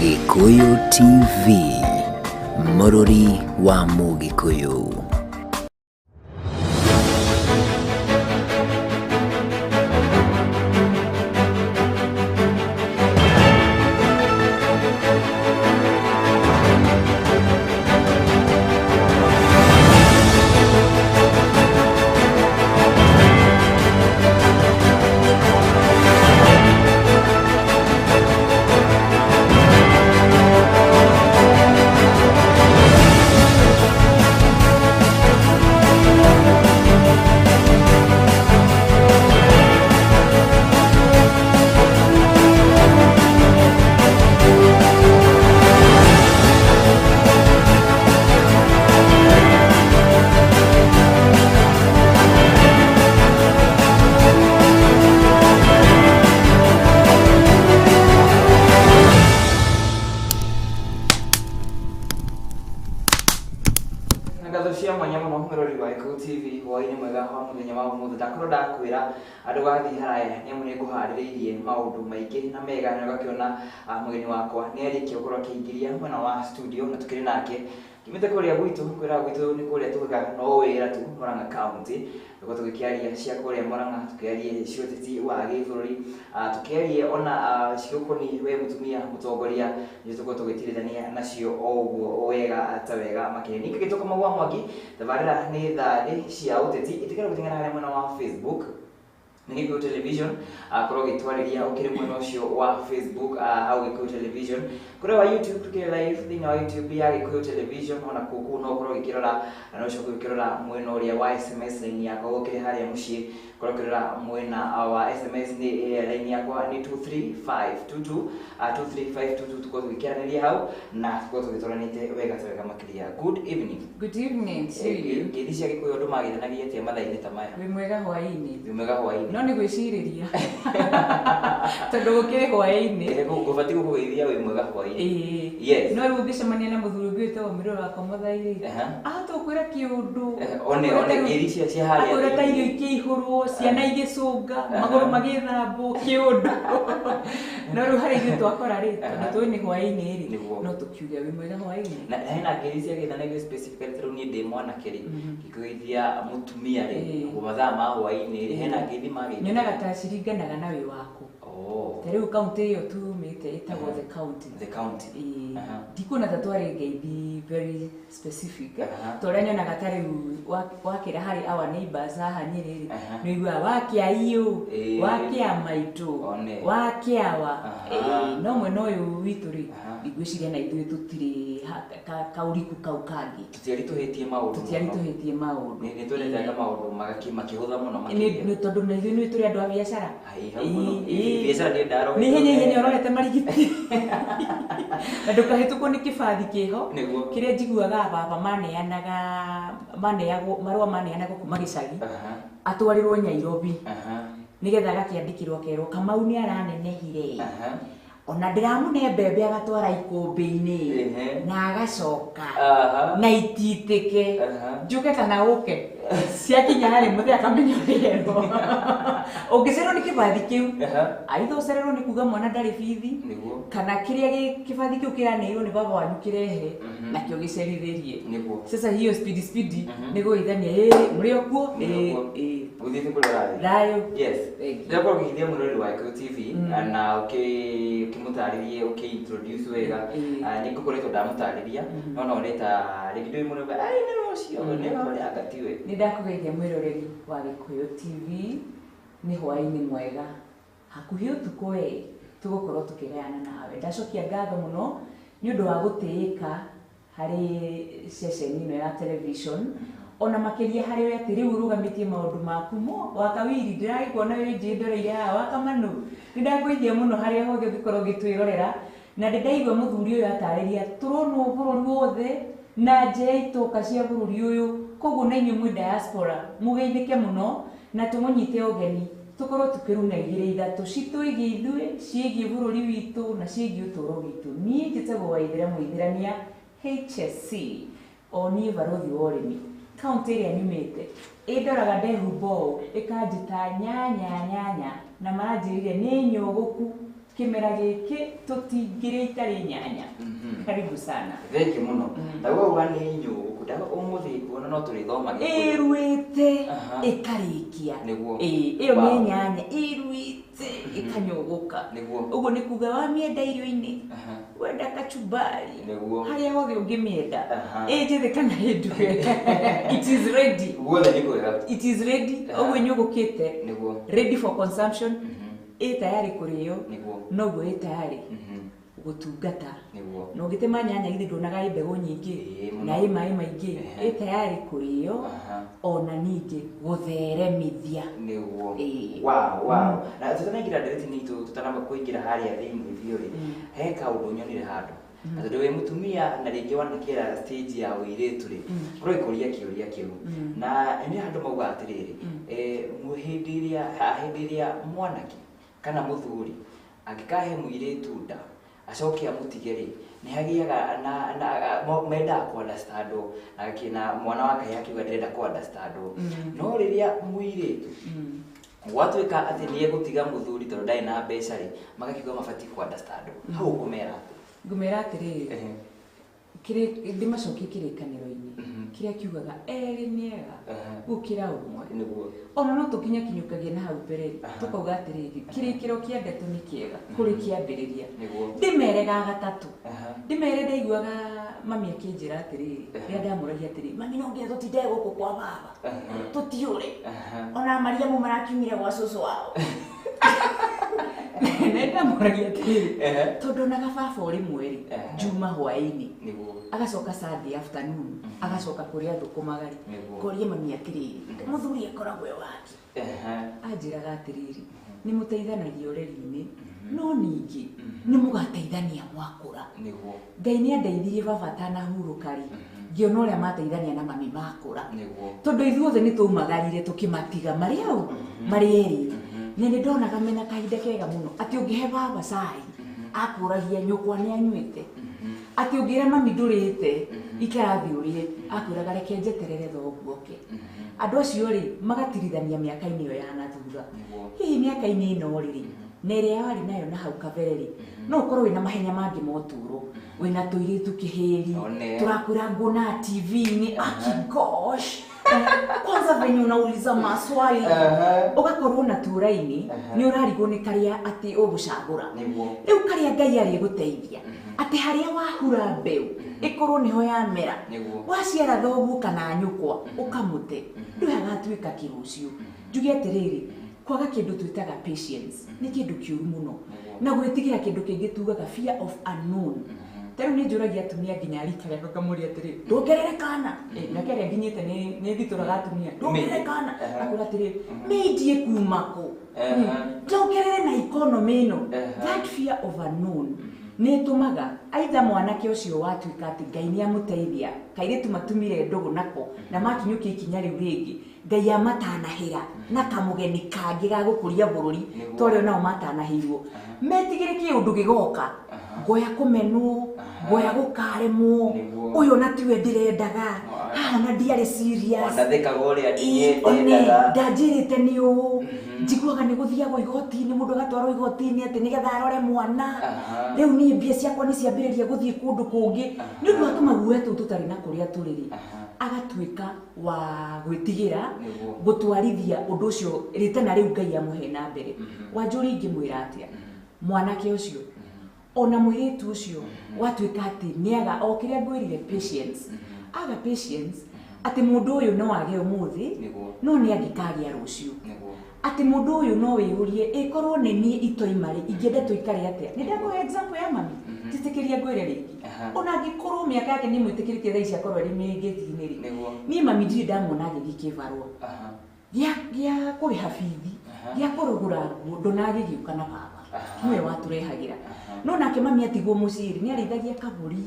Gikuyu TV, Mũrũri wa Mũgĩkũyũ. Cia mwanya muno Mũrũri wa Gikuyu TV hwaĩ-inĩ mwega wa mũthenya wa ũmũthĩ ndakorwo ndakwĩra andũ gathiĩ haraya nĩamu nĩngũharĩrĩirie maũndũ maingĩ na mega na ũgakĩona mũgeni wakwa nĩarĩkia gũkorwo akĩingĩria mwena wa studio na tũkĩrĩ nake kimĩte kũrĩa gwitũ kwĩra gwitũ nĩ kũrĩa tũgaga no wĩra tu Murang'a County tũko tũgĩkĩaria cia kũrĩa Murang'a tũkĩaria cio teti wa gĩbũrũri tũkĩaria ona ciũkoni we mũtumia mũtongoria nĩ tũko tũgĩtirithania nacio o ũguo wega ta wega makĩria ningĩ gĩtoka Maua Mwangi tabarĩra nĩ tharĩ cia ũteti itikĩra gũteng'era harĩa mwena wa Facebook ni Gikuyu Television korwo gĩtwarĩria ũkĩrĩ mwena ũcio wa Facebook au Gikuyu Television kũrĩa wa YouTube tukĩrĩ live thĩinĩ wa YouTube ya Gikuyu Television ona kũkũ no korwo gĩkĩrora na ũcio gĩkĩrora mwena ũrĩa wa SMS line yakwa ũkĩrĩ harĩa mũciĩ korwo gĩkĩrora mwena wa SMS nĩ line yakwa nĩ 23522 23522 tuko tũgĩkĩaranĩria hau na tuko tũgĩtũranĩte wega ta wega makĩria. Good evening. Good evening to you. Ngĩthi cia Gikuyu andũ magĩthanagia atĩa mathaa-inĩ ta maya? Wĩ mwega hwaĩ-inĩ. Wĩ mwega hwaĩ-inĩ. No nĩ gwĩcirĩria tondũ gũkĩrĩ hwaĩ-inĩ gũbatiĩ gũkũgeithia wĩ mwega hwaĩ-inĩ. Yes. No rĩu ũngĩcemania na mũthuri ũngĩ wĩtagwo Mũrũri wakwa mũthairĩ ahota gũkwĩra kĩũndũ one ngiri cia harĩa akwĩra ta irio ikĩihũrwo ciana igĩcũnga magũrũ magĩthambwo kĩũndũ no rĩu harĩa ithuĩ twakora rĩ tondũ tũĩ nĩ hwaĩ-inĩ rĩ no tũkiuga wĩ mwega hwaĩ-inĩ na hena ngiri cia gĩthanagio specifically rĩu niĩ ndĩ mwanake rĩ ngĩkũgeithia mũtumia rĩ mathaa ma hwaĩ-inĩ rĩ hena ngiri magĩte nyonaga ta ciringanaga na wĩ waku ta rĩu kaunti ĩyo tumĩte ĩtagwo the county ndikuona ta twarĩ ngeithi very specific tondũ nyonaga ta rĩu wakĩra harĩ our neighbors haha Nyĩrĩ nĩ uiguaga wakĩaiyũ wakĩamaitũ wakĩawa no mwena ũyũ witũ rĩ ngwĩciria na ithuĩ tũtirĩ kaũriku kau kangĩ tũtiaritũhĩtie maũndũ nĩ twendete maũndũ makĩhũtha mũno nĩ tondũ na ithuĩ nĩ tũrĩ andũ a biacara biacara nĩ ndaro nĩ ihenya ũrorete marigiti na ndũkahĩtũkwo nĩ kĩbathi kĩho kĩrĩa njiguaga baba marũa maneanagwo kuma gĩcagi atwarirwo Nairobi nĩgetha agakĩandĩkĩrwo kerwo Kamau nĩ aranenehire ona ndĩramũne mbembe agatwara ikũmbĩ-inĩ na agacoka na ititĩke njuke kana ũke ciakinya harĩ mũthĩ akamenya rĩero ũngĩcererwo nĩ kĩbathi kĩu aitha ũcererwo nĩ kuga mwana ndarĩ bithi kana kĩrĩa kĩbathi kĩu kĩranĩirwo nĩ baba wanyu kĩrehe nakĩo gĩcerithĩrie sasa hiyo speed nĩ gũithania mũrĩ o kuo gũthiĩte kũrĩa rayo yes ndakorwo ngĩithia Mũrũri wa Gikuyu TV na ũkĩmũtarĩrie ũkĩ-introduce wega nĩ ngũkoretwo ndamũtarĩria no no nĩ ta rĩngĩ ndũĩ mũno nĩ rũciũ nĩ ũrĩa angatiwe nĩ ndakũgeithia mwĩroreri wa Gikuyu TV nĩ hwaĩ-inĩ mwega hakuhĩ ũtukũ we tũgũkorwo tũkĩgayana nawe ndacokia ngatho mũno nĩ ũndũ wa gũtĩĩka harĩ ceceni ĩno ya television ona makĩria harĩ we atĩ rĩu ũrũgamĩtie maũndũ maku wakawiri ndĩragĩkuona wĩ njĩndoreire haha wakamanũ nĩ ndakũgeithia mũno harĩa hothe ũngĩkorwo ũgĩtwĩrorera na ndĩraigua mũthuri ũyũ atarĩria tũronwo bũrũri wothe na nja ya itoka cia bũrũri ũyũ koguo na inyuĩ mwĩ diaspora mũgeithĩke mũno na tũmũnyite ũgeni tũkorwo tũkĩruna igĩrĩ ithatũ citũ ĩgiĩ ithuĩ ciĩgiĩ bũrũri witũ na ciĩgiĩ ũtũũro witũ niĩ njĩtagwo Waithĩra Mũithĩrania HSC o niĩ barothi wa ũrĩmi kaunti ĩrĩa nyumĩte ĩndoraga ndehumba ũũ ĩkanjĩta nyanya na maranjĩrĩire nĩ nyũgũku kimera giki tutingire itari nyanya. Karibu sana. Thank you muno. Ndago ugani nyugu ndago umuthi kuona no turithoma gikuyu. Iruite ikarikia. Niguo. Iyo ni nyanya iruite ikanyuguka. Niguo. Ugo ni kuga wa mienda irio-ini. Wenda kachumbari. Niguo. Haria wothe ungimienda. Njithe kana hindu. It is ready. Guothe ni kwega. It is ready. Ugo nyugukite. Niguo. Ready for consumption. Tayari kurio. Niguo. Noguo tayari. Gutungata. Niguo. No gitema nyanya githi ndonaga mbegu nyingi na mai maingi tayari kurio ona ningi gutheremithia. Niguo. Wow. Na tutanaingira ndereti nitu tutanamba kuingira haria thiini biu ri he kaundu nyonire handu na tondu wi mutumia na ringi wanakiera stage ya wiritu ri urikuria kiuria kiu na ni handu mauga atiriri muhindiria mwanaki kana muthuri angikahe mwiritu nda acoke amutigeri ni hagiaga na menda ku understand na mwana wake yakiuga ndenda ku understand no riria mwiritu watuika ati ni egutiga muthuri tondu ndai na mbeca ri magakiuga mabati ku understand hau kumera ngumera atiriri kire ndimacokie kirikaniro-ini kiria kiugaga eri niega gukira umwe niguo ona no tukinya kinyukagia na hau mbere tukauga atiriri kirikiro kia ndeto ni kiega kuri kiambiriria ndimerega gatatu ndimere ndaiguaga mami akinjira atiriri ria ndamuragia atiriri mami no ngia tutinde guku kwa baba tutiure ona Mariamu marakiumire gwa cucu wao nenda muragia atiriri tondu na gababa uri mweri juma hwaini agacoka Sunday afternoon agacoka kuria thukumagari korie mami atiriri muthuri akoragwo waki anjiraga atiriri ni muteithanagia ureri-ini no ningi ni mugateithania mwakura Ngai ni andeithirie baba tanahurukari ngiona uria mateithania na mami makura tondu ithuothe ni tumagarire tukimatiga mari au mari eri ni ndonaga mena kahinda kega muno ati ungihe baba cai akuragia nyukwa ni anyuite ati ungira mami ndurite ikarathiurie akwiraga reke njeterere thoguoke andu acio ri magatirithania miaka-ini yo ya nathutha hihi miaka-ini ino riri neria wari nayo na hau kabereri no ukorwo wina mahenya mangi moturo wina tuiritu kihiri turakura ngona TV-ini gosh kwanza venye unauliza maswali ugakorwo na turaini ni urarigwo ni karia ati ugucagura riu karia Ngai ari guteithia ati haria wahura mbeu ikorwo niho yamera waciara thogu kana nyukwa ukamute ndu agatuika kirucio njugi atiriri kwaga kindu twitaga patience ni kindu kiuru muno na gwitigira kindu kingi tugaga fear of unknown tero ni njuragia atumia nginya arikare akamuria atiri ndongerere kana na kare nginyite ni thituraga atumia ndongerere kana akura atiri meidie kumako ndongerere na economy no that fear of unknown ni tumaga aitha mwanake ucio watuika ati Ngai ni amuteithia kairitu matumire ndugu nako na makinyuki ikinya riu ringi Ngai amatanahira na kamugeni kangi ga gukuria bururi tore nao matanahirwo metigire kiundu gigoka ngoya kumenwo ngoya gukaremwo uyu na tiwe ndirendaga na ndiare serious ndatheka gore atinyete ndajirite ni u njiguaga ni guthiagwo igoti-ini mundu gatwarwo igoti-ini ati nigetha arore mwana riu ni mbia ciakwa ni ciambiriria guthii kundu kungi ni undu atumaguo etu tutari na kuria turiri agatuika wa gwitigira gutwarithia undu ucio ritana riu Ngai amuhe na mbere wanjuri ngimwira atia mwanake ucio ona mwiritu ucio watuika ati niaga okiria ngwirire patience aga patience ati mundu uyu no age umuthi no ni angikagia rucio ati mundu uyu no wiurie ikorwo ni ni itoimari ingende tuikare atia ni ndakuhe example ya mami titikiria ngwire ringi ona ngikorwo miaka yake ni mwitikiritie thaa ici akorwo ri migeti-ini ri ni mami ndiri ndamona agithii kibarua gia kuriha bithi gia kurugura nguo ndonagigiuka na baba niwe waturehagira no nake mami atigwo muciri ni arithagia kaburi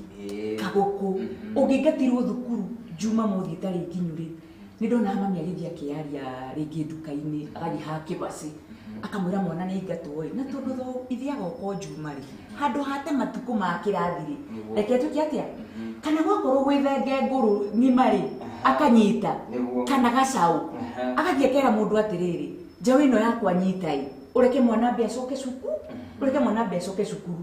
kaguku ungingatirwo thukuru juma muthi tari kinyuri ni ndona mami agithia kiaria ringi nduka-ini agathi ha kibasi akamwira mwana ni ingatwo na tondu tho ithiaga uko juma ri handu hate matuku ma kirathiri reke tuki atia kana gwakorwo gwithenge nguru ni mari akanyita kana gacau agathie kera mundu atiriri njawe ino yakwa nyitai ureke mwana mbia coke cuku ureke mwana mbecoke cukuru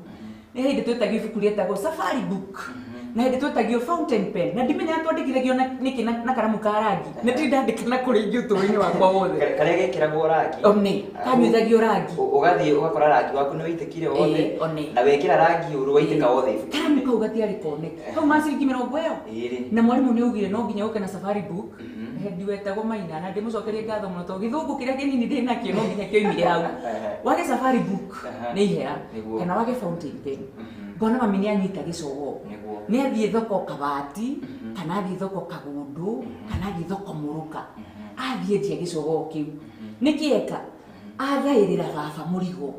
nä hä ndä twätagio ibuku rĩetagwo safari book na hä ndä twätagio fountain pen na ndimenya twandäkithagio nä na karamu ka rangi nä ndandä na kå rä ingä å tå rä-inä wakwa wothe karĩa gekĩragwo rangi one kanyuithagio rangi ũgathiĩ ũgakora rangi waku nĩ wĩitĩkire wothe na wekĩra rangi ũru waitĩka wothe karamu kau gatiarĩ koneka kau maciringi 20 na mwarimũ nĩ augire no nginya ũke na safari book hendi wetagwo Maina na ndĩmũcokerie ngatho mũno tondũ gĩthũngũ kĩrĩa kĩnini ndĩ nakĩo no nginya kĩoimire hau wage safari book nĩ ihera kana wage fountain pen ngona mami nĩ anyita gĩcogo nĩ athiĩ thoko kabati kana athiĩ thoko kagundu kana athiĩ thoko mũrũka athiĩ endia gĩcogo kĩu nĩ kĩeka athaĩrĩra baba mũrigo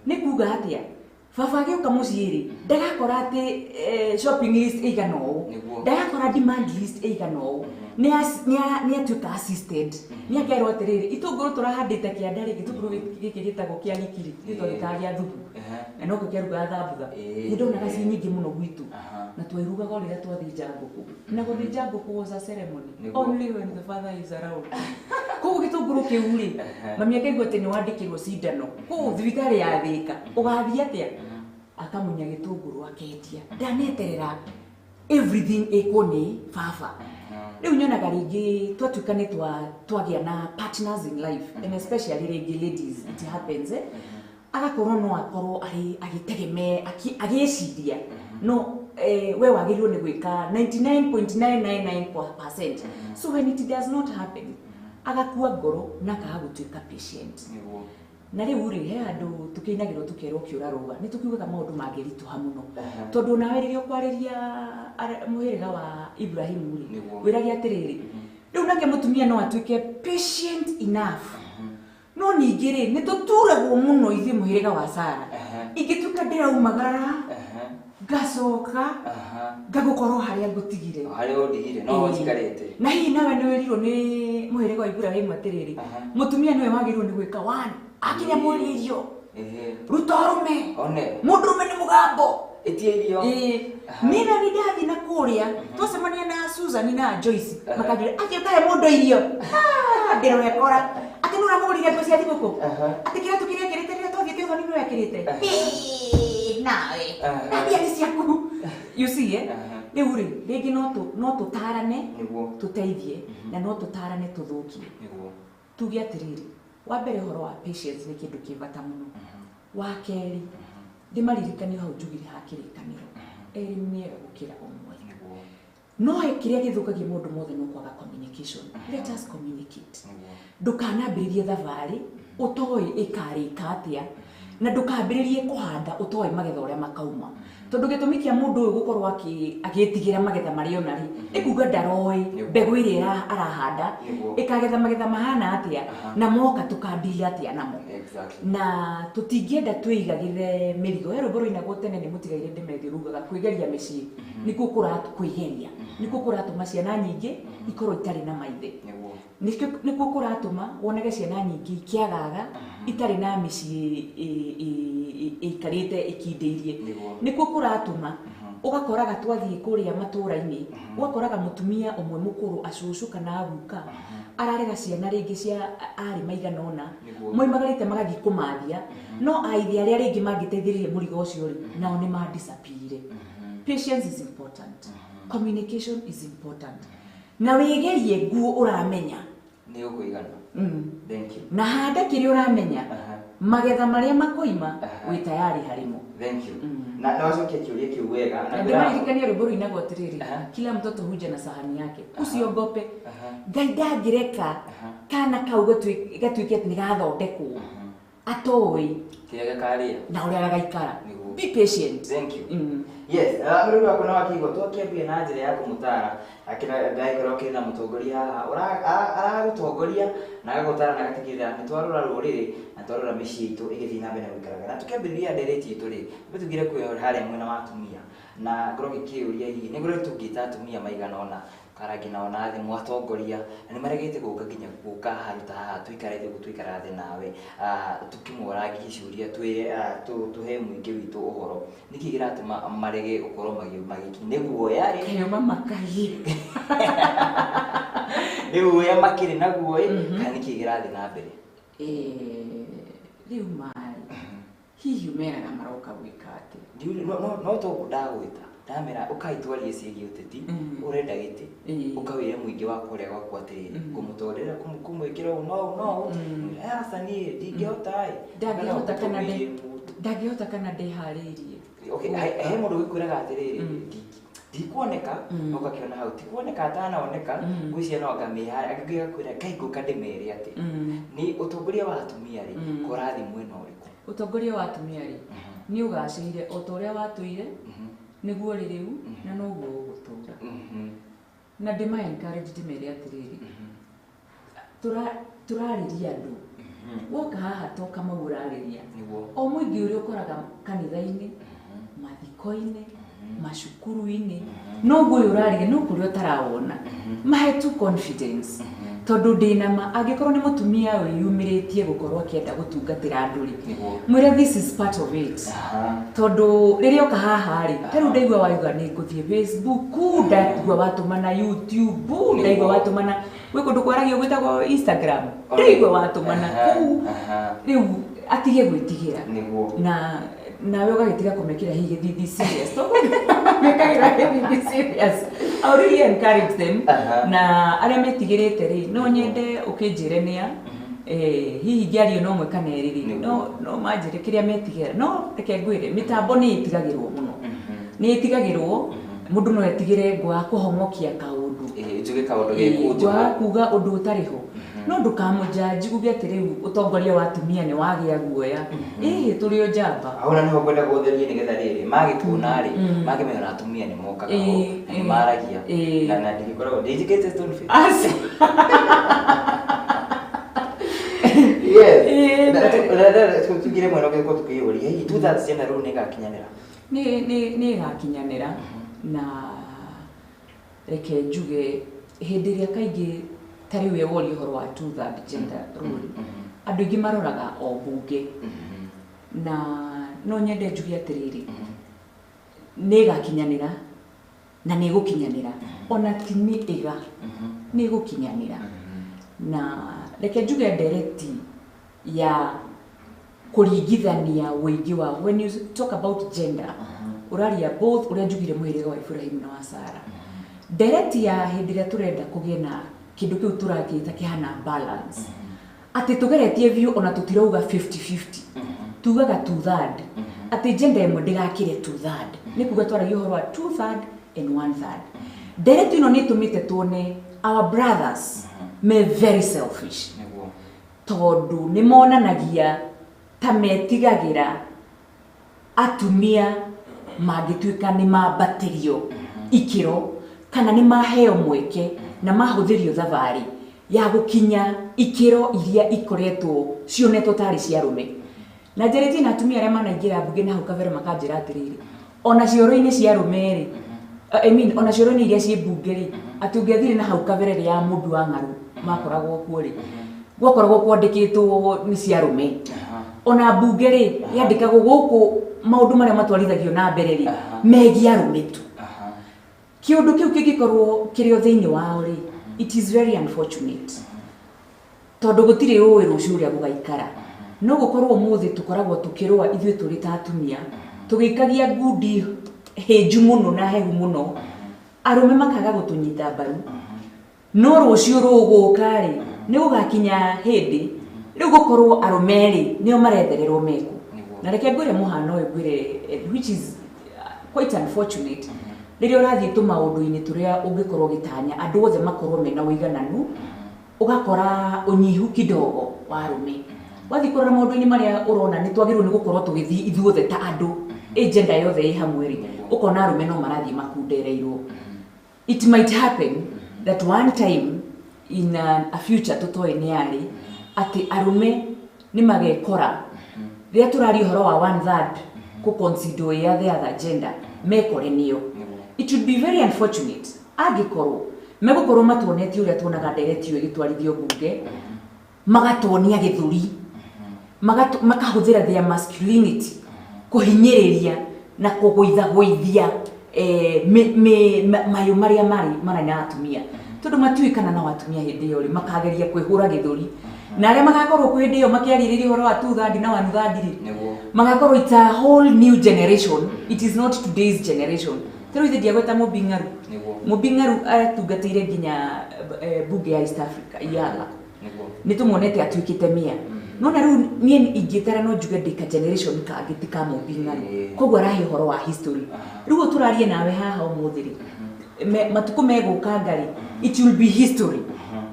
nĩ kuga atĩa baba agĩũka mũciĩ rĩ ndagakora atĩ shopping list ĩigana ũũ ndagakora demand list ĩigana ũũ nĩ atuĩka assisted nĩ akerwo atĩrĩrĩ itũngũrũ tũrahandĩte kĩanda rĩ gĩtũngũrũ gĩkĩ gĩtagwo kĩa gĩkiri gĩtondĩkaga gĩa thubu na nokĩo kĩarugaga thambutha nĩ ndonaga ci nyingĩ mũno gwitũ na twairugaga rĩrĩa twathĩnja ngũkũ na gũthĩnja ngũkũ was a ceremony only when the father is around koguo gĩtũngũrũ kĩu rĩ mami akaigua atĩ nĩ wandĩkĩrwo cindano kũu thibitarĩ ya Thĩka ũgathiĩ atĩa akamunya gĩtũngũrũ akendia ndaneterera everything ĩkwo nĩ baba rĩu nyonaga rĩngĩ twatuĩka nĩ twagĩa na partners in life and especially rĩngĩ ladies it happens agakorwo no akorwo agĩtegemea agĩciria no we wagĩrĩirwo nĩ gwĩka 99.999%. So when it does not happen agakua ngoro na akaga gũtuĩka patient na rĩu rĩ he andũ tũkĩinagĩrwo tũkerwo kĩũra rũga nĩ tũkiugaga maũndũ mangĩritũha mũno tondũ nawe rĩrĩa ũkwarĩria mũhĩrĩga wa Ibrahimu rĩ wĩragia atĩrĩrĩ rĩu nake mũtumia no atuĩke patient enough no ningĩ rĩ nĩ tũturagwo mũno ithuĩ mũhĩrĩga wa Sara ingĩtuĩka ndĩraumagara ngacoka ngagũkorwo harĩa ngũtigire harĩa ũndigire no ũtigarĩte na hihi nawe nĩ wĩrirwo nĩ mũhĩrĩga wa Ibrahimu atĩrĩrĩ mũtumia nĩwe wagĩrĩirwo nĩ gwĩka one akinya mũrĩirio ruta ũrũme mũndũrũme nĩ mũgambo ĩtie irio nina nĩ ndathiĩ na kũrĩa twacemania na Susan na Joyce makanjĩra atĩ ũkahe mũndũ irio ndĩrorekora atĩ nĩ ũramũgũrire nguo cia thigũkũ atĩ kĩratũ kĩrĩa ekĩrĩte rĩrĩa twathiĩ kĩthoni nĩ wekĩrĩte nawe ndia nĩ ciaku you see rĩu rĩ rĩngĩ no tũtarane tũteithie na no tũtarane tũthũkie tuge atĩrĩrĩ wa mbere ũhoro wa patience nĩ kĩndũ kĩ bata mũno wa kerĩ ndĩmaririkanie hau njugire ha kĩrĩkanĩro erĩ mĩega gũkĩra ũmwe no kĩrĩa gĩthũkagia mũndũ mothe no kwaga communication let us communicate ndũkanambĩrĩrie thabarĩ ũtoĩ ĩkarĩka atĩa na ndũkambĩrĩrie kũhanda ũtoĩ magetha ũrĩa makauma tondũ gĩtũmi kĩa mũndũ ũyũ gũkorwo agĩtigĩra magetha marĩa ona rĩ ĩkuga ndaroĩ mbegũ ĩrĩa arahanda ĩkagetha magetha mahana atĩa na moka tũkandila atĩa namo na tũtingĩenda twĩigagĩre mĩrigo he rwĩmbo rũinagwo tene nĩ mũtigaire Ndemethio rugaga kwĩgeria mĩciĩ nĩkuo kũratũkwĩgeria nĩkuo kũratũma ciana nyingĩ ikorwo itarĩ na maithe nĩkuo kũratũma wonage ciana nyingĩ ikĩagaga itarĩ na mĩciĩ ĩikarĩte ĩkindĩirie nĩkuo kũratũma ũgakoraga twathiĩ kũrĩa matũũra-inĩ ũgakoraga mũtumia ũmwe mũkũrũ acũcũ kana aguka ararega ciana rĩngĩ cia arĩ maigana ũna moimagarĩte magathiĩ kũmathia no aithĩ arĩa rĩngĩ mangĩteithĩrĩria mũrigo ũcio rĩ nao nĩ madisappear. Patience is important, communication is important, na wĩgerie nguo ũramenya nĩ ũkũigana. Thank you. Na handa kĩrĩa ũramenya magetha marĩa makoima wĩ tayari harimo. Thank you. Na wacokia kĩũria kĩu wega. Na ndĩmaririkania rwĩmbo rũinagwo atĩrĩrĩ kila mtoto huja na sahani yake usiogope. Ngai ndangĩreka kana kau gatuĩke atĩ nĩ gathondekwo atoĩ kĩrĩa gĩkarĩa na ũrĩa gagaikara. Be patient. Thank you. Yes, mũrũri wakwa no akĩigua twakĩambia na njĩra ya kũmũtara ngagĩkorwo kĩrĩ na mũtongoria haha aragũtongoria na agagũtara na agatigĩrĩra nĩ twarora rũrĩrĩ na twarora mĩciĩ itũ ĩgĩthiĩ na mbere na gũikaraga na tũkĩambĩrĩria ndereti itũ rĩ tũtugire kwĩyora harĩa mwena wa atumia na ngorwo ngĩkĩũria hihi nĩ ngorwo tũngĩta atumia maigana ũna karangi nao na thĩ mwatongoria na nĩ maregete gũka nginya gũka handũ ta haha tũikare thĩ gũtũikara thĩ nawe tũkĩmorangia ciũria tũhe mũingĩ witũ ũhoro nĩkĩ kĩratũma marege gũkorwo magĩki nĩ guoya rĩ kayo mama kahi nĩ guoya makĩrĩ na guoya kana nĩkĩ kĩrathiĩ na mbere rĩu mai hihi umeraga maroka gwika ati ndiuri no to ndagwita ndamera ukaitwarie ciĩgiĩ ũteti urenda gĩtĩ ukawĩre mũingĩ wa kũrĩa gwakwa atĩrĩrĩ ngũmũtwarĩra kũmwĩkĩra ũũ no asa niĩ ndingĩhota ndangĩhota kana ndĩharĩirie he mũndũ wĩkwĩraga atĩrĩrĩ ndikuoneka ũgakĩona hau tikuoneka atanaoneka ngwĩciria no ngamĩharĩ angĩgakwĩra Ngai ngũka ndĩmere atĩ nĩ ũtongoria wa atumia rĩ kũrathi mwena ũrĩkũ ũtongoria wa atumia rĩ nĩ ũgacĩire o ta ũrĩa watũire nĩguo rĩ rĩu na noguo ũgũtũũra na ndĩma encourage ndĩmere atĩrĩrĩ tũrarĩria andũ woka haha toka mau ũrarĩria o mũingĩ ũrĩa ũkoraga kanitha-inĩ mathiko-inĩ macukuru-inĩ noguo ũyũ ũrarĩria no kũrĩa ũtarawona mahe tu confidence tondu ndinama angĩkorwo nĩ mũtumia wĩyumĩrĩtie gũkorwo akĩenda gũtungatĩra andũ rĩ mwĩre this is part of it tondu rĩrĩa oka haha rĩ rĩu ndaigua wauga nĩ ngũthiĩ Facebook ndaigua watũmana YouTube ndaigua watũmana gwĩ kũndũ kwaragio gwĩtagwo Instagram ndaigua watũmana kũu rĩu atige gwĩtigĩra na nawe ũgagĩtiga kũmekĩra hihi gĩthithi serious tondu mekagira gĩthithi serious I really encourage them na arĩa metigĩrĩte rĩ no nyende ũkĩnjĩre nĩa hihi ngĩario no mwe kana erĩ rĩ no manjĩre kĩrĩa metigĩra no reke ngwĩre mĩtambo nĩ ĩtigagĩrwo mũno nĩ ĩtigagĩrwo mũndũ no etigĩre ngwa kũhomokia kaũndũ njuge kaũndũ gĩkũnjũ ngwa kuga ũndũ ũtarĩ ho no ndũkamũjanji uge atĩ rĩu ũtongoria wa atumia nĩ wagĩa guoya tũrĩ o njamba ahona nĩho ngwenda gũtheria nĩgetha rĩrĩ magĩtuona rĩ magĩmenya atumia nĩ mokaga ho nĩ maragia na ndĩgĩkoragwo ndĩnjĩkĩte stone face yes tugire mwena ũngĩ tukĩyũria hihi 2000 ciana rĩu nĩ igakinyanĩra nĩ igakinyanĩra na reke njuge hĩndĩ ĩrĩa kaingĩ tarĩ we wori ũhoro wa 2/3 gender rule andũ aingĩ maroraga o bunge na no nyende njuge atĩrĩrĩ nĩ igakinyanĩra na nĩ gũkinyanĩra ona ti nĩ iga nĩ gũkinyanĩra na reke njuge ndereti ya kũringithania wĩingĩ wa when you talk about gender ũraria both ũrĩa njugire mũhĩrĩga wa Ibrahim na wa Sarah ndereti ya hĩndĩ ĩrĩa tũrenda kũgĩa na kĩndũ kĩu tũrakĩta kĩhana balance atĩ tũgeretie view ona tũtirauga 50-50 tugaga 2/3 atĩ gender ĩmwe ndĩgakĩre 2/3 nĩ kuga twaragia ũhoro wa 2/3 and 1/3 ndereti ĩno nĩ ĩtũmĩte tuone our brothers me very selfish tondu nĩ monanagia ta metigagĩra atumia mangĩtuĩka nĩ mambatĩrio ikĩro kana nĩ maheo mweke na mahũthĩrio thabarĩ ya gũkinya ikĩro iria ikoretwo cionetwo tarĩ cia arũme na njeretie na atumia arĩa manaingĩra mbunge na hau kabere makanjĩra atĩrĩrĩ ona cioro-inĩ cia arũme rĩ ona cioro-inĩ iria ciĩ mbunge rĩ atĩ ũngĩathire na hau kabere rĩ ya mũndũ wa ng'aru makoragwo kuo rĩ gwakoragwo kwandĩkĩtwo nĩ cia arũme ona mbunge rĩ yandĩkagwo gũkũ maũndũ marĩa matwarithagio na mbere rĩ megiĩ arũme tu kĩũndũ kĩu kĩngĩkorwo kĩrĩ o thĩinĩ wao rĩ it is very unfortunate tondu gũtirĩ ũĩ rũciũ ũrĩa gũgaikara no gũkorwo ũmũthĩ tũkoragwo tũkĩrũa ithuĩ tũrĩ ta atumia tũgĩikagia ngundi hĩnju mũno na hehu mũno arũme makaga gũtũnyita mbaru no rũciũ rũgũka rĩ nĩ gũgakinya hĩndĩ rĩu gũkorwo arũme rĩ nĩo marethererwo meku na reke ngwĩre mũhano ũyũ ngwĩre which is quite unfortunate rĩrĩa ũrathiĩ tũmaũndũ-inĩ tũrĩa ũngĩkorwo gĩtanya andũ othe makorwo mena ũigananu ũgakora ũnyihu kidogo wa arũme wathiĩ kũrora maũndũ-inĩ marĩa ũrona nĩ twagĩrĩirwo nĩ gũkorwo tũgĩthiĩ ithuothe ta andũ agenda yothe ĩ hamwe rĩ ũkona arũme no marathiĩ makundereirwo it might happen that one time in a future tũtoĩ nĩ yarĩ atĩ arũme nĩ magekora rĩrĩa tũraria ũhoro wa 1/3 gũconsider ya the other gender mekore nĩo it would be very unfortunate angĩkorwo megũkorwo matuonetie ũrĩa tuonaga ndereti ĩyo ĩgĩtwarithio mbunge magatuonia gĩthũri makahũthĩra their masculinity kũhinyĩrĩria na kũgũithagũithia mayũ marĩa marĩ na atumia tondu matiũĩ kana no atumia hĩndĩ ĩyo rĩ makageria kwĩhũra gĩthũri na arĩa magakorwo kwĩ hĩndĩ ĩyo makĩarĩrĩria ũhoro wa 230 na 130 Nĩguo. magakorwo it's a whole new generation, it is not today's generation. Tero ithe ndiagweta Mubingaru. Nĩguo. Mubingaru atungatĩire nginya bunge ya East Africa Yala. Nĩguo. Nĩtũmuonete atuĩkĩte mĩa. No na rĩu niĩ ingĩtara no njuge ndĩka generation kangĩ ti ka Mubingaru. Koguo arahe ũhoro wa history. Rĩu tũrarie nawe haha ũmũthĩ rĩ. Matukũ megũka ngari, it will be history.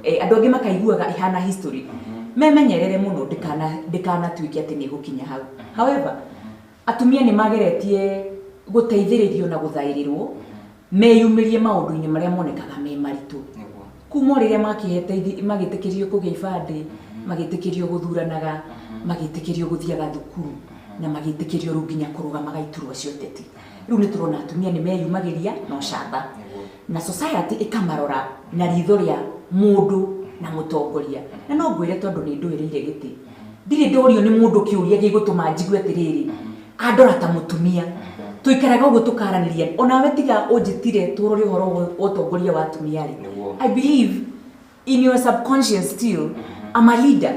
Andũ angĩ makaiguaga ihana history. Memenyerere mũno ndĩkanatuĩke atĩ nĩ gũkinya hau. However, atumia nĩ mageretie gũteithĩrĩrio na gũthaĩrĩrwo meyumĩrie maũndũ-inĩ marĩa monekaga me maritũ. Kuma rĩrĩa magĩtĩkĩrio kũgĩa ibandĩ, magĩtĩkĩrio gũthuranaga, magĩtĩkĩrio gũthiaga thukuru na magĩtĩkĩrio rĩu nginya kũrũgama gaiturwa cia ũteti. Rĩu nĩ tũrona atumia nĩ meyumagĩria na ũcamba na society ĩkamarora na ritho rĩa mũndũ na mũtongoria. Na no ngwĩre tondũ nĩ ndũĩrĩire gĩtĩ, ndirĩ ndorio nĩ mũndũ kĩũria gĩgũtũma njigue atĩrĩrĩ andora ta mũtumia tuikaraga ũguo tukaranĩria. Onawe tiga ũnjĩtire tũrore ũhoro wa ũtongoria wa atumia rĩ, I believe in your subconscious still I'm a leader.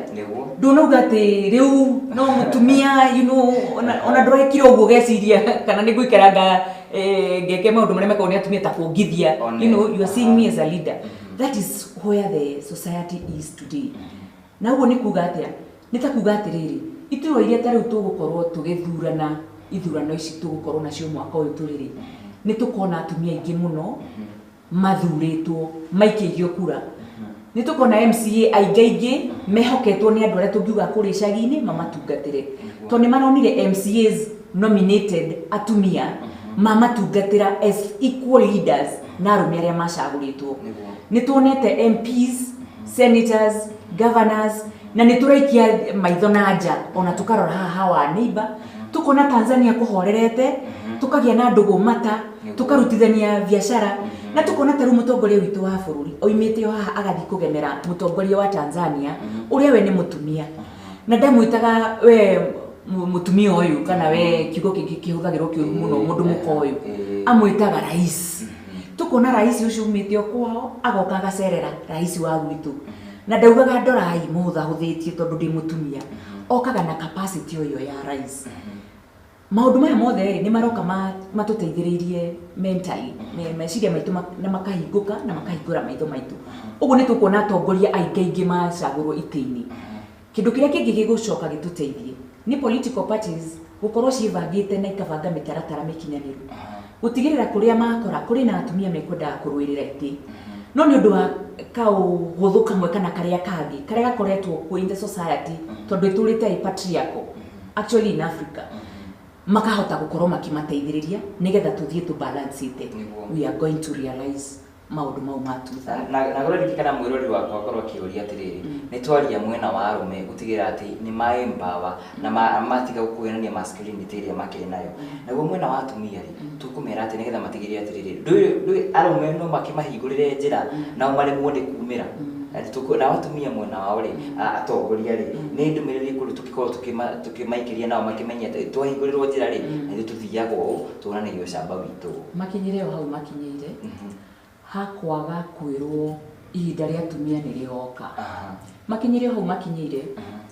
Ndũnauga atĩ rĩu no mũtumia, you know, ona ndũrekire ũguo geciria kana nĩ ngũikaranga ngeke maũndũ marĩa mekagwo nĩ atumia ta kũngithia. You know, you are seeing me as a leader. That is where the society is today. Na ũguo nĩ kuga atĩa? Nĩ ta kuga atĩrĩrĩ, iturwa iria ta rĩu tũgũkorwo tũgĩthurana ithurano ici tũgũkorwo nacio mwaka ũyũ tũrĩrĩ, nĩ tũkona atumia aingĩ mũno mathurĩtwo maikĩirio kura. Nĩ tũkona MCA aingĩ mehoketwo nĩ andũ arĩa tũngiuga kũrĩ icagi-inĩ mamatungatĩre, tondũ nĩ maronire MCAs nominated atumia mamatungatĩra as equal leaders na arũme arĩa macagũrĩtwo. Nĩ tuonete MPs, senators, governors, na nĩ tũraikia maitho na nja ona tũkarora haha wa neighbor. Tukona Tanzania kũhorerete, tukagĩa na ndũgũ mata, tukarutithania biacara, na tukona ta rĩu mũtongoria witũ wa bũrũri oimĩte haha agathiĩ kũgemera mũtongoria wa Tanzania ũrĩa we nĩ mũtumia. Na ndamwĩtaga we mũtumia ũyũ kana we kiugo kĩngĩ kĩhũthagĩrwo kĩũru mũno mũndũ mũkoyo, amwĩtaga rais. Tukona rais ũcio umĩte kwao agoka agacerera rais wa gwitũ. Na ndaugaga ndorai mũhũthahũthĩtie tondũ ndĩ mũtumia, okaga na capacity ũyũ ya rais. Maũndũ maya mothe nĩ maroka matũteithĩrĩirie mentally, meciria maitũ na makahingũka na makahingũra maitho maitũ. Ũguo nĩ tũkuona atongoria aingĩ macagũrwo itĩ-inĩ. Kĩndũ kĩrĩa kĩngĩ gĩgũcoka gĩtũteithie nĩ political parties gũkorwo ciĩbangĩte na ikabanga mĩtaratara mĩkinyanĩru gũtigĩrĩra kũrĩa makora kũrĩ na atumia mekwendaga kũrũĩrĩra itĩ. No nĩ ũndũ wa kaũhũthũ kamwe kana karĩa kangĩ karĩa gakoretwo kuo in the society tondũ ĩtũrĩte patriarchal actually in Africa, makahota gũkorwo makimateithĩrĩria nĩgetha tũthiĩ balance it. We are going to realize maũndũ mau matutha. Na gũrĩrĩka kana mwĩrori wakwa akorwo akĩũria atĩrĩrĩ, nĩ twaria mwena wa arũme gũtigĩra atĩ nĩ ma-empower na matiga gũkuonania masculinity ĩrĩa makĩrĩ nayo. Naguo mwena wa atumia rĩ, tũkũmera atĩ nĩgetha matigĩrĩre atĩrĩrĩ, ndũĩ arũme no makĩmahingũrĩre njĩra nao maremwo nĩ kumĩra. Na atumia mwena wao rĩ, atongoria rĩ, nĩ ndũmĩrĩri ĩkũrũ tũngĩkorwo tũkĩmaikĩria nao makĩmenya atĩ twahingũrĩrwo njĩra rĩ, na ithuĩ tũthiaga ũũ tuonanagia ũcamba witũ. Makinyĩre o hau makinyĩire hakwaga kwĩrwo ihinda rĩa atumia nĩ rĩgoka. Makinyĩre o hau makinyĩire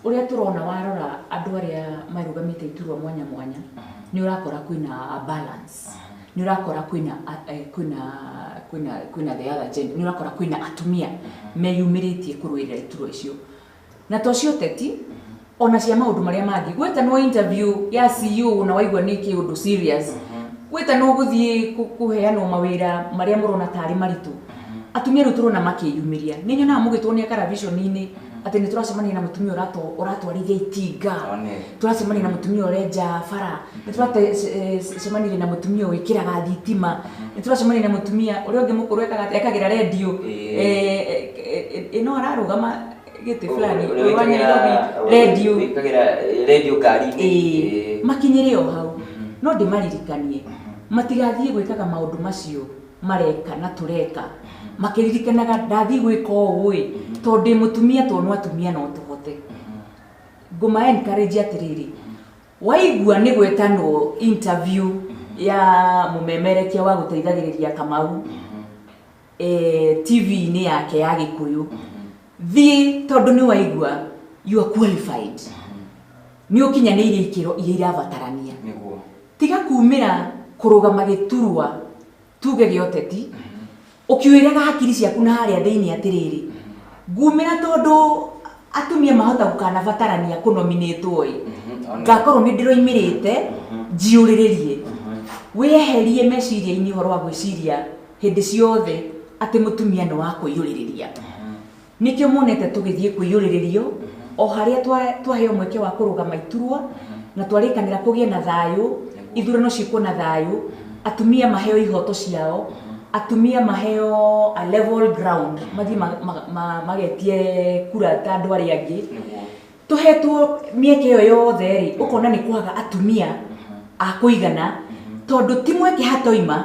ũrĩa tũrona warora andũ arĩa marũgamĩte iturwa mwanya mwanya nĩ ũrakora kwĩna balance, nĩ ũrakora kwĩna the other gender, nĩ ũrakora kwĩna atumia meyumĩrĩtie kũrũĩrĩra iturwa icio. Na to cio teti ona cia maũndũ marĩa mangĩ gwĩtanwo interview ya CEO na waigua nĩ kĩũndũ serious, gwĩtanwo gũthiĩ kũheanwo mawĩra marĩa mũrona tarĩ maritũ, atumia rĩu tũrona makĩyumĩria. Nĩ nyonaga mũgĩtuonia karavishoni-inĩ atĩ nĩ tũracemania na mũtumia ũratwarithia itinga, tũracemania na mũtumia ũrenja bara, nĩ tũracemania na mũtumia wĩkĩraga thitima, nĩ tũracemania na mũtumia ũrĩa ũngĩ mũkũrũ ekagĩra redio ĩno ararũgama gĩtĩ fulani redio ngari-inĩ. Makinyĩre o hau no ndĩmaririkanie matigathiĩ gwĩkaga maũndũ macio mareka na tũreka makĩririkanaga ndathiĩ gwĩka ũũ tondũ ndĩ mũtumia tondũ atumia no tũhote. Ngũma encourage atĩrĩrĩ, waigua nĩ gwĩtanwo interview ya mũmemerekia wa gũteithagĩrĩria Kamau TV-inĩ yake ya Gĩkũyũ, thiĩ tondũ nĩ waigua you are qualified ni ukinyanĩirie ikĩro iria irabatarania niguo tiga kumĩra kũrũgama gĩturwa tuge gĩoteti ũkiuĩraga hakiri ciaku na harĩa thĩinĩ atĩrĩrĩ ngumĩra tondũ atumia mahota gũkanabatarania kũnominĩtwo ngakorwo nĩ ndĩroimĩrĩte njiũrĩrĩrie wĩyeherie meciria-inĩ ũhoro wa gwĩciria hĩndĩ ciothe atĩ mũtumia nĩ wa kwĩyũrĩrĩria nĩkĩo monete tũgĩthiĩ kwĩyũrĩrĩrio o harĩa twaheo mweke wa kũrũgama iturwa na twarĩkanĩra kũgĩe na thayũ ithurano ciĩkwo na thayũ atumia maheo ihoto ciao atumia maheo a level ground mathi magetie kura ta andũ arĩa angĩ tũhetwo mĩeke ĩyo yothe rĩ ũkona nĩ kwaga atumia a kũigana tondũ ti mweke hatoima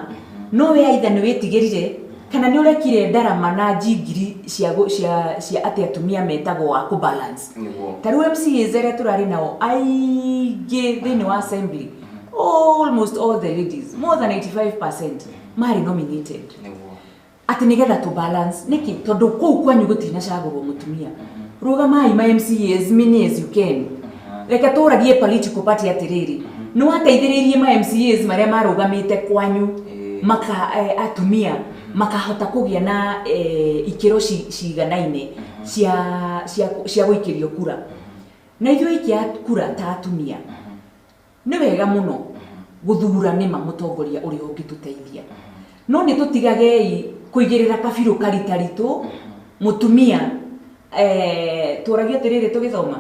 no we aitha nĩ wĩtigĩrire kana nĩ ũrekire ndarama na njingiri cia atĩ atumia metagwo wa kũbalance ta rĩu MCAs arĩa tũrarĩ nao aingĩ thĩinĩ wa assembly almost all the ladies more than 85% marĩ nominated atĩ nĩgetha to balance nĩkĩ tondũ kũu kwanyu gũtinacagũrwo mũtumia rũgamai ma MCAs many as you can reke tũragie political party atĩrĩrĩ nĩ wateithĩrĩirie ma MCAs marĩa marũgamĩte kwanyu maka atumia makahota kũgĩa na ikĩro ciganaine cia gũikĩrio kura na ithuĩ ikia kura ta atumia nĩ wega mũno gũthura nĩma mũtongoria ũrĩa ũngĩtũteithia no nĩ tũtigagei kũigĩrĩra kabirũ karitaritũ mũtumia tũragia atĩrĩrĩ tũgĩthoma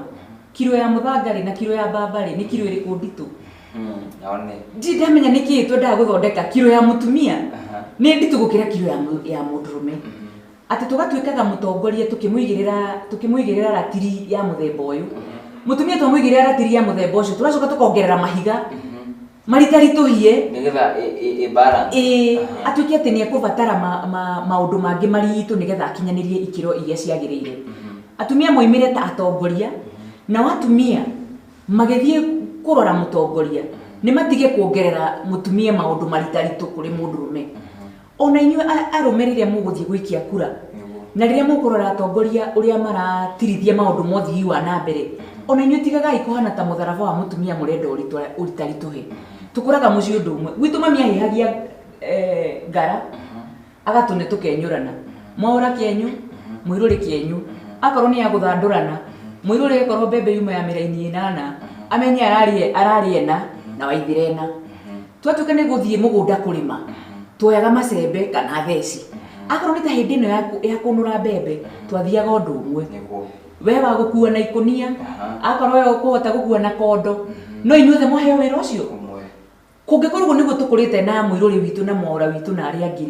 kiro ya mũthangarĩ na kiro ya mbambarĩ nĩ kiro ĩrĩkũ nditũ ndamenya nĩkĩ twendaga gũthondeka kiro ya mũtumia nĩ nditũ gũkĩra kiro ya mũndũrũme atĩ tũgatuĩkaga mũtongoria tũkĩmũigĩrĩra ratiri ya mũthemba ũyũ mũtumia twamũigĩrĩra ratiri ya mũthemba ũcio tũracoka tũkongerera mahiga maritaritũhie nĩgetha balance atuĩke atĩ nĩ ekũbatara maũndũ mangĩ maritũ nĩgetha akinyanĩrie ikĩro iria ciagĩrĩire atumia moimĩre ta atongoria na atumia magĩthiĩ kũrora mũtongoria nĩ matige kuongerera mũtumia maũndũ maritaritũ kũrĩ mũndũrũme ona inyuĩ arũme rĩrĩa mũgũthiĩ gũikia kura na rĩrĩa mũkũrora atongoria ũrĩa maratirithia maũndũ mothii wa na mbere ona inyuĩ tigagai kũhana ta mũtharaba wa mũtumia mũrenda ũritaritũhe tũkũraga mũciĩ ũndũ ũmwe gwitũ mami ahihagia ngara agatũne tũkenyũrana mwaũra kĩenyũ mũirũrĩ kĩenyũ akorwo nĩ ya gũthandũrana mũirũrĩ akorwo mbembe yuma ya mĩraini 8 amenye ararĩena na waithirena twatuĩka nĩ gũthiĩ mũgũnda kũrĩma tuoyaga macembe kana theci akorwo nĩ ta hĩndĩ ĩno ya kũnũra mbembe twathiaga ũndũ ũmwe we wa gũkua na ikũnia akorwo we ũkũhota gũkua na kondo no inyuothe mũheo wĩra ũcio kũngĩkorwo nĩguo tũkũrĩte na mũirũrĩ witũ na mwaũra witũ na arĩa angĩ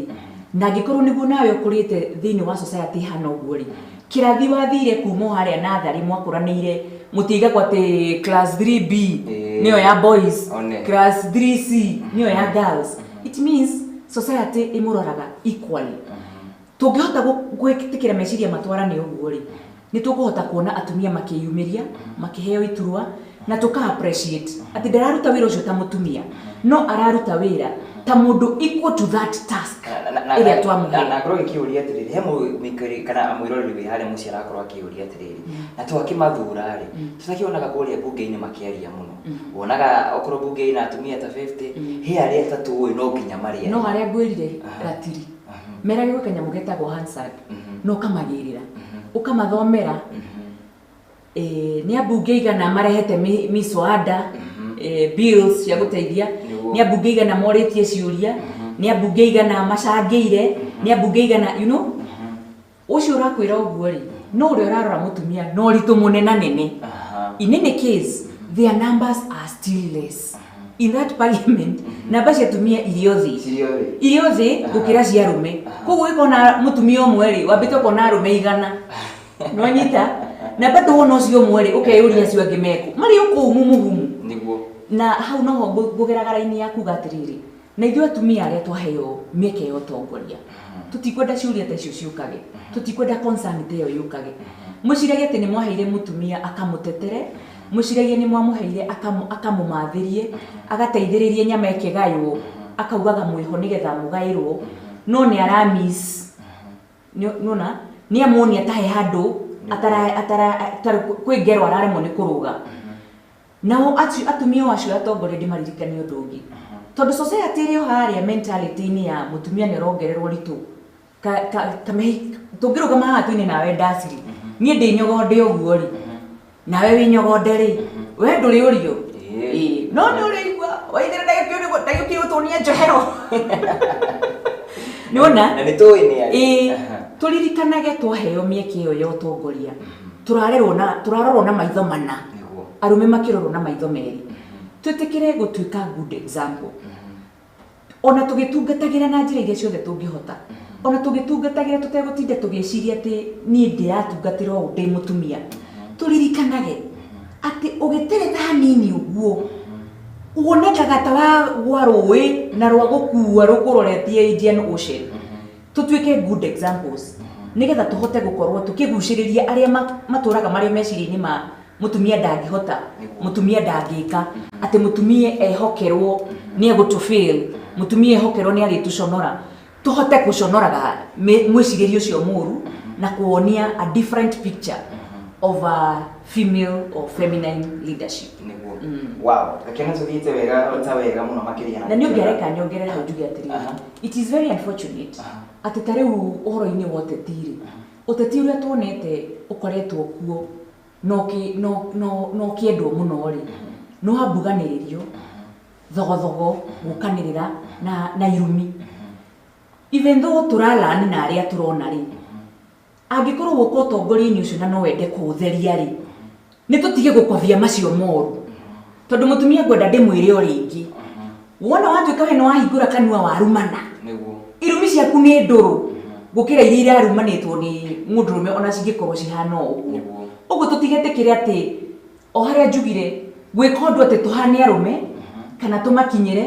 na angĩkorwo nĩguo nawe ũkũrĩte thĩinĩ wa society hana ũguo rĩ kĩrathi wathire kuma harĩa natharĩ mwakũranĩire mũtigagwo atĩ class 3B nĩyo ya boys class 3C nĩyo ya girls it means society ĩmũroraga equally tũngĩhota gwĩtĩkĩra meciria matwarane ũguo rĩ nĩ tũkũhota kuona atumia makĩyumĩria makĩheo iturwa na tũka appreciate atĩ ndararuta wĩra ũcio ta mũtumia no araruta wĩra ta mũndũ equal to that task ĩrĩa twamũhe na ngoro gĩkĩũria atĩrĩrĩ he mũikari kana mũiroreri wĩ harĩa mũciĩ arakorwo akĩũria atĩrĩrĩ na twakĩmathura rĩ tũtakĩonaga kũrĩa bunge-inĩ makĩaria mũno wonaga okorwo bunge-inĩ atumia ta 50 he arĩa atatũĩ no nginya marĩa no harĩa ngwĩrire ratiri merage gwĩ kanyamũ getagwo Hansard no kamagĩrĩra ũkamathomera nĩ ambunge igana marehete miswada bills cia gũteithia nĩ ambunge igana morĩtie ciũria nĩ ambunge igana macangĩire nĩ ambunge igana you know ũcio ũrakwĩra ũguo rĩ no ũrĩa ũrarora mũtumia no ũritũ mũnenanene in any case their numbers are still less in that parliament namba cia atumia irio thĩ gũkĩra cia arũme koguo ĩkona mũtumia ũmwe rĩ wambĩte ũkona arũme 100 no nyita na bado wona ũcio ũmwe rĩ ũkeyũria acio angĩ mekũ marĩ ũkũmu mũgumu na hau noho ngũgeraga raini ya kuga atĩrĩrĩ na ithuĩ atumia arĩa twaheo mĩeke ya ũtongoria tũtikwenda ciũria ta icio ciũkage tũtikwenda concern ta ĩyo yũkage mũciragia atĩ nĩ mwaheire mũtumia akamũtetere mũciragia nĩ mwamũheire akamũmathĩrie agateithĩrĩrie nyama ĩkĩgaywo akaugaga mwĩho nĩgetha mũgaĩrwo no nĩ aramiss nĩona nĩ amuonia tahe handũ atara kwĩ ngero araremwo nĩ kũrũga nao atumia acio atongoria ndĩmaririkanie ũndũ ũngĩ tondũ society ĩrĩ o harĩa mentality-inĩ ya mũtumia nĩ arongererwo ritũ tũngĩrũgama haha twĩne nawe ndaciri niĩ ndĩ nyogonde ũguo rĩ nawe wĩ nyogonde rĩ we ndũrĩ ũrio no nĩ ũrĩigua waithĩra ndagĩũkio ũtũnia njohero nĩwona na nĩ tũĩ nĩ arĩ tũririkanage twaheo mĩeke ĩyo ya ũtongoria tũrarorwo na maitho mana arũme makĩrorwo na maitho merĩ twĩtĩkĩre gũtuĩka good example ona tũgĩtungatagĩra na njĩra iria ciothe tũngĩhota ona tũgĩtungatagĩra tũtegũtinda tũgĩciria atĩ niĩ ndĩratungatĩra ũũ ndĩ mũtumia tũririkanage atĩ ũgĩtereta hanini ũguo wonekaga ta wa rũĩ na rwa gũkua rũkũroretie Indian Ocean tũtuĩke good examples nĩgetha tũhote gũkorwo tũkĩgucĩrĩria arĩa matũraga marĩ meciria-inĩ ma mũtumia ndangĩhota mũtumia ndangĩka atĩ mũtumia ehokerwo nĩ egũtũfail mũtumia ehokerwo nĩ arĩtũconora tũhote gũconoraga mwĩcirĩrie ũcio mũru na kuonia a different picture of a female or feminine leadership. Wow, lakini tũthiĩte wega mũno makĩria na nĩ ũngĩareka nyongerera hau njuge atĩrĩrĩ it is very unfortunate atĩ ta rĩu ũhoro-inĩ wa ũteti-rĩ ũteti ũrĩa tuonete ũkoretwo kuo no kĩendwo mũno-rĩ no wambuganĩrĩrio thogothogo gũkanĩrĩra na irumi even though tũralani na arĩa tũrona-rĩ angĩkorwo gũkũ ũtongoria-inĩ ũcio na no wende kũũtheria-rĩ nĩ tũtige gũkobia macio moru tondũ mũtumia ngwenda ndĩmwĩre o rĩngĩ wona watuĩka we nĩ wahingũra kanua warumana irumi ciaku nĩ ndũrũ gũkĩra iria irarumanĩtwo nĩ mũndũrũme ona cingĩkorwo cihana ũguo ũguo tũtigetĩkĩre atĩ o harĩa njugire gwĩka ũndũ atĩ tũhane arũme kana tũmakinyĩre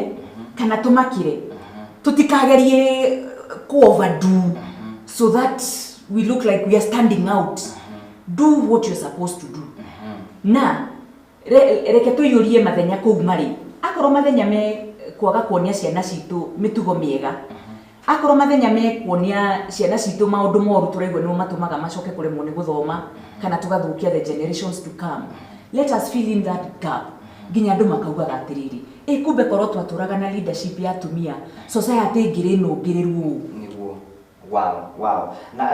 kana tũmakire tũtikagerie overdo so that we look like we are standing out do what you're supposed to do na reke tũiyũrie mathenya kũu marĩ akorwo mathenya me kwaga kuonia ciana citũ mĩtugo mĩega akorwo mathenya me kuonia ciana citũ maũndũ moru tũraigua nĩmo matũmaga macoke kũremwo nĩ gũthoma kana tũgathũkia the generations to come let us fill in that gap nginya andũ makaugaga atĩrĩrĩ kumbe korwo twatũraga na leadership ya atumia society ngĩrĩ nũngĩrĩru ũũ wow na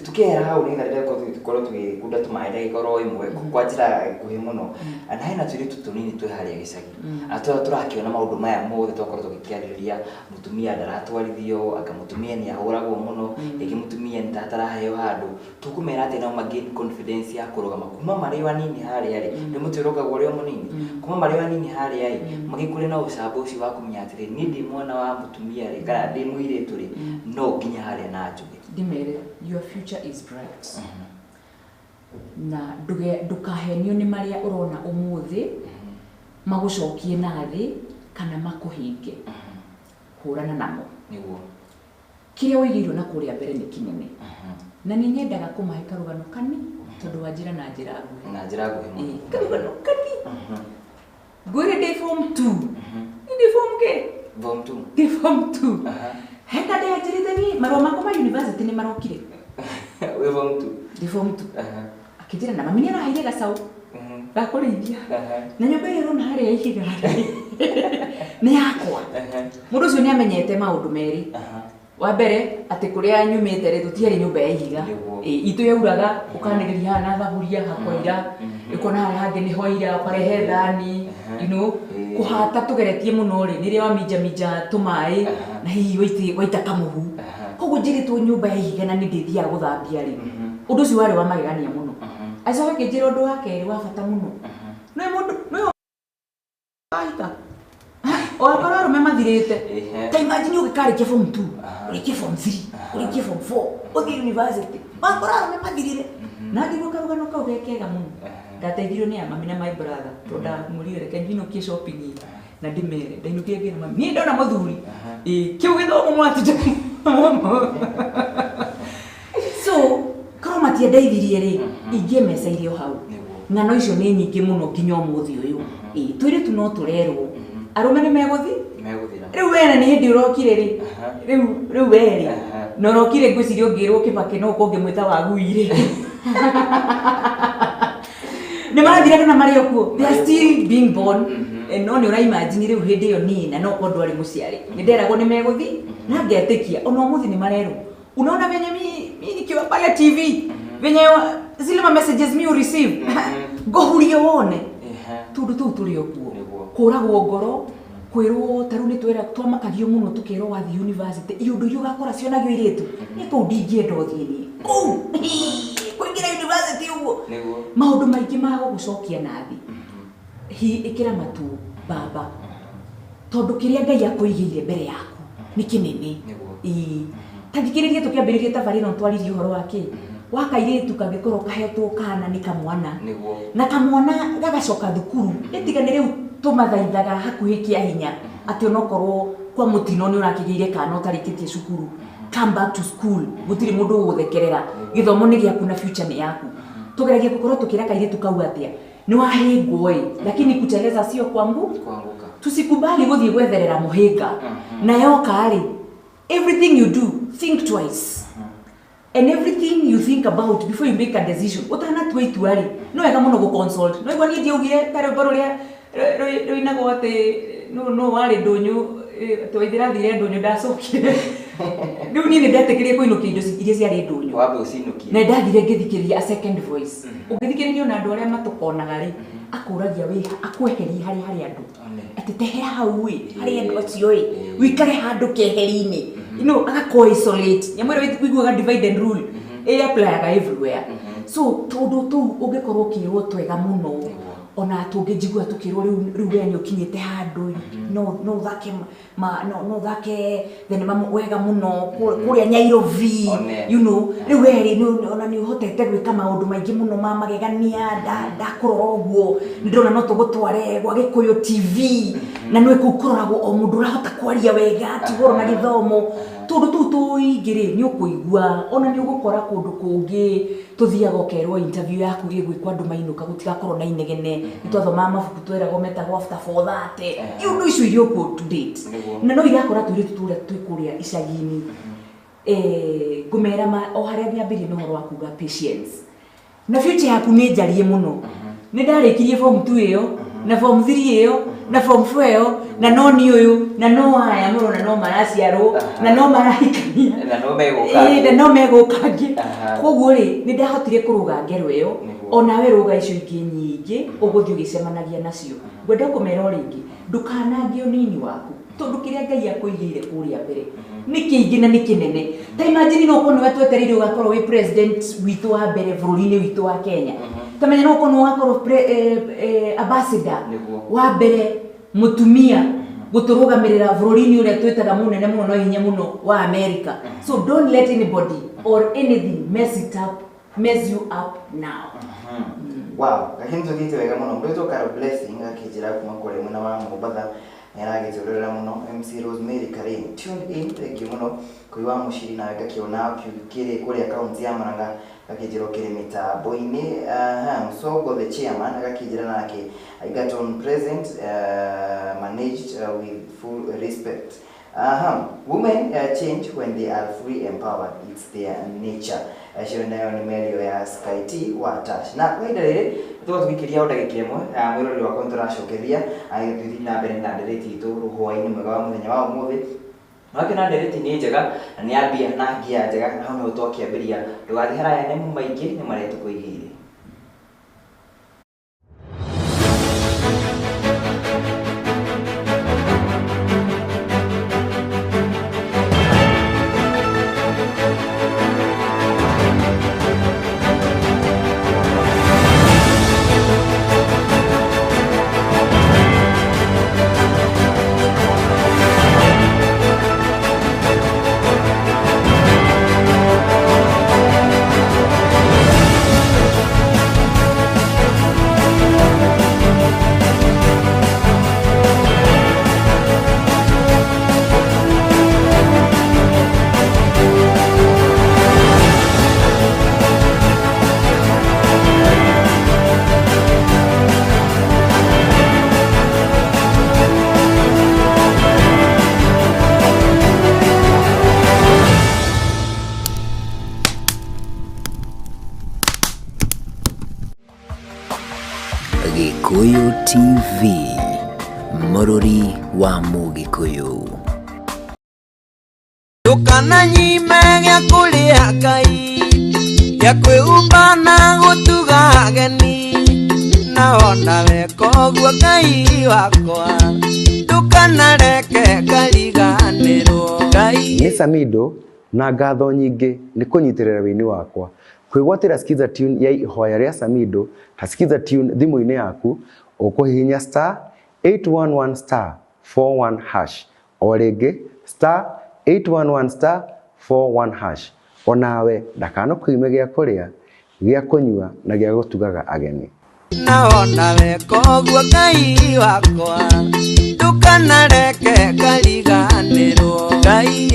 tukihera hau nĩ ndarĩra gũkorwo tũgĩkunda tũmaĩ ndagĩkorwo ĩmwe kwa njĩra nguhĩ mũno na hena tũirĩtu tũnini twĩ harĩa gĩcagi tũrakĩona maũndũ maya mothe twakorwo tũgĩkĩarĩrĩria mũtumia ndaratwarithio aka mũtumia nĩ ahũragwo mũno rĩngĩ mũtumia nĩ tataraheo handũ tũkũmera atĩ nao magain confidence ya kũrũgama kuma marĩ wanini harĩa-rĩ nĩ mũtĩ ũrũgagwo ũrĩ o mũnini kuma marĩ wanini harĩa-rĩ magĩkũrĩ na ũcamba ũcio wa kũmenya atĩrĩrĩ niĩ ndĩ mwana wa mũtumia-rĩ kana ndĩ mũirĩtu-rĩ no nginya harĩa na njuge ndimere your future is bright na ndũkahenio nĩ marĩa ũrona ũmũthĩ magũcokie na thĩ kana makũhinge hũrana namo kĩrĩa ũigĩirwo na kũrĩa mbere nĩ kĩnene na nĩ nyendaga kũmahe karũgano kani tondũ wanjĩra na njĩra nguhĩ karũgano kani ngwĩre ndĩ form 2 ndĩ form ke ndĩ form 2 heka ndĩ anjĩrĩte niĩ marũa makwa ma university nĩ marokire wĩ form 2 ndĩ form 2 akĩnjĩra na mami nĩ araheire gacaũ gakũrĩithia na nyũmba ĩyo ũrona harĩa ihiga nĩ yakwa mũndũ ũcio nĩ amenyete maũndũ merĩ wa mbere atĩ kũrĩa nyumĩte rĩ tũtiarĩ nyũmba ya ihiga itũ yauraga ũkanĩrĩria haha na thaburia hakoira ĩkona harĩa hangĩ nĩ hoira ũkarehe thani kũhata tũgeretie mũno rĩ nĩrĩa waminjaminja tũmaĩ na hihi waita kamũhu koguo njĩrĩtwo nyũmba ya ihiga na nĩ ndĩthiaga gũthambia rĩ ũndũ ũcio warĩ wa magegania mũno acoka akĩnjĩra ũndũ wa kerĩ wa bata mũno nĩ mũndũ aita wakora arũme mathirĩte ta imagine ũgĩkarĩkia form 2 ũrĩkie form 3 ũrĩkie form 4 ũthiĩ university wakora arũme mathirĩre na ngĩgua karũgano kau ge kega mũno ndateithirio nĩ mami na my brother tondũ ndamũrire reke njinũkie shopping na ndĩmere ndainũkia ngĩra mami niĩ ndona mũthuri kĩu gĩthomo mwatinde so korwo matiandeithirie rĩ ingĩemecairie o hau ng'ano icio nĩ nyingĩ mũno nginya ũmũthĩ ũyũ twĩrĩtu no tũrerwo arũme nĩ megũthi rĩu we na nĩ hĩndĩ ũrokire rĩ rĩu we rĩ na ũrokire ngwĩciria ũngĩrwo Kĩbakĩ no ũko ũngĩmwĩta Wagui-rĩ nĩ marathire kana marĩ o kuo, they are still being born. No nĩ ũraimagine rĩu hĩndĩ ĩyo niĩ na no kondũ arĩ mũciari nĩ nderagwo nĩ megũthiĩ na ngetĩkia ona ũmũthĩ nĩ marerwo. Unaona venye mimi nikiwa pale TV venye zile messages mi receive ngohurie wone tundu tu turi okuo kuragwo ngoro kwirwo taru ni twera twamakagio muno tukirwo wathi university iyo ndu yugakora cionagio iritu ni kuu ndingienda uthie ni kuu kuingira university uguo maundu maingi ma gucokia nathi ikira matu baba tondu kiria Ngai akuigire mbere yaku ni kinene tathikiririe tukiambiririe tabarĩra ntwaririe uhoro wake wakairitu kangĩkorwo kahetwo kana ni kamwana na kamwana gagacoka thukuru itiga nĩ rĩu tũmathaithaga hakuhĩ kĩa hinya atĩ onokorwo kwa mũtino nĩ ũrakĩgĩire kana ũtarĩkĩtie cukuru come back to school gũtirĩ mũndũ ũgũthekerera gĩthomo nĩ gĩaku na future nĩ yaku tũgeragie gũkorwo tũkĩra kairitu kau atĩa nĩ wahĩngwo lakini kuteleza sio kuanguka tusikubali gũthiĩ gwetherera mũhĩnga na yoka rĩ everything you do think twice and everything you think about before you make a decision utanatua itua ri no wega muno go consult no igwa ni ndiugire tare baro ria roinago ate no wari ndunyu twaithira thire ndunyu ndacokire riu ni ndatekerie kuinukia indo iria ciari ndunyu wambe ucinukie na ndathire ngithikiriria a second voice ungithikiriria na andu aria matukonaga ri akuragia wi akweheria hari andu ati tehera hau wi hari andu acio wi wikare handu keheri-ini agako isolate nyamwira wiguaga divide and rule apply everywhere so tondu tu ungikorwo kirwo twega muno ona tungijigua tukirwo riu we ni ukinyite handu no thake no thake thenema wega muno kuria Nyairobi you know riu we ona ni uhotete gwika maundu maingi muno ma magegania ndakurora uguo ndona no tugutware gwa Gikuyu TV na nwe kukuroragwo o mundu urahota kwaria wega tigoro na githomo tundu tu tuigire ni ukuigua ona ni ugukora kundu kungi tuthiaga ukerwo interview yaku igwikwa andu mainuka gutigakorwo na inegene nitwathoma mabuku tweragwo metagwo after 4:30 iundu icio irio ku to date na no irakora turi tutura twikuria icagini ngumera o haria nyambirie no horo wa kuga patience na future yaku ni njarie muno ni ndarikirie form 2 iyo na form 3 iyo na form 4 iyo na no ni uyu na no aya murona no maraciarwo na no marahikania na no megukangi koguo ri ni ndahotire kuruga ngero iyo ona we ruga icio ingĩ nyingĩ ũgũthiĩ ũgĩcemanagia nacio ngwenda kũmera ringi ndukanangio nini waku tondu kiria Ngai akuigire kuria mbere ni kĩingĩ na ni kĩnene ta imagine no kono wetu etereire ugakorwo wi president witu wa mbere bũrũri-inĩ witu wa Kenya tamenya no kono wakorwo ambassador wa mbere mutumia guturugamirira bũrũri-inĩ uria twetaga munene muno no hinya muno wa America so don't let anybody or anything mess you up now. Wow, kahinzo gitu wega muno mbeto karo blessing akijira kuma kore mwana wa Mombasa yaragitulira muno MC Rosemary Karim tuned in thank you muno kuiwa mushiri na wega kiona kire kuri account ya Maranga akijiro kirimita boine Musogo the chairman akijira nake I got on present managed with full respect. Women change when they are free empowered. It's their nature. Shiro nayo ni melio ya Sky T wa Tash. Na kwa idare tukikiria udagikire mwe mwirori wa kontracokeria agituthi na mbere na ndereti itu ruhwa-ini mwega wa muthenya wa umuthi. Wake na ndereti ni njega na ni ambia na ngia njega na hau no twakiambiria ndugathi haraya nĩ maingĩ nĩ maretu kuigire. Gikuyu TV, Mũrũri wa Mũgĩkũyũ. Ndũkana nyime gĩa kũrĩa Ngai, gĩa kwĩhumba na gũtuga ageni, na wona weka ũguo Ngai wakwa, ndũkanareke ngariganĩrwo Ngai. Nĩ Samido na ngatho nyingĩ nĩ kũnyitĩrĩra wĩini wakwa. Kwĩgwatĩra skiza tune ya ihoya rĩa Samido, ta skiza tune thimũ-inĩ yaku, ũkũhihinya *811*41#. O rĩngĩ *811*41#. Onawe ndakanakũime gĩa kũrĩa, gĩa kũnyua na gĩa gũtugaga ageni. Na wona weka ũguo Ngai wakwa, ndũkanareke ngariganĩrwo Ngai.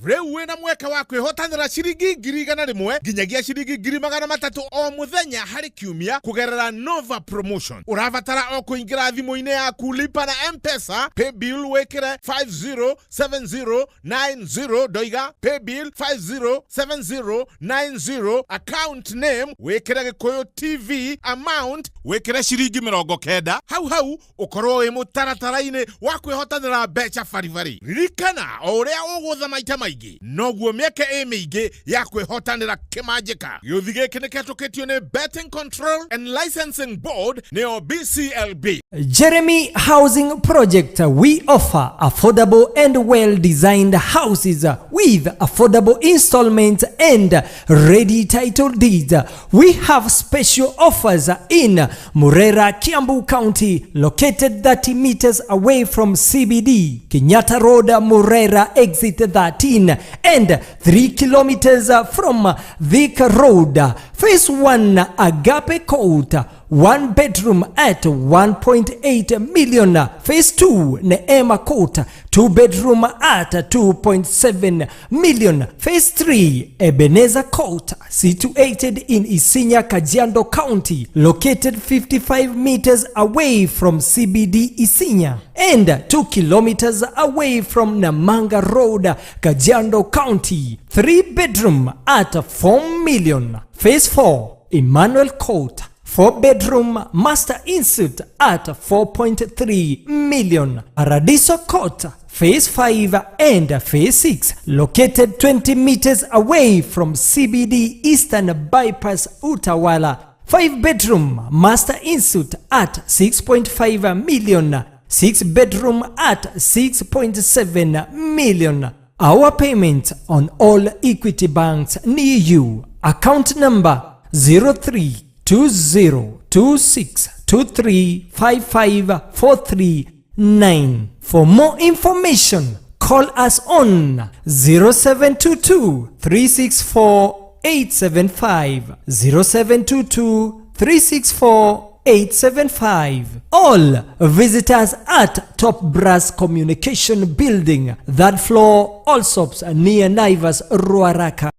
Rĩu wĩna mweke wa kwĩhotanĩra ciringi 100,000 nginyagia ciringi 300,000 o mũthenya harĩ kiumia kũgerera Nova Promotion. Ũrabatara o kũingĩra thimũ-inĩ yaku lipa na M-Pesa, paybill wĩkĩre 507090 doiga paybill 507090, account name wĩkĩre Gikuyu TV, amount wĩkĩre ciringi 90. Hau ũkorwo wĩ mũtaratara-inĩ wa kwĩhotanĩra mbeca baribari. Ririkana o ũrĩa ũgũtha maita maingĩ noguo mĩeke mĩingĩ ya kwĩhotanĩra kĩmanjĩka. Gĩũthi gĩkĩ nĩ kĩhetũkĩtio nĩ Betting Control and Licensing Board nĩyo BCLB. Jeremy Housing Project, we offer affordable and well-designed houses with affordable installments and ready title deeds. We have special offers in Murera, Kiambu County, located 30 meters away from CBD, Kenyatta Road, Murera, exit 13, and 3 kilometers from Thika Road. Phase 1, Agape Court, 1 bedroom at 1.8 million. Phase 2, Neema Court, 2 bedroom at 2.7 million. Phase 3, Ebenezer Court, situated in Isinya, Kajiado County, located 55 meters away from CBD Isinya and 2 kilometers away from Namanga Road, Kajiado County, 3 bedroom at 4 million. Phase 4, Emmanuel Court, 4 bedroom master insuite at 4.3 million. Paradiso Court, Phase 5 and Phase 6, located 20 meters away from CBD Eastern Bypass, Utawala. 5 bedroom master insuite at 6.5 million. 6 bedroom at 6.7 million. Our payment on all Equity banks near you. Account number 032026235549. For more information, call us on 0722-364-875, 0722-364-875. All visitors at Top Brass Communication Building, that floor, Allsops near Naivas, Ruaraka.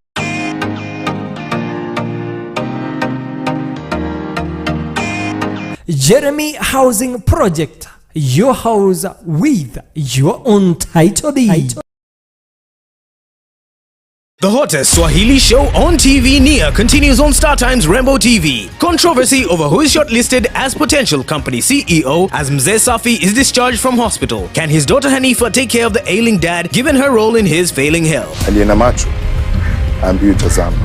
Jeremy Housing Project, your house with your own title deed. The hottest Swahili show on TV Nia continues on StarTimes Rainbow TV. Controversy over who is shortlisted as potential company CEO as Mzee Safi is discharged from hospital. Can his daughter Hanifa take care of the ailing dad given her role in his failing health? Aliye na macho ambiwe tazama.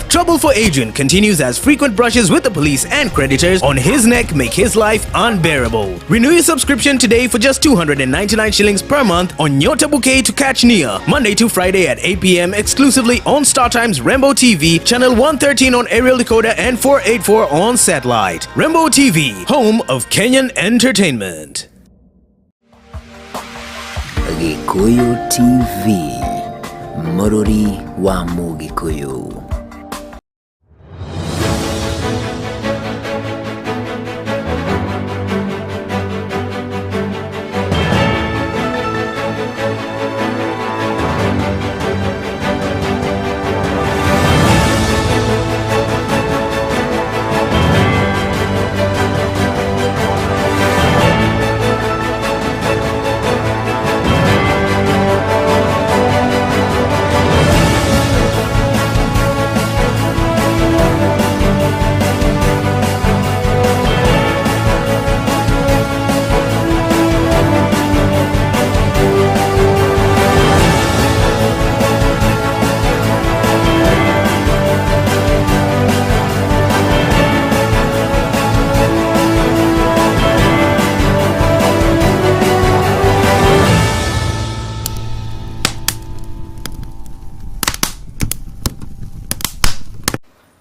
Trouble for Adrian continues as frequent brushes with the police and creditors on his neck make his life unbearable. Renew your subscription today for just 299 shillings per month on Nyota Bouquet to catch Nia, Monday to Friday at 8 p.m. exclusively on StarTimes Rainbow TV, channel 113 on aerial decoder and 484 on satellite. Rainbow TV, home of Kenyan entertainment. Gikuyu TV, Mũrũri wa Mũgĩkũyũ.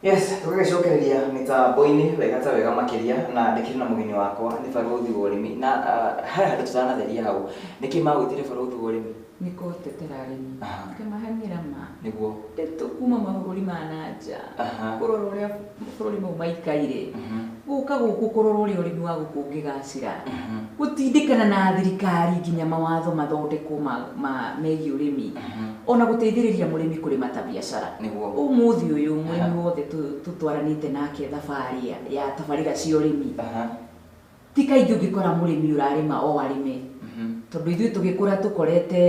Yes, tugacokereria mitambo-ini wega makiria na ndikiri na mugeni wakwa ni Baruthi wa urimi na haha tutanatheria hau niki magwitire Baruthi wa urimi niko tetera arimi kamahanira ma niguo tetu kuma mabũrũri ma nanja kurora uria bũrũri mau maikaire guka guku kurora uria urimi wa guku ngigacira gutindikana na thirikari nginya mawatho mathondekwo megie urimi ona guteithĩrĩria mũrĩmi kũrĩma ta biacara niguo umuthi uyu mũrĩmi wothe tutwaranite nake thabarĩ ya tabarĩra cia ũrĩmi ti kaingĩ ũngĩkora mũrĩmi ũrarĩma o arĩme tondu ithuĩ tũgĩkũra tũkorete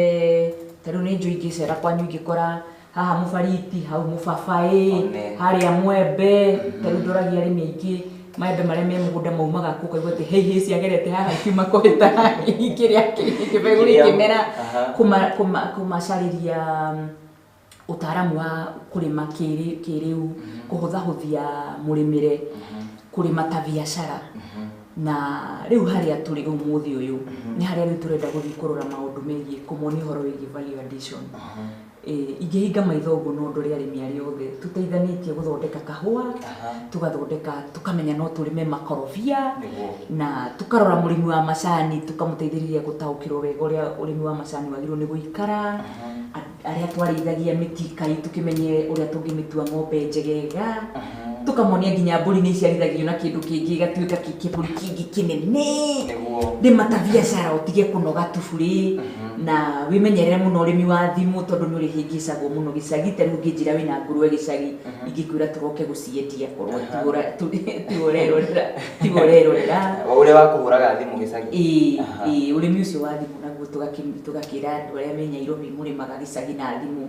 tarĩu nĩ njũĩ ingĩcera kwanyu ingĩkora haha mũbariti hau mũbabaĩ harĩa mwembe tarĩu ndoragia arĩmi aingĩ maembe marĩa me mũgũnda maumaga kũ kaigua atĩ hei ciagerete haha ikiuma kũhĩta kĩrĩa kĩbegũ gĩkĩmera kũmacarĩria ũtaaramu wa kũrĩma kĩrĩu kũhũthahũthia mũrĩmĩre kũrĩma ta biacara na rĩu harĩa tũrĩ ũmũthĩ ũyũ nĩ harĩa rĩu tũrenda gũthiĩ kũrora maũndũ megiĩ kũmonia ũhoro wĩgiĩ value addition ingĩhinga maitho ũguo no ndore arĩmi arĩa othe tũteithanĩtie gũthondeka kahũa tũgathondeka tũkamenya no tũrĩme makorobia na tũkarora mũrĩmi wa macani tũkamũteithĩrĩria gũtaũkĩrwo wega ũrĩa ũrĩmi wa macani wagĩrĩirwo nĩ gũikara arĩa twarĩithagia mĩtikai tũkĩmenye ũrĩa tũngĩmĩtua ng'ombe njegega tukamonia nginya mbũri nĩ iciarithagio na kĩndũ kĩngĩ gatuĩka kĩbũri kĩngĩ kĩnene rĩma ta biacara ũtige kũnoga tuburi na wĩmenyerere mũno ũrĩmi wa thimũ tondũ nĩ ũrĩhĩngĩcagwo mũno gĩcagi tarĩu ũngĩnjĩra wĩna ngũrwe gĩcagi ingĩkwĩra tũroke gũciendia korwo tiga ũrerorera ũrĩa wa kũhũraga thimũ gĩcagi ũrĩmi ũcio wa thimũ naguo tũgakĩra andũ arĩa me Nairobi mũrĩmaga gĩcagi na thimũ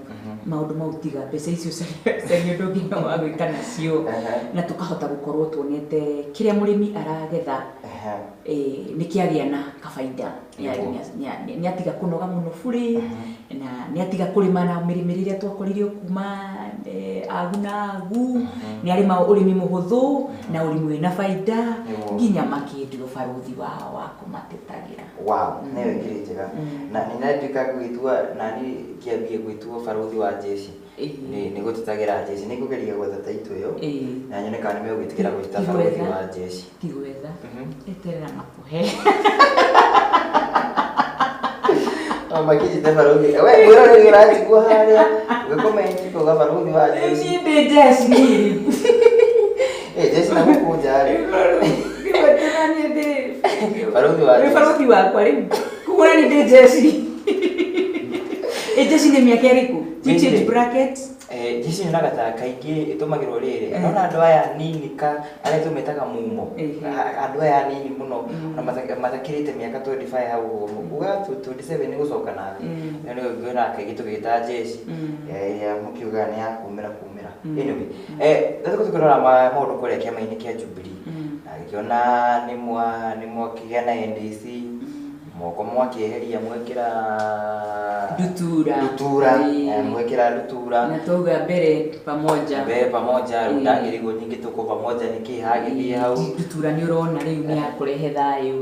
maũndũ mau tiga mbeca icio caria ũndũ ũngĩ wa gwĩka nacio na tukahota gukorwo tuonete kiria murimi aragetha ni kiagĩa na kabaida ni atiga kunoga muno buri na ni atiga kurima na mĩrĩmĩre ĩrĩa twakoririo kuma agu ni arima ũrĩmi mũhũthũ na ũrĩmi wĩna baida nginya makĩendio Baruthi wa kũmatetagĩra nĩ wĩkĩrĩ njega na nĩnatuĩka gwĩtua nani kĩambie gwĩtuo Baruthi wa jeshi nĩ gũtetagĩra jeshi nĩ kũgeria gwetha taitũ ĩyo na nyone kana nĩ megwĩtĩkĩra gwĩta Baruthi wa jeshi ti gwetha eterera makuhe makijite Baruthi we mwĩrore nĩ ũranjigua harĩa ũgĩkomenti kuga Baruthi wa jeshi ni ndĩ jeshi nĩ jeshi na gũkũnja rĩ Baruthi wakwa rĩu kugũra nĩ ndĩ jeshi jeshi nĩ mĩaka ĩrĩkũ change brackets jeshi nyonaga ta kaingĩ ĩtũmagĩrwo rĩrĩ nona andũ aya nini arĩa tũmetaga mumo andũ aya nini mũno na matakĩrĩte mĩaka 25 hau uga 27 nĩ gũcoka nathĩ nĩ ngĩona kaingĩ tũgĩta jeshi ya mũkiuga nĩ ya kumĩra anyway ndatũko tũkĩrora maũndũ kũrĩa kĩama-inĩ kĩa Jubilee na ngĩona nĩ mwakĩgĩa na NDC moko mwakĩeheria mwekĩra ndutura mwekĩra ndutura na tuga mbere pamoja ndagĩrĩirwo nyingĩ tuko pamoja nĩkĩ hagĩthiĩ hau ndutura nĩ ũrona rĩu nĩ ya kũrehe thayũ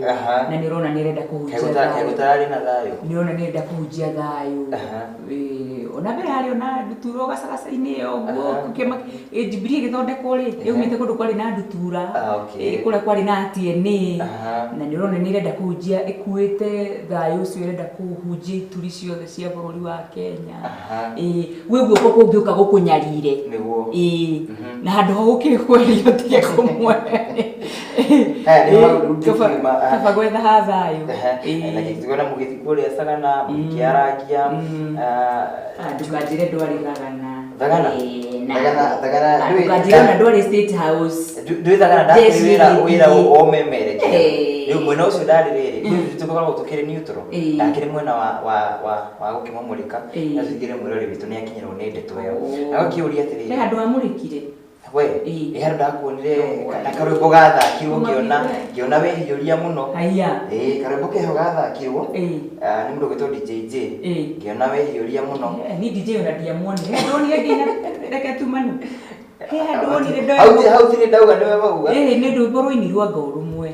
na nĩ ũrona nĩ ĩrenda kũhunjia thayũ na thayũ nĩ ũrona nĩ ĩrenda kũhunjia thayũ ona mbere harĩ ona ndutura gacagaca-inĩ ĩyo ũguo Jubilee ĩgĩthondekwo rĩ yaumĩte kũndũ kwarĩ na ndutura kũrĩa kwarĩ na TNA na nĩ ũrona nĩ ĩrenda kũhunjia ĩkuĩte thayũ ũcio ĩrenda kũhunjia ituri ciothe cia bũrũri wa Kenya gwĩ guoko kũngĩũka gũkũnyarire na handũ ha gũkĩkwerio tige kũmwe kaba gwetha ha thayũ na gĩtigona mũgĩthi kũrĩa Sagana mũkĩaragia ndũkanjĩre ndwarĩ Thagana ndũkanjĩre ndwarĩ State House ndwĩ Thagana ndarĩ wĩra omemerekia rĩu mwena ũcio ndarĩ rĩrĩ tũkoragwo tũkĩrĩ neutral ndakĩrĩ mwena wa gũkĩmũmũrĩka na tũigĩre mwĩrori witũ nĩ akinyĩrwo nĩ ndeto ĩyo na gũkĩũria atĩrĩrĩ handũ amũrĩkire we handũ ndakuonire na karwĩmbo gathakirwo ngĩona wĩhiũria mũno karwĩmbo keho gathakirwo nĩ mũndũ ũgĩtwo DJJ ngĩona wĩhiũria mũno ni DJ ona ndiamuonire ndonire nginya reke tumanu hau tirĩ ndauga nĩwe wauga nĩ rwĩmbo rwainirwo anga ũrũmwe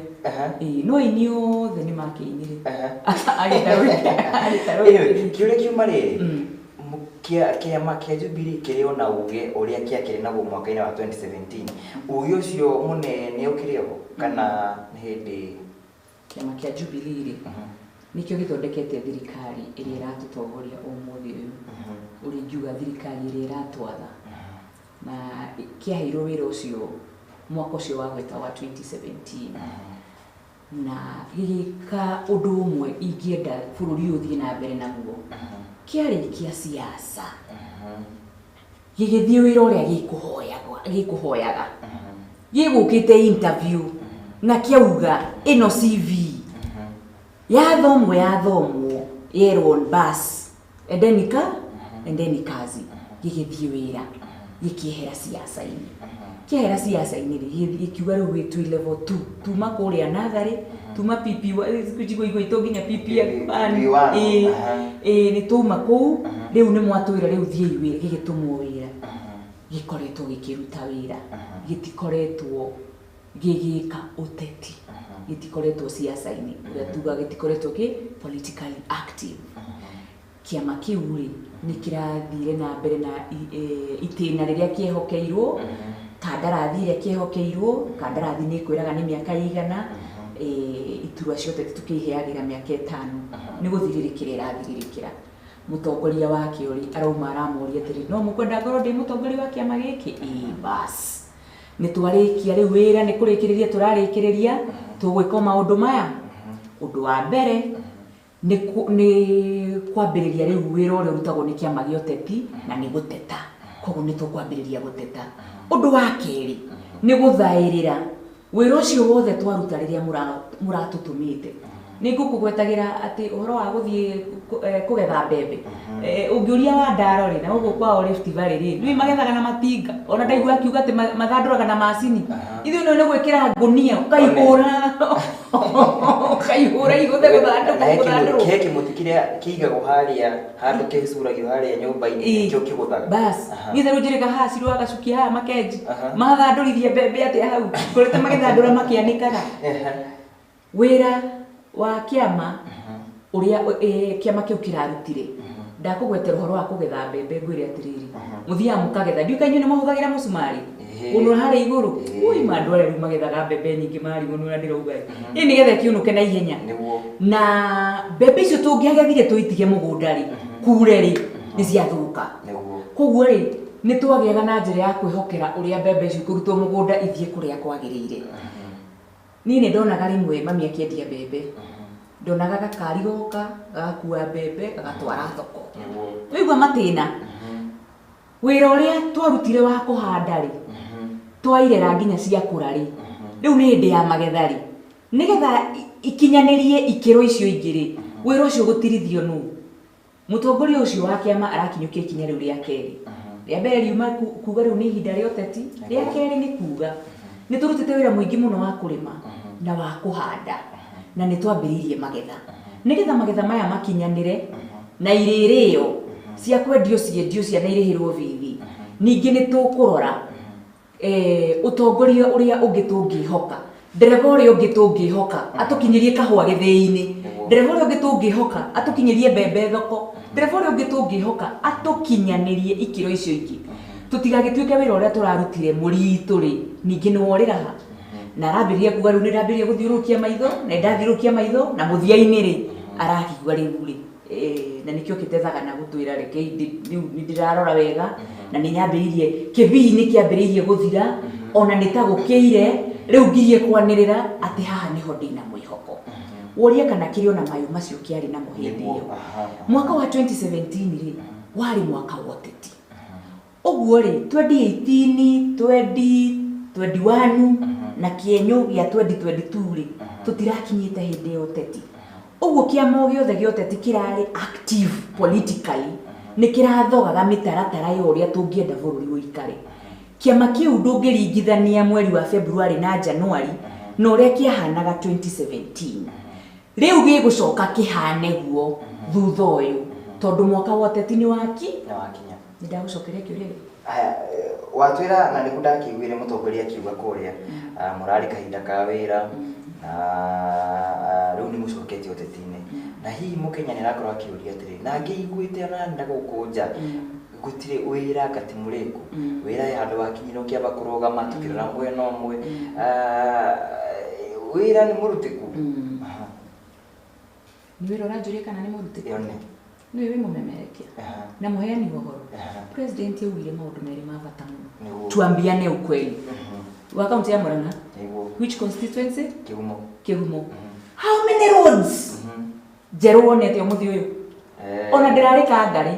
no aini othe nĩ makĩinire kĩũria kiuma rĩrĩ Kĩama kĩa Jubilee kĩrĩ ona uge ũrĩa kĩakĩrĩ naguo mwaka-inĩ wa 2017 uge ũcio mũnene ũkĩrĩ ho kana nĩ hĩndĩ kĩama kĩa Jubilee nĩkĩo gĩthondekete thirikari ĩrĩa ĩratũtongoria ũmũthĩ ũyũ ũrĩa ingiuga thirikari ĩrĩa ĩratwatha na kĩaheirwo wĩra ũcio mwaka ũcio wa gweta wa 2017 na gĩgĩka ũndũ ũmwe ingĩenda bũrũri ũthiĩ na mbere naguo kĩarĩ kĩa siasa gĩgĩthiĩ wĩra ũrĩa gĩkũhoyaga gĩgũkĩte interview na kĩauga ĩno CV yathomwo yerwo bas endeni kazi gĩgĩthiĩ wĩra gĩkĩehera siasa-inĩ kĩehera siasa-inĩ gĩkiuga rĩu gĩtui level 2 tuma kũrĩa natharĩ tuma PP nginya PP1 nĩ tuma kũu rĩu nĩ mwatwĩra rĩu thiĩ wĩra gĩgĩtũmwo wĩra gĩkoretwo gĩkĩruta wĩra gĩtikoretwo gĩgĩka ũteti gĩtikoretwo siasa-inĩ ũrĩa tuga gĩtikoretwo politically active kĩama kĩu rĩ nĩ kĩrathire na mbere na itĩna rĩrĩa kĩehokeirwo kandarathi ĩrĩa kĩehokeirwo kandarathi nĩ kwĩraga nĩ mĩaka ĩigana iturwa ciothe tũkĩheagĩra mĩaka 5 nĩ gũthirĩrĩkĩra ĩrathirĩrĩkĩra mũtongoria wa kĩori arauma aramoria atĩrĩ no mũkwenda ngorwo ndĩ mũtongoria wa kĩama gĩkĩ bas nĩ twarĩkia rĩu wĩra nĩ kũrĩkĩrĩria tũrarĩkĩrĩria tũgwĩka maũndũ maya ũndũ wa mbere nĩ kwambĩrĩria rĩu wĩra ũrĩa ũrutagwo nĩ kĩama gĩa ũteti na nĩ gũteta koguo nĩ tũkwambĩrĩria gũteta ũndũ wa kerĩ nĩ gũthaĩrĩra wĩra ũcio wothe twaruta rĩrĩa mũratũtũmĩte nĩ ngũkũgwetagĩra atĩ ũhoro wa gũthiĩ kũgetha mbembe ũngĩũria wa Ndaro rĩ na ũguo kwao Rift Valley rĩ nĩ magethaga na matinga ona ndaigua akiuga atĩ mathandũraga na macini ithuĩ no nĩ gwĩkĩra ngũnia ũkaihũra igũthe gũthandũrwo he kĩmũtĩ kĩrĩa kĩigagwo harĩa handũ kĩhicuragio harĩa nyũmba-inĩ kĩo kĩgũthaga bas nithe rĩu njĩrĩga haha cirwo agacuki haya makenji mathandũrithie mbembe atĩa hau kũrĩte magĩthandũra makĩanĩkaga wĩra wa kĩama ũrĩa kĩama kĩu kĩrarutire ndakũgwetera ũhoro wa kũgetha mbembe ngwĩre atĩrĩrĩ mũthiaga mũkagetha ndiũka inyuĩ nĩ mahũthagĩra mũcumarĩ ũnũra harĩa igũrũ andũ arĩa rĩu magethaga mbembe nyingĩ marigũ nũra ndĩrauga ĩ nĩgetha kĩũnũke na ihenya na mbembe icio tũngĩagethire tũitige mũgũnda rĩ kure rĩ nĩ ciathũka koguo rĩ nĩ twagĩaga na njĩra ya kwĩhokera ũrĩa mbembe icio ikũrutwo mũgũnda ithiĩ kũrĩa kwagĩrĩire niĩ nĩ ndonaga rĩmwe mami akĩendia mbembe ndonaga gakari goka gakua mbembe gagatwara thoko wĩigua matĩna wĩra ũrĩa twarutire wa kũhanda rĩ twairera nginya ciakũra rĩ rĩu nĩ hĩndĩ ya magetha rĩ nĩgetha ikinyanĩrie ikĩro icio ingĩ rĩ wĩra ũcio gũtirithio nũ mũtongoria ũcio wa kĩama arakinyũkia ikinya rĩu rĩa kerĩ rĩa mbere riuma kuga rĩu nĩ ihinda rĩa ũteti rĩa kerĩ nĩ kuga nĩ tũrutĩte wĩra mũingĩ mũno wa kũrĩma na wa kũhanda na nĩ twambĩrĩirie magetha nĩgetha magetha maya makinyanĩre na irĩrĩo cia kwendio ciana irĩhĩrwo bithi ningĩ nĩ tũkũrora ũtongoria ũrĩa ũngĩ tũngĩhoka ndereba ũrĩa ũngĩ tũngĩhoka atũkinyĩrie kahũa gĩthĩi-inĩ ndereba ũrĩa ũngĩ tũngĩhoka atũkinyĩrie mbembe thoko ndereba ũrĩa ũngĩ tũngĩhoka atũkinyanĩrie ikĩro icio ingĩ tũtigagĩtuĩke wĩra ũrĩa tũrarutire mũritũ rĩ ningĩ nĩ worĩra ha na arambĩrĩria kuga rĩu nĩ ndambĩrĩria gũthiũrũrũkia maitho na ndathiũrũrũkia maitho na mũthia-inĩ rĩ arakigua rĩu rĩ na nĩkĩo kĩtethaga na gũtwĩra reke rĩu nĩ ndĩrarora wega na nĩ nyambĩrĩirie kĩbii nĩ kĩambĩrĩirie gũthira ona nĩ ta gũkĩire rĩu ngirie kwanĩrĩra atĩ haha nĩho ndĩna mwĩhoko woria kana kĩrĩ ona mayũ macio kĩarĩ na mũhĩndĩ ĩyo mwaka wa 2017 rĩ warĩ mwaka wa ũteti ũguo rĩ 2018 2021 na kĩenyũ gĩa 2022 rĩ tũtirakinyĩte hĩndĩ ya ũteti ũguo kĩama gĩothe gĩa ũteti kĩrarĩ active politically nĩ kĩrathogaga mĩtaratara ya ũrĩa tũngĩenda bũrũri ũikare kĩama kĩu ndũngĩringithania mweri wa February na January na ũrĩa kĩahanaga 2017 rĩu gĩgũcoka kĩhane guo thutha ũyũ tondũ mwaka wa ũteti nĩ wakinya nĩ ndagũcokeria kĩũria aya watwĩra na nĩ kũndakĩiguire mũtongoria akiuga kũrĩa mũrarĩ kahinda ka wĩra na rĩu nĩ mũcoketie ũteti-inĩ na hihi mukenya ni arakorwo akiuria atiri na ngiiguite ona ndagukunja gutire wira gati muriku wira ya andu wakinyira ukiamba kurugama tukirora mwena umwe wira ni murutiku ni wira uranjuria kana ni murutiku ni wewe mumemerekia na muheani gogoro president yugire maundu meri ma bata muno tuambiane ukweli wa kaunti ya Murang'a which constituency Kigumo how many roads jeru wonete umuthi uyu ona ndirarika ngari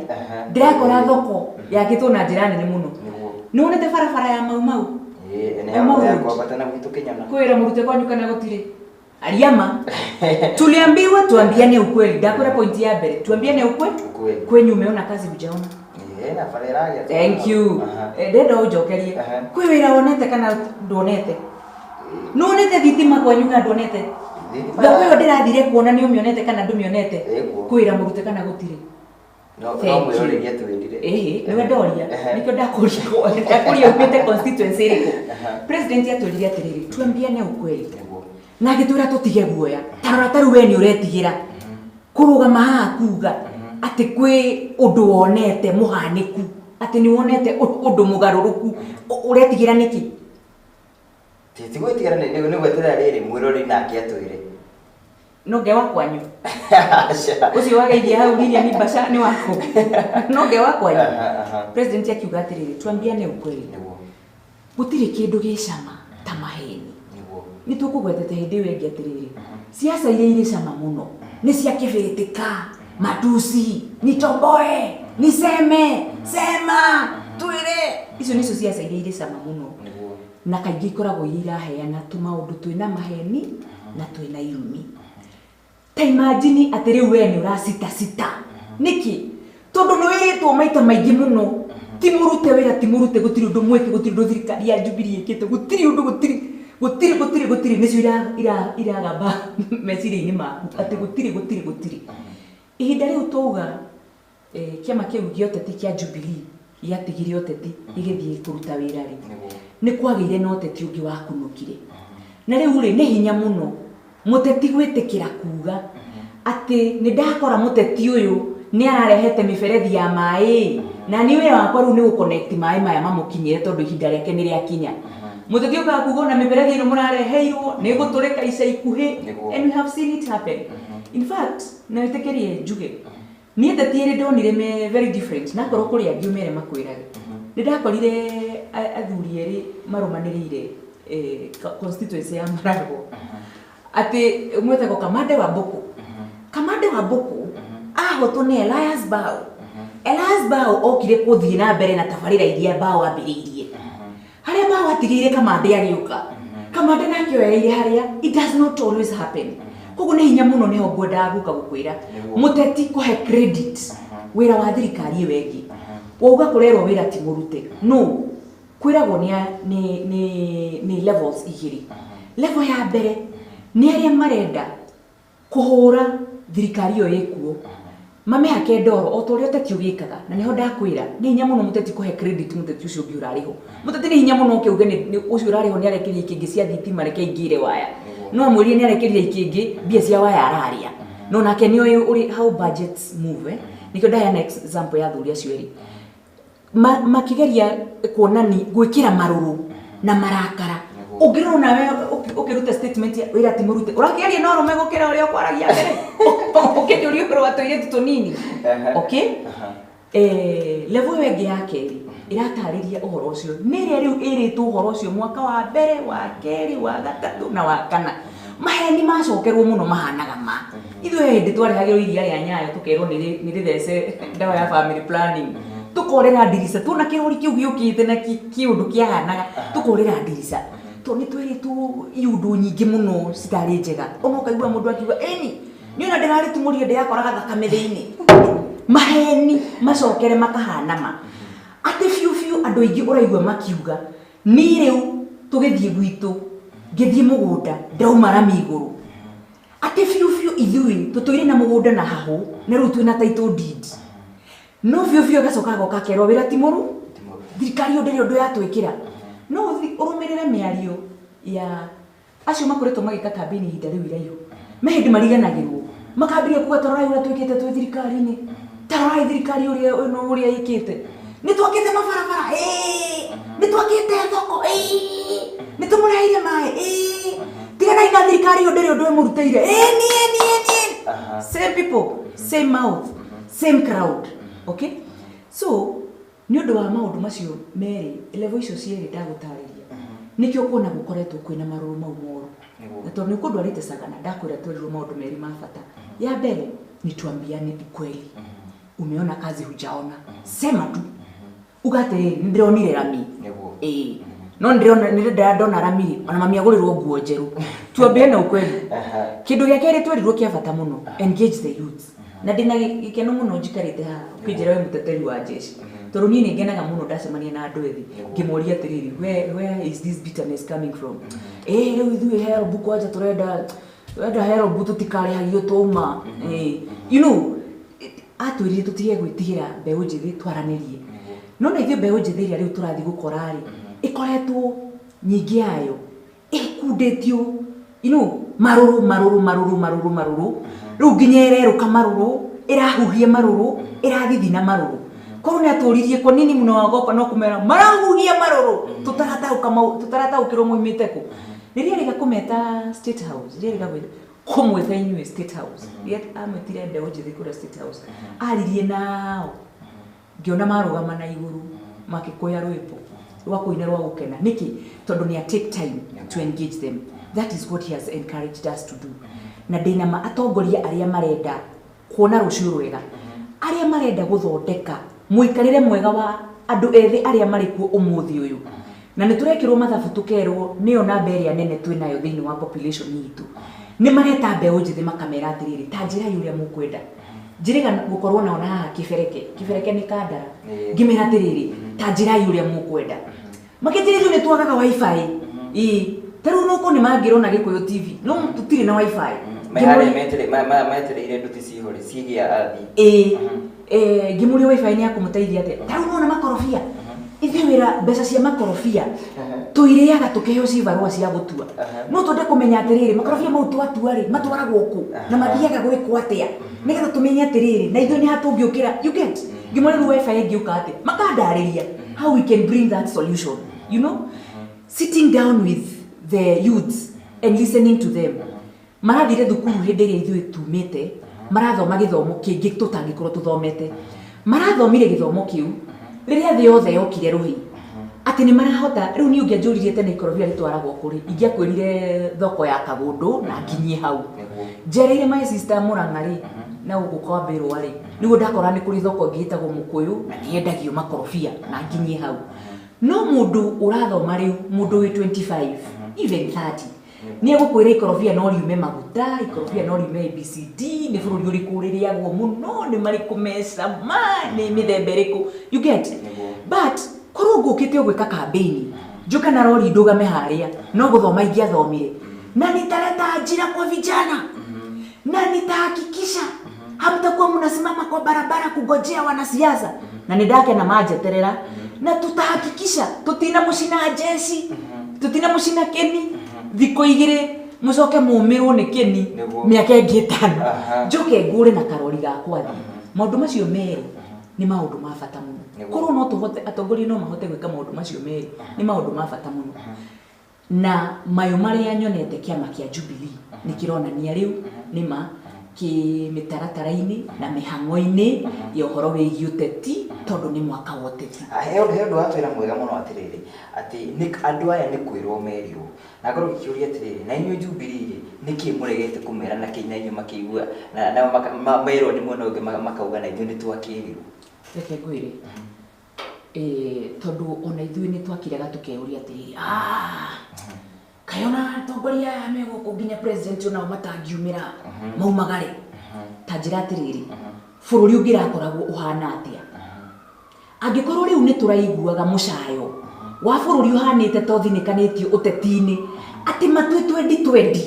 ndirakora thoko yakitwo na njira nene muno ni wonete barabara ya mau eneo ya kwa batana gwitu Kenyana kwira murute kwanyu kana gutire Aliama tuliambiwa tuambiane ukweli. Ndakora point ya mbere. Tuambiane ukweli. Kwenyu umeona kazi hujaona? Na farera ya. Thank you. Ndendo ujokerie. Kwe wira onete kana ndonete? Nonete thitima kwanyu na ndonete? Ndakwe ndirathire kuona ni umionete kana ndumionete? Kwira murute kana gutire? No mwĩrorĩria twĩrire. Nĩwe ndoria. Nĩkĩo ndakuria upite constituency ĩrĩkũ. President atwĩrire atĩrĩrĩ, tuambiane ukweli. Na gitwira tutige guoya. Tarora taru we ni uretigira. Kurugama haha kuga ati kwi undu wonete muhaniku. Ati ni wonete undu mugaruruku. Uretigira niki? Titi gwetigira ni gwetera riri mwirori nake atwire. Noge wakwanyu. Ucio wageithia hau hiria ni basha ni wako. Noge wakwanyu. President akiuga atiriri tuambiane ukweli. Gutire kindu gicama ta maheni. Ni tukugwetete hindi iyo ingi atiriri. Siasa iria iri cama muno ni cia kibitika, matusi, ni tomboe, ni sema, twire. Icio nicio siasa iria iri cama muno. Na kaingĩ ikoragwo iraheana tumaundu twina maheni na twina irumi. Ta imagine ati riu we ni urasita niki tondu no wiritwo maita maingi muno timurute wira timurute gutiri undu mweke gutiri undu thirikari ya Jubilee ikite gutiri undu gutiri nicio iragamba meciria-ini maku ati gutiri ihinda riu tuga kiama kiu gioteti kia Jubilee yatigire oteti igithie kuruta wira ri ni kwagire na oteti ungi wa kunukire na riu ri ni hinya muno muteti gwitikira kuga ati ni ndakora muteti uyu ni ararehete miberethi ya mai na ni wira wakwa riu ni guconnect mai maya mamukinyire tondu ihinda riake ni riakinya muteti uka kuga na miberethi ino murareheirwo ni guturika ica ikuhi and we have seen it happen. In fact na witekerie njuge ni ndetiire ndonire me very different na korwo kuri angi umere makwirage ni ndakorire athuri eri marumanirire constituency ya Marago ati mwetego Kamande wa Mboko ahotwo ni Elias Bao okire kuthii na mbere na tabarira iria Bao ambiriirie haria Bao atigire Kamande agiuka Kamande nakio yaire haria it does not always happen koguo ni hinya muno niho ngwenda guka gukwira muteti kuhe credit wira wa thirikari wengi wauga kurerwo wira ti murute no kwiragwo ni levels igiri. Level ya mbere ni aria marenda kuhura thirikari iyo ikuo mamehake ndoro o toria oteti ugikaga na niho ndakwira ni hinya muno muteti kuhe credit muteti ucio ungi urariho muteti ni hinya muno ukiuga ni ucio urariho ni arekeria ikingi cia thitima reke ingire waya no amwirie ni arekeria ikingi mbia cia waya araria no nake ni uri how budgets move nikio ndaya next example ya thuria cieri makigeria kuonani gwikira maruru na marakara ungirona we ukiruta statement ya wira ti murute urakiaria no rume gukira uria kwaragia mbere ukijuria ukoro watoire tutunini okay level wengi ya keri iratariria uhoro ucio ni riu iritu uhoro ucio mwaka wa mbere wa keri wa gatatu na wa kana maheni macokerwo muno mahanaga ma ithuĩ hindi twarehagĩrwo iria rĩa Nyayo tukerwo nĩ rĩthece ndawa ya family planning tukorera ndirica tuona kĩhũri kĩu gĩũkĩte na kĩũndũ kĩahanaga tukorera ndirica to nĩ twĩrĩtwo iũndũ nyingĩ mũno citarĩ njega ona ũkaigua mũndũ akiuga eni niona ndĩrarĩtumũrire ndĩrakoraga thakame thĩinĩ maheni macokere makahana ma atĩ biũ andũ aingĩ ũraigua makiuga ni rĩu tũgĩthiĩ gwitũ ngĩthiĩ mũgũnda ndauma rami igũrũ atĩ biũ ithuĩ tũtũire na mũgũnda na hahũ na rĩu twĩna title deed no biũ gacoka goka kerwo wĩra ti mũru thirikari yo ndĩrĩ ũndũ yatwĩkĩra no ũrũmĩrĩre mĩario ya acio makoretwo magĩka kambĩini ihinda rĩu iraihu mehĩndĩ mariganagĩrwo Makabiria kuga tarai ura twikite twi thirikari-ini. Tarai thirikari uria ikite. Ni twakite mabarabara. Ni twakite thoko. Ni tumuraire mai. Tigana ina thirikari yo ndiri undu emurutire. Nie. Same people, same mouth, same crowd. Okay? So, ni undu wa maundu macio meri, level icio cieri ndagutariria. Nikio kuona gukoretwo kwina maruru mau moru. Na tondu kundu arite sagana ndakwira twerirwo maundu meri ma bata. Ya mbere ni tuambiane ukweli. Umeona kazi hujaona. Sema tu. Ugatiriri ndironire rami. No ndona rami ona mami agurirwo nguo njeru. Tuambiane ukweli. Kindu gia keri twerirwo kia bata muno. Engage the youth. Na ndina gikeno muno njikarite ha kwinjira we muteteri wa jeshi. Tondu ni ngenaga muno ndacemania na andu ethi ngimuria atiriri where is this bitterness coming from? Riu ithui hero buku aja turenda hero butu tikari hagio tuma. You know, atwirire tutige gwitigira mbeu njithi twaranirie. No na ithui mbeu njithi ria riu turathi gukorari ikoretwo nyingi yayo ikundetio, you know, maruru riu nginyerero kamaruru irahuhie maruru irathithi na maruru. Koru ni aturirie ko nini muno wagoka no kumera marahuhie maruru tutarataukiruo muimite ku. Riria riga kumeta State House, riria riga kumwetha inyuĩ State House, riria amwetire mbeu njithi kura State House, aririe nao ngiona marugama na iguru makikuya rwimbo rwa kuina rwa gukena niki tondu ni take time to engage them. That is what he has encouraged us to do. Na ndina ma atongoria aria marenda kuona rucio rwega, aria marenda guthondeka muikarire mwega wa andu ethi aria mari kuo umuthi uyu. Na ni turekirwo mathabu tukerwo niyo namba iria nene twinayo thiini wa population yitu. Ni mareta mbeu njithi makamera atiriri ta njira yuria mukwenda. Njiriga gukorwo naona haha kibereke ni kandara. Ngimera atiriri ta njira yuria mukwenda. Makijiririo ni twagaga wifi. Taru no ko ni magiro na Gikuyu TV. No tutire na wifi. Maetereire nduti cihore cigia athi. Ngimuri wifi ni akumutaithia atia. Taru no na makorofia. Ithiwira mbeca cia makorofia. Tuiriaga tukeheo cibarua cia gutua. No twende kumenya atiriri makorofia mau twatua ri matwaragwo ku na mathiaga gwikwo atia. Nigetha tumenye atiriri na ithui ni hatungiukira. You get? Ngimuri wifi ngiuka atia. Makandariria how we can bring that solution. You know? Sitting down with the youths and listening to them. Marathire thukuru hindi ria ithui tumite, marathoma githomo kingi tutangikorwo tuthomete. Marathomire githomo kiu riria thi yothe yokire ruhi. Ati ni marahota riu ni ungianjuririe tene ikorobia ritwaragwo kuri. Ingiakwirire thoko ya Kagundu na nginyie hau. Jereire my sister Murang'ari na ugukwambirwo ari. Nigo ndakora ni kuri thoko ngitagwo Mukuyu na niendagio makorofia na nginyie hau. No mundu urathoma riu mundu wi 25 even 30 ni egukwira ikorofia no riume maguta, ikorofia no riume ABCD, ni bururi uriku ririagwo muno, ni mariku mecama, ni mithemba iriku. You get? But koru ngukite gwika campaign njuka na rori ndugame haria no guthoma ingiathomire na nitaleta ajira kwa vijana na nitahakikisha hamtakuwa mnasimama kwa barabara kugojea wanasiasa na nidake na majeterera na tutahakikisha tutina mushina jeshi tutina mushina keni thiko igire mucoke mumirwo ni keni miaka ingi 5 njoke ngure na karori gakwa thi maundu macio meri ni maundu ma bata muno kuru no tuhote atongoria no mahote gwika maundu macio meri ni maundu ma bata muno na mayo maria nyonete kiama kia Jubilee nikironania riu nima ki mitaratara-ini na mihango-ini ya uhoro wigi uteti tondu ni mwaka wa uteti. He watwira mwega muno atiriri ati ni andu aya ni kwirwo merirwo na ngoro gikiuria atiriri na inyu Jubilee niki muregete kumera na kinya inyu makigua na merwo ni mwena ungi makauga na ithu ni twakirirwo. Reke ngwire tondu ona ithu ni twakiraga tukeuria atiriri kayona tongoria meguko nginya president ona matangiumira maumagare tanjira atiriri bururi ungirakoragwo uhana atia angikorwo riu ni turaiguaga mucayo wa bururi uhanite tothinikanitio uteti-ini ati matwe 2020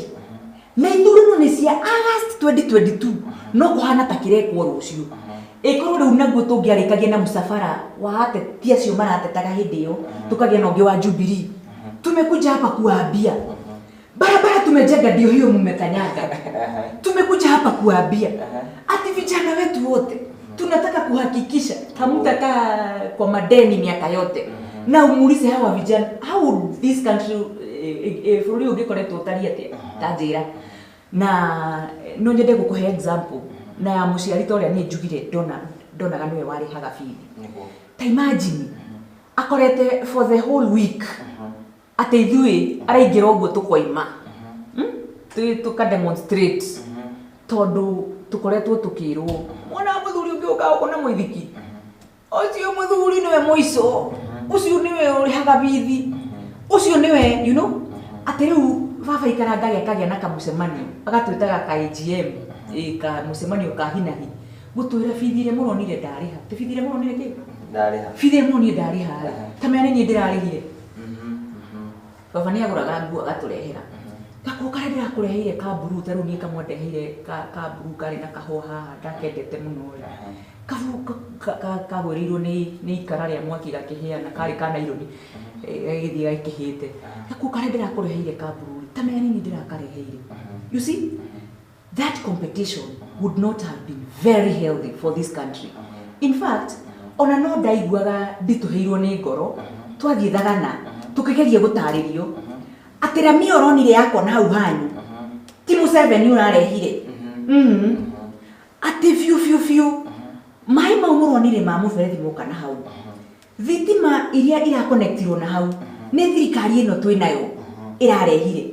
na ithurano ni cia August 2022 no kuhana takirekwo rucio ikorwo riu naguo tungiarikagia na musafara wa ateti acio maratetaga hindi iyo tukagia na ungi wa Jubilee tumekuja hapa kuambia barabara tumejenga ndio hiyo mmekanyaga. Tumekuja hapa kuambia ati vijana wetu wote tunataka kuhakikisha hamtakaa kwa madeni miaka yote. Na umuulize hawa vijana how this country bũrũri ũngĩkoretwo ũtariĩ atĩa tanjĩra. Na no nyende gũkũhe example na mũciari ta ũrĩa niĩ njugire ndonaga nĩwe warĩhaga bithi. Ta imagine akorete for the whole week atĩ ithuĩ araingĩra ũguo tũkoima tuka demonstrate tondũ tukoretwo tukĩrwo mwana mũthuri ũngĩ ũka na mũithiki ũcio mũthuri nĩwe mũico ũcio nĩwe ũrĩhaga bithi ũcio nĩwe you know atĩ rĩu baba ikaranga gekagĩa na kamũcemanio agatwĩtaga ka AGM ka mũcemanio ka hinahi gũtwĩra bithi ĩrĩa mũronire ndarĩha te bithi ĩrĩa mũronire kĩ ndarĩha bithi ĩrĩa mũronire ndarĩha kamera niĩ ndĩrarĩhire baba nĩ agũraga nguo agatũrehera Kako kare ndĩrakũreheire ka blue tarũ niĩ kamwendeheire ka blue kari na kahoha ndakendete mũno kagũrĩirwo nĩ ikara rĩa mwaki gakĩhĩa na kari ka naironi gĩthiĩ gakĩhĩte Kako kare ndĩrakũreheire ka blue tamenya nini ndĩrakareheire you see that competition would not have been very healthy for this country in fact ona no ndaiguaga nditũhĩirwo nĩ ngoro twathiĩ thagana tũkĩgeria gũtarĩrio atĩra mĩoronire yakwa na hau hanyu ti Museveni ũrarehire atĩ fiu maĩ mau mũronire ma mũberethi mũka na hau thitima iria irakonektirwo na hau nĩ thirikari ĩno twĩnayo ĩrarehire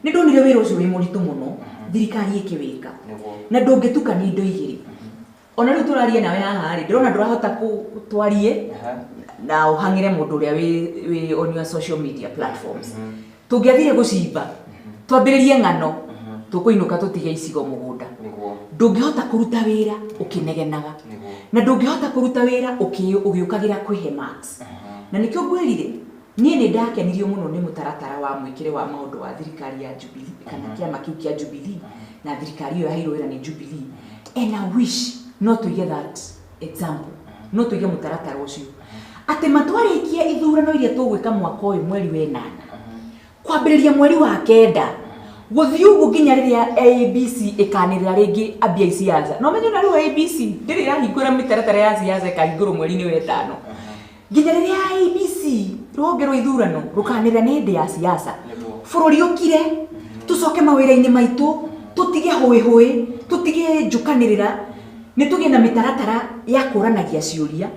nĩ ndonire wĩra ũcio wĩ mũritũ mũno thirikari ĩkĩwĩka na ndũngĩtukania indo igĩrĩ ona rĩu tũraria nawe haha rĩ ndĩrona ndũrahota twarie na ũhang'ĩre mũndũ ũrĩa wĩ on your social media platforms tũngĩathire gũcimba twambĩrĩrie ng'ano tũkũinũka tũtige icigo mũgũnda ndũngĩhota kũruta wĩra ũkĩnegenaga na ndũngĩhota kũruta wĩra ũgĩũkagĩra kwĩhe marks na nĩkĩo ngwĩrire niĩ nĩ ndakenirio mũno nĩ mũtaratara wa mwĩkĩre wa maũndũ wa thirikari ya Jubilee kana kĩama kĩu kĩa Jubilee na thirikari ĩyo yaheirwo wĩra nĩ Jubilee and I wish no tũige that example no tũige mũtaratara ũcio atĩ matwarĩkie ithurano iria tũgwĩka mwaka ũyũ mweri wa 8 kwambĩrĩria mweri wa 9 gũthiĩ ũguo nginya rĩrĩa ABC ĩkanĩrĩra rĩngĩ ambia siasa no menyo na rĩu ABC ndĩrĩ irahingũra mĩtaratara ya siasa ĩkahingũrwo mweri-inĩ wa 5 nginya rĩrĩa ABC rũhonge rwa ithurano rũkanĩrĩra nĩ hĩndĩ ya siasa bũrũri ũkire tũcoke mawĩra-inĩ maitũ tũtige hũĩ tũtige njũkanĩrĩra nĩ tũgĩe na mĩtaratara ya kũranagia ciũria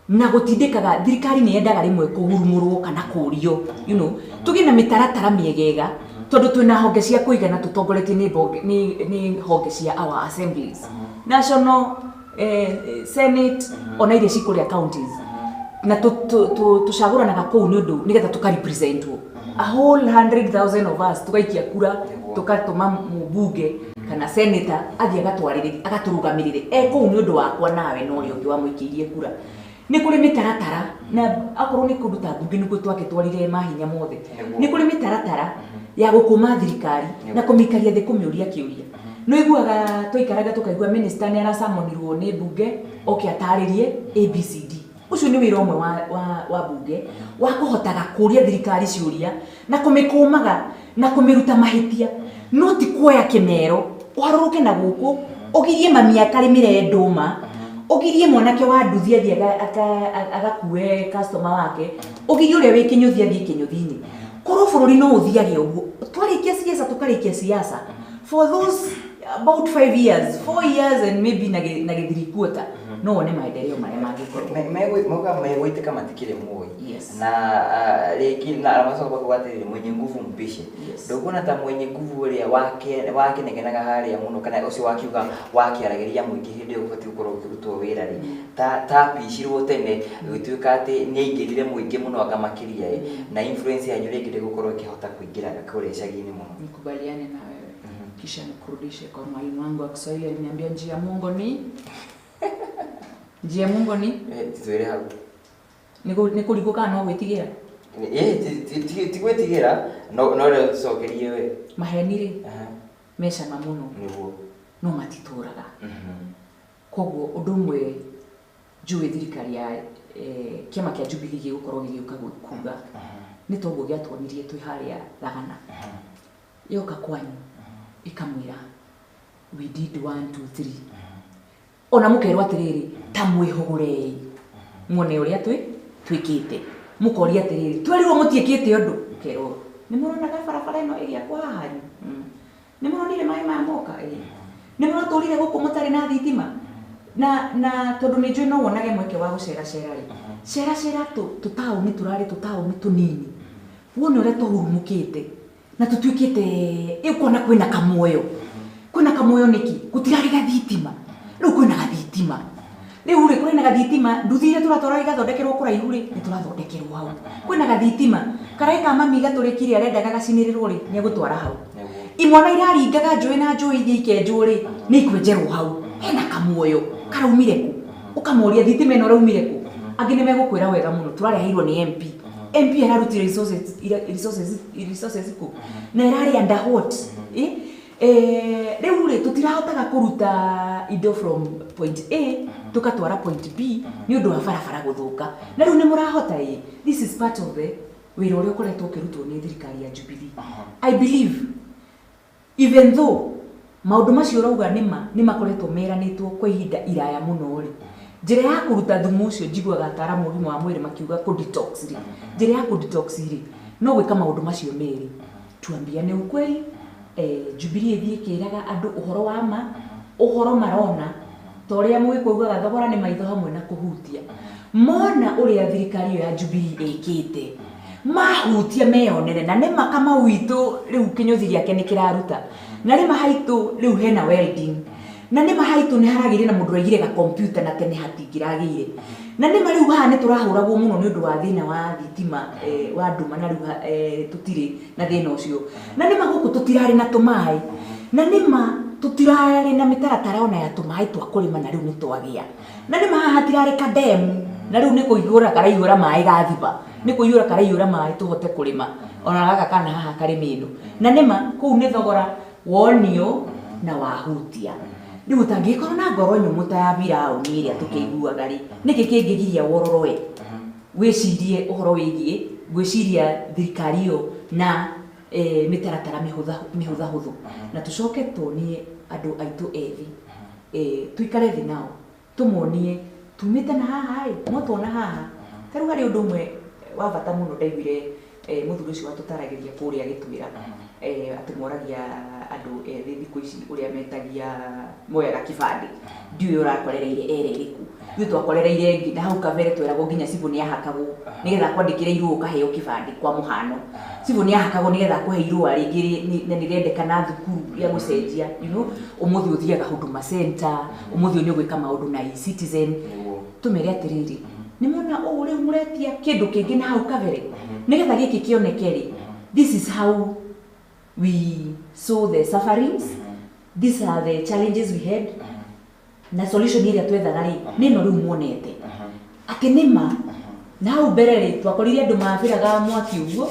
na gũtindĩkaga thirikari nĩ yendaga rĩmwe kũhurumũrwo kana kũũrio you know tũgĩe na mĩtaratara mĩegega tondũ twĩna honge cia kũigana tũtongoretio nĩ honge cia our assemblies national senate ona iria cikũrĩa counties na tũcagũranaga kũu nĩ ũndũ nĩgetha tũkarepresentwo a whole 100,000 of us tũgaikia kura tũgatũma mũmbunge kana senator athiĩ agatũrũgamĩrĩre kũu nĩ ũndũ wakwa nawe na ũrĩa ũngĩ wamũikĩirie kura nĩ kũrĩ mĩtaratara na akorwo nĩ kũndũ ta mbunge nĩkuo twakĩtwarire mahinya mothe nĩ kũrĩ mĩtaratara ya gũkũma thirikari na kũmĩikaria thĩ kũmĩũria kĩũria no iguaga tũikaraga tũkaigua minister nĩ aracamonirwo nĩ mbunge oke atarĩrie ABCD ũcio nĩ wĩra ũmwe wa mbunge wa kũhotaga kũũria thirikari ciũria na kũmĩkũmaga na kũmĩruta mahĩtia no ti kuoya kĩmero ũharũrũke na gũkũ ũgirie mami akarĩmĩre ndũma ũgirie mwanake wa nduthi athiĩ agakue customer wake ũgirie ũrĩa wĩ kĩnyũthi athiĩ kĩnyũthi-inĩ korwo bũrũri no ũthiage ũguo twarĩkia siasa tũkarĩkia siasa for those about 5 years 4 years and maybe na gĩthiri quarter no one maendeleo marĩa mangĩkorwo megũitĩka matikĩrĩ muoyo na rĩngĩ na macoka kwatĩrĩra mwenye nguvu mbishi ndũkuona ta mwenye nguvu ũrĩa wakenegenaga harĩa mũno kana ũcio wakiuga wakĩaragĩria mũingĩ hĩndĩ ĩyo ũbatiĩ gũkorwo ũkĩrutwo wĩra rĩ ta picirwo tene gũtuĩka atĩ nĩ aingĩrire mũingĩ mũno akamakĩria na influence yanyu rĩngĩ ndĩgũkorwo ĩkĩhota kũingĩra kũrĩa icagi-inĩ mũno. Nikubaliane na wewe kisha nikurudishe kwa mwalimu wangu wa Kiswahili aliniambia njia ya Mungu ni njia ya Mungu ni titwĩre hau nĩ kũrigũka no gwĩtigĩra ti gwĩtigĩra no rĩo tũcokerie we maheni rĩ mecama mũno no matitũraga koguo ũndũ ũmwe njũĩ thirikari ya kĩama kĩa Jubilee gĩgũkorwo gĩgĩũka kuga nĩ toguo gĩatuonirie twĩ harĩa thagana yoka kwanyu ikamwira we did 1 2 3 ona mukerwa atiriri ta mwihugurei muone uria twikite mukoria atiriri twerirwo mutiekite undu kerwo ni murona barabara ino iria kwa hanyu ni muronire mai ma moka ni muroturire guku mutari na thitima na tondu ni njui no wonage mweke wa gucera cera tutauni turari tutauni tunini wone uria tuhurumukite na tutwikite ikona kwina kamuoyo niki gutirari gathitima riu kwina gathitima riu ri kwina gathitima nduthire turatora igathondekerwo kuraihu ri ni turathondekerwo hau kwina gathitima karai ka mami gaturikire arenda gagacinirirwo ri ni gutwara hau imwana iraringaga njui na njui ikenjwo ri ni ikwenjerwo hau hena kamuoyo karaumire ku ukamoria thitima ino raumire ku angi ni megukwira wega muno turareheirwo ni MP ararutire resources ku na irari under what riu ri tutirahotaga kuruta indo from point A tukatwara point B ni undu wa barabara guthuka na riu ni murahota this is part of the wira uria ukoretwo ukirutwo ni thirikari ya Jubilee. I believe even though maundu macio rauga ni makoretwo meranitwo kwa ihinda iraya muno ri njira ya kuruta thumu ucio njiguaga ataramu mugimu wa mwiri makiuga ku detox ri njira ya ku detox ri no gwika maundu macio meri tuambia ni ukweli Jubilee ithie kiraga andu uhoro wa ma uhoro marona toria mwikuaga thogora ni maitho hamwe na kuhutia mona uria thirikari ya Jubilee ikite mahutia meyonere na nima kama witu riu kinyuthi yake ni kiraruta na nima haitu riu hena welding na nima haitu ni haragire na mundu aigire ga computer na tene hatingiragire na nima riu haha ni turahuragwo muno ni undu wa thina wa thitima wa nduma na riu tutiri na thina ucio na nima guku tutirari na tumai na nima tutirari na mitaratara ona ya tumai twa kurima na riu ni twagia na nima haha hatirari kademu na riu ni kuigura karaihura mai gathiba ni kuiyura karaiyura mai tuhote kurima ona gaka kana haha kari mindu na nima kuu ni thogora wonio na wahutia ni mutangikorwo na ngoro nyumu ta ya birauni iria tukiguaga ri niki kingigiria wororoe wicirie uhoro wigie gwiciria thirikari yo na mitaratara mihutha huthu na tucoke tuonie andu aitu ethi tuikare thi nao tumuonie tumite na haha no tuona haha taru hari undu mwe wa bata muno ndaiguire muthuri ucio watutaragiria kuria gitwira atimoragia andu ethi thiku ici uria metagia moyaga kibandi ndiuĩ ũrakorereire ereriku ithuĩ twakorereire ngi na hau kabere tweragwo nginya cibu nĩ ahakagwo nĩgetha kwandĩkĩra irũa ũkaheo kibandi kwa mũhano cibu nĩ ahakagwo nĩgetha kũhe irũa rĩngĩ na nĩrendekana thukuru rĩa gũcenjia ũmũthĩ ũthiaga Huduma Center ũmũthĩ nĩ ũgwĩka maũndũ na eCitizen tũmere atĩrĩrĩ nimona rĩu mũretia kĩndũ kĩngĩ na hau kabere nĩgetha gĩkĩ kĩoneke this is how we saw the sufferings these are the challenges we had na solution iria twethaga nino riu muonete ati nima na hau mbere twakorire andu mabiraga mwaki uguo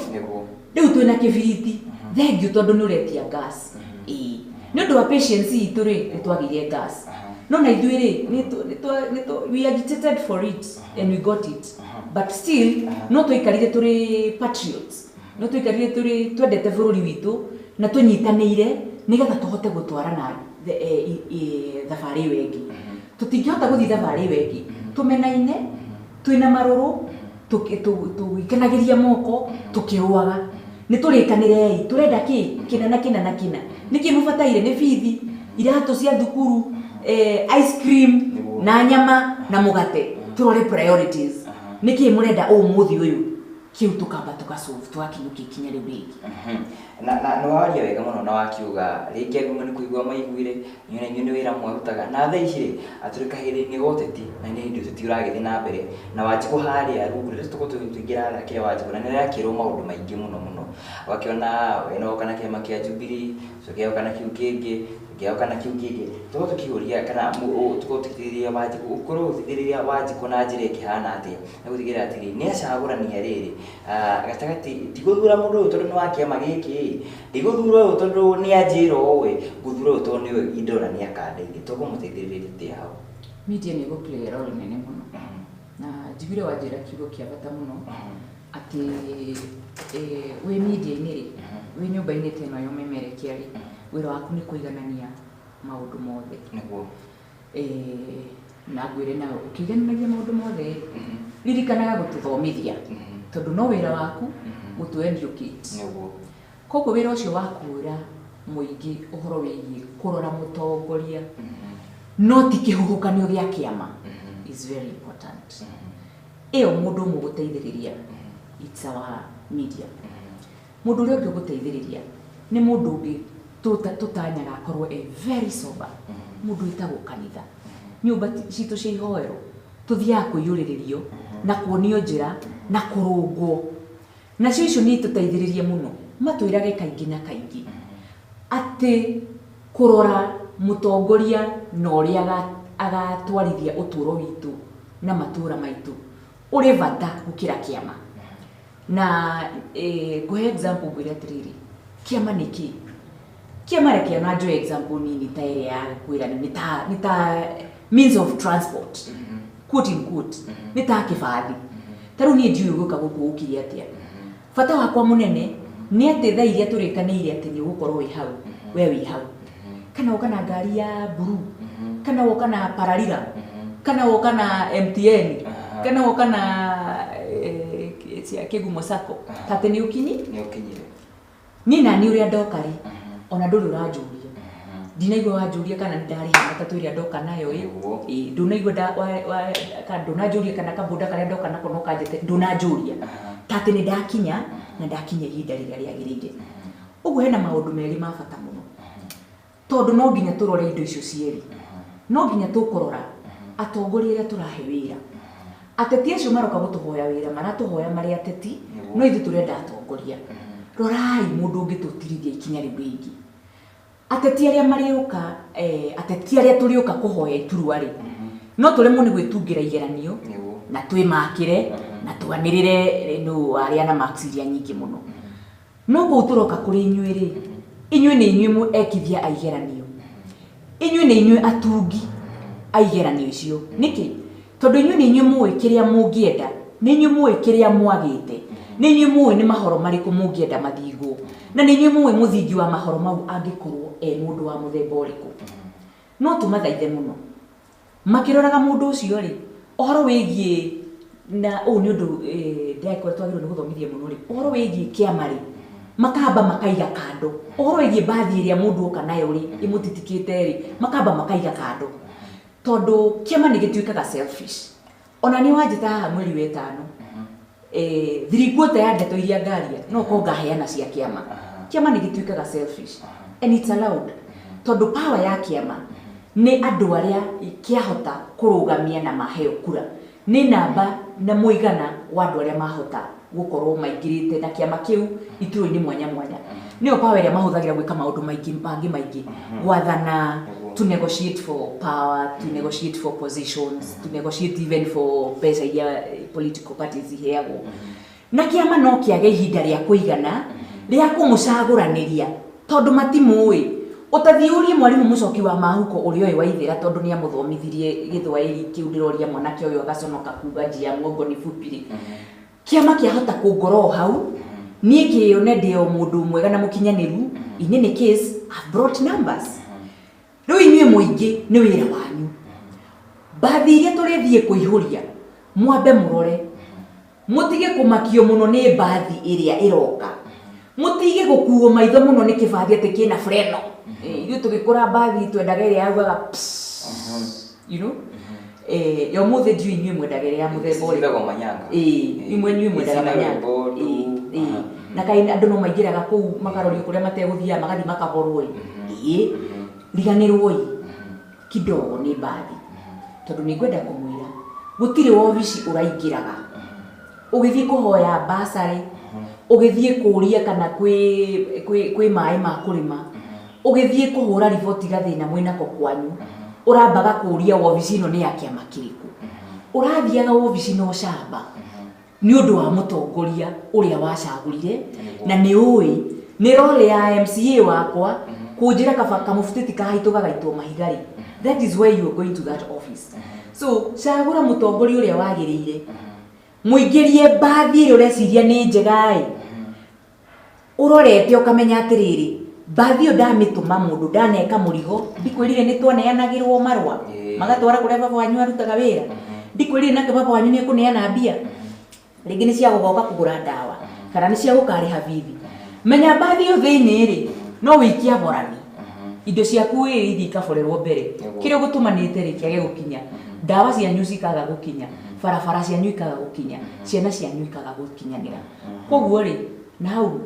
riu twina kibiriti thengiu tondu ni uretia gas ni undu wa patience itu ni twagirie gas no na ithuĩ we agitated for it and we got it but still no twikarire turi patriots no twikarire turi twendete bururi witu na tunyitanĩire nigetha tuhote gutwarana thabarĩ wengi tutingihota guthii thabarĩ wengi tumenaine twina maruru tukenagĩria moko tukĩrũaga ni tũrĩkanĩrei turenda kina niki mubataire ni bithi iratu cia thukuru ice cream na nyama na mugate turore priorities niki murenda umuthi uyu kiu tukamba tukasolve twakinyuka ikinya riu ringi na no waria wega muno na wakiuga ringi andu ni kuigua maiguire ni wira mwarutaga na tha ici aturika hiri-ini goteti na ni ndio tutiragithi na mbere na wajiku haria rungu rĩrĩa tukutuingira na kia wajiku na ni yakirwo maundu maingi muno wakiona wena kana kiama kia Jubilee so kana kiu kingi kana kiu kingi tukiuria kana tukutithiriria wajiku ukurutithiriria wajiku na njira ikihana atia na gutigira atiri ni acagurania riri gatagati tiguthura mundu uyu tondu ni wa kiama giki tiguthura uyu tondu ni anjira owe guthura uyu tondu ni indo na ni akandeithia tukumutithiriria tia hau media ni go play role nene muno na njiguire wanjĩra kiugo kĩa bata mũno atĩ wĩ media-inĩ rĩ, wĩ nyũmba-inĩ ta ĩno ya ũmemerekia rĩ, wĩra waku nĩ kũiganania maũndũ mothe nĩguo na ngwĩre nawe ũkĩigananagia maũndũ mothe ririkanaga gũtũthomithia tondũ no wĩra waku gũtũ-educate nĩguo koguo wĩra ũcio wa kwĩra mũingĩ ũhoro wĩgiĩ kũrora mũtongoria no ti kĩhuhũkanio gĩa kĩama is very important. Ĩyo mũndũ ũmwe gũteithĩrĩria it's our media. Mũndũ ũrĩa ũngĩ gũteithĩrĩria nĩ mũndũ ũngĩ tũtanyaga akorwo very sober, mũndũ wĩtagwo kanitha. Nyũmba citũ cia ihoero tũthiaga kwĩyũrĩrĩrio na kuonio njĩra na kũrũngwo, nacio icio nĩ tũteithĩrĩrie mũno, matwĩrage kaingĩ na kaingĩ atĩ kũrora mũtongoria na ũrĩa agatwarithia ũtũũro witũ na matũũra maitũ ũrĩ bata gũkĩra kĩama. Na ngũhe example ngwĩre atĩrĩrĩ, kĩama nĩ kĩ? Kĩama reke na njoe example nini ta ĩrĩa ya kwĩra nĩ ta means of transport, quote in quote, nĩ ta kĩbathi. Ta rĩu niĩ ndiũĩ gũka gũkũ gũkire atĩa. Bata wakwa mũnene nĩ atĩ thaa iria tũrĩkanĩire atĩ nĩ ũgũkorwo wĩ hau, we wĩ hau, kana woka na ngari ya blue, kana woka na paralila, kana woka na MTN, kana woka na cia Kĩgumo Sacco, tate nĩ ũkinyire. Niĩ na niĩ ũrĩa ndoka rĩ, ona ndũrĩ ũranjũria, ndinaigua wanjũria kana nĩ ndarĩha matatũ ĩrĩa ndoka nayo ĩ, ndũnaigua ndũnanjũria kana kaboda karĩa ndoka nako no kanjĩte, ndũnanjũria tate nĩ ndakinya na ndakinya ihinda rĩrĩa rĩagĩrĩire. Ũguo hena maũndũ merĩ ma bata mũno, tondũ no nginya tũrore indo icio cierĩ. No nginya tũkũrora atongoria arĩa tũrahe wĩra. Ateti acio maroka gũtũhoya wĩra, maratũhoya marĩ ateti, no ithuĩ tũrenda atongoria. Rorai mũndũ ũngĩtũtirithia ikinya rĩu rĩngĩ. Ateti arĩa marĩũka, ateti arĩa tũrĩũka kũhoya iturwa rĩ, no tũremwo nĩ gwĩtungĩra igeranio na twĩmakĩre na twanĩrĩre nũ arĩa na marks iria nyingĩ mũno. No kũu tũroka kũrĩ inyuĩ rĩ, inyuĩ nĩ inyuĩ ekithia aigeranio, inyuĩ nĩ inyuĩ atungi aigeranio icio. Nĩkĩ? Tondũ inyuĩ nĩ inyuĩ mũĩ kĩrĩa mũngĩenda, nĩ inyuĩ mũĩ kĩrĩa mwagĩte, nĩ inyuĩ mũĩ nĩ mahoro marĩkũ mũngĩenda mathingwo, na nĩ inyuĩ mũĩ mũthingi wa mahoro mau angĩkorwo mũndũ wa mũthemba ũrĩkũ. No tũmathaithe mũno makĩroraga mũndũ ũcio rĩ, ũhoro wĩgiĩ na ũũ nĩ ũndũ ndĩrakorwo twagĩrĩirwo nĩ gũthomithia mũno rĩ, ũhoro wĩgiĩ kĩama rĩ, makamba makaiga kando. Ũhoro wĩgiĩ mbathi ĩrĩa mũndũ oka nayo rĩ, ĩmũtitikĩte rĩ, makamba makaiga kando, tondũ kĩama nĩ gĩtuĩkaga selfish. Ona nĩ wanjĩta haha mweri wetano, 3/4 ya ndeto iria ngaria no ko ngaheana cia kĩama. Kĩama nĩ gĩtuĩkaga selfish and it's allowed, tondũ power ya kĩama nĩ andũ arĩa kĩahota kũrũgamia na maheo kura, nĩ namba na mũigana wa andũ arĩa mahota gũkorwo maingĩrĩte na kĩama kĩu iturwa-inĩ mwanya mwanya. Nĩyo power ĩrĩa mahũthagĩra gwĩka maũndũ maingĩ, gwathana, to negotiate for power, to negotiate for positions, to negotiate even for mbeca iria political parties iheagwo. Na kĩama no kĩage ihinda rĩa kũigana rĩa kũmũcagũranĩria, tondũ matimũĩ. Ũtathiĩ ũrie mwarimũ mũcoki wa mahuko ũrĩa ũyũ waithĩra tondũ nĩ amũthomithirie Gĩthwaĩri kĩu ndĩroria mwanake ũyũ agaconoka kuga njia muongo nĩ fupi. Kĩama kĩahota kũngoro hau, niĩ kĩone ndĩo mũndũ mwega na mũkinyanĩru, in any case I've brought numbers. Rĩu inyuĩ mũingĩ nĩ wĩra wanyu. Mbathi iria tũrĩthiĩ kũihũria, mwambe mũrore, mũtige kũmakio mũno nĩ mbathi ĩrĩa ĩroka, mũtige gũkuo maitho mũno nĩ kĩbathi atĩ kĩna freno. Ithuĩ tũgĩkũra mbathi twendaga ĩrĩa yaugaga you know, yo mũthĩ ndiũ inyuĩ mwendaga ĩrĩa ya mũthemba ũrĩkũ. Inyuĩ mwendaga manyanga. Na kaĩ andũ no maingĩraga kũu makarorio kũrĩa mategũthiaga magathiĩ makaborwo. Riganĩrwo kidogo nĩ mbathi, tondũ nĩ ngwenda kũmwĩra gũtirĩ wobici ũraingĩraga ũgĩthiĩ kũhoya basarĩ, ũgĩthiĩ kũũria kana kwĩ maĩ ma kũrĩma, ũgĩthiĩ kũhũra riboti gathĩna mwĩnako kwanyu, ũrambaga kũũria wobici ĩno nĩ ya kĩama kĩrĩkũ. Ũrathiaga wobici no camba nĩ ũndũ wa mũtongoria ũrĩa wacagũrire, na nĩ ũĩ nĩ role ya MCA wakwa kũnjĩra kamũbutĩti kahaitũ gagaitwo mahiga rĩ. That is why you are going to that office. So cagura mutongoria uria wagirire muingirie mbathi ire ureciria ni njegai urorete ukamenya atiriri mbathi yo ndamituma mundu ndaneka murigo ndikwirire ni twaneanagirwo marwa magatwara kuria baba wanyu arutaga wira ndikwirire nake baba wanyu ni kuneana mbia ringi ni cia gugoka kugura ndawa kana ni cia gukariha bithi menya mbathi yo thiini ri no wikia borani indo ciaku ithi ikaborerwo mbere kiria gutumanite ri kiage gukinya ndawa cianyu cikaga gukinya barabara cianyu ikaga gukinya ciana cianyu ikaga gukinyanira koguo ri na hau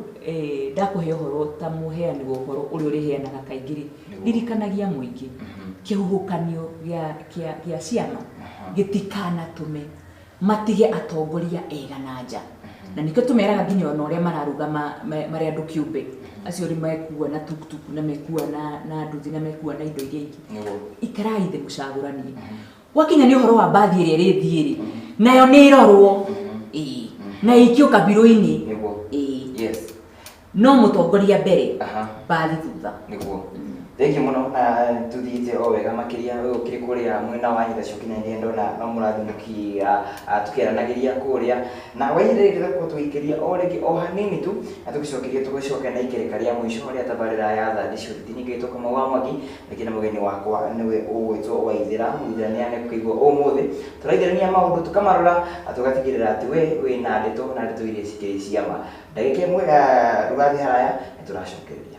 ndakuhe uhoro ta muheani wa uhoro uri uriheanaga kaingiri ririkanagia muingi kihuhukanio gia ciana gitikana tume matige atongoria ega na nja na nikio tumeraga nginya ona uria mararuga mari andu kiumbe acio ri mekuwa na tuktuk na mekuwa na nduthi na mekuwa na indo iria ingi ikarai the mucagurani wakinya ni uhoro wa mbathi iria rithiiri nayo ni irorwo na ikio kabiru-ini yes no mutongoria mbere mbathi thutha niguo thengi muno na tuthiite o wega makiria ukiri kuria mwena wa nyitha cukina ndi ndona no murathimukia tukiaranagiria kuria na wairĩrĩra ko tuikiria o rĩngĩ o hanini tu atugicokeria tugicoka na ikereka ria mwisho ria tabarĩra ya thandi cuti ningĩtwo kama wa mwaki lakini mugeni wakwa niwe ũgwĩtwo Waithĩra Waithĩra nĩ anekuigua ũmũthĩ tũraithĩrania maũndũ tukamarora tugatigĩrĩra atĩ we wĩna ndeto na ndeto iria cikĩrĩ cia ma ndagĩka ĩmwe ndũgathiĩ haraya nĩtũracokereria.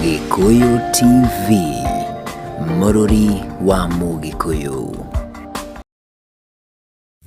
Gikuyu TV, Mururi wa Mugikuyu.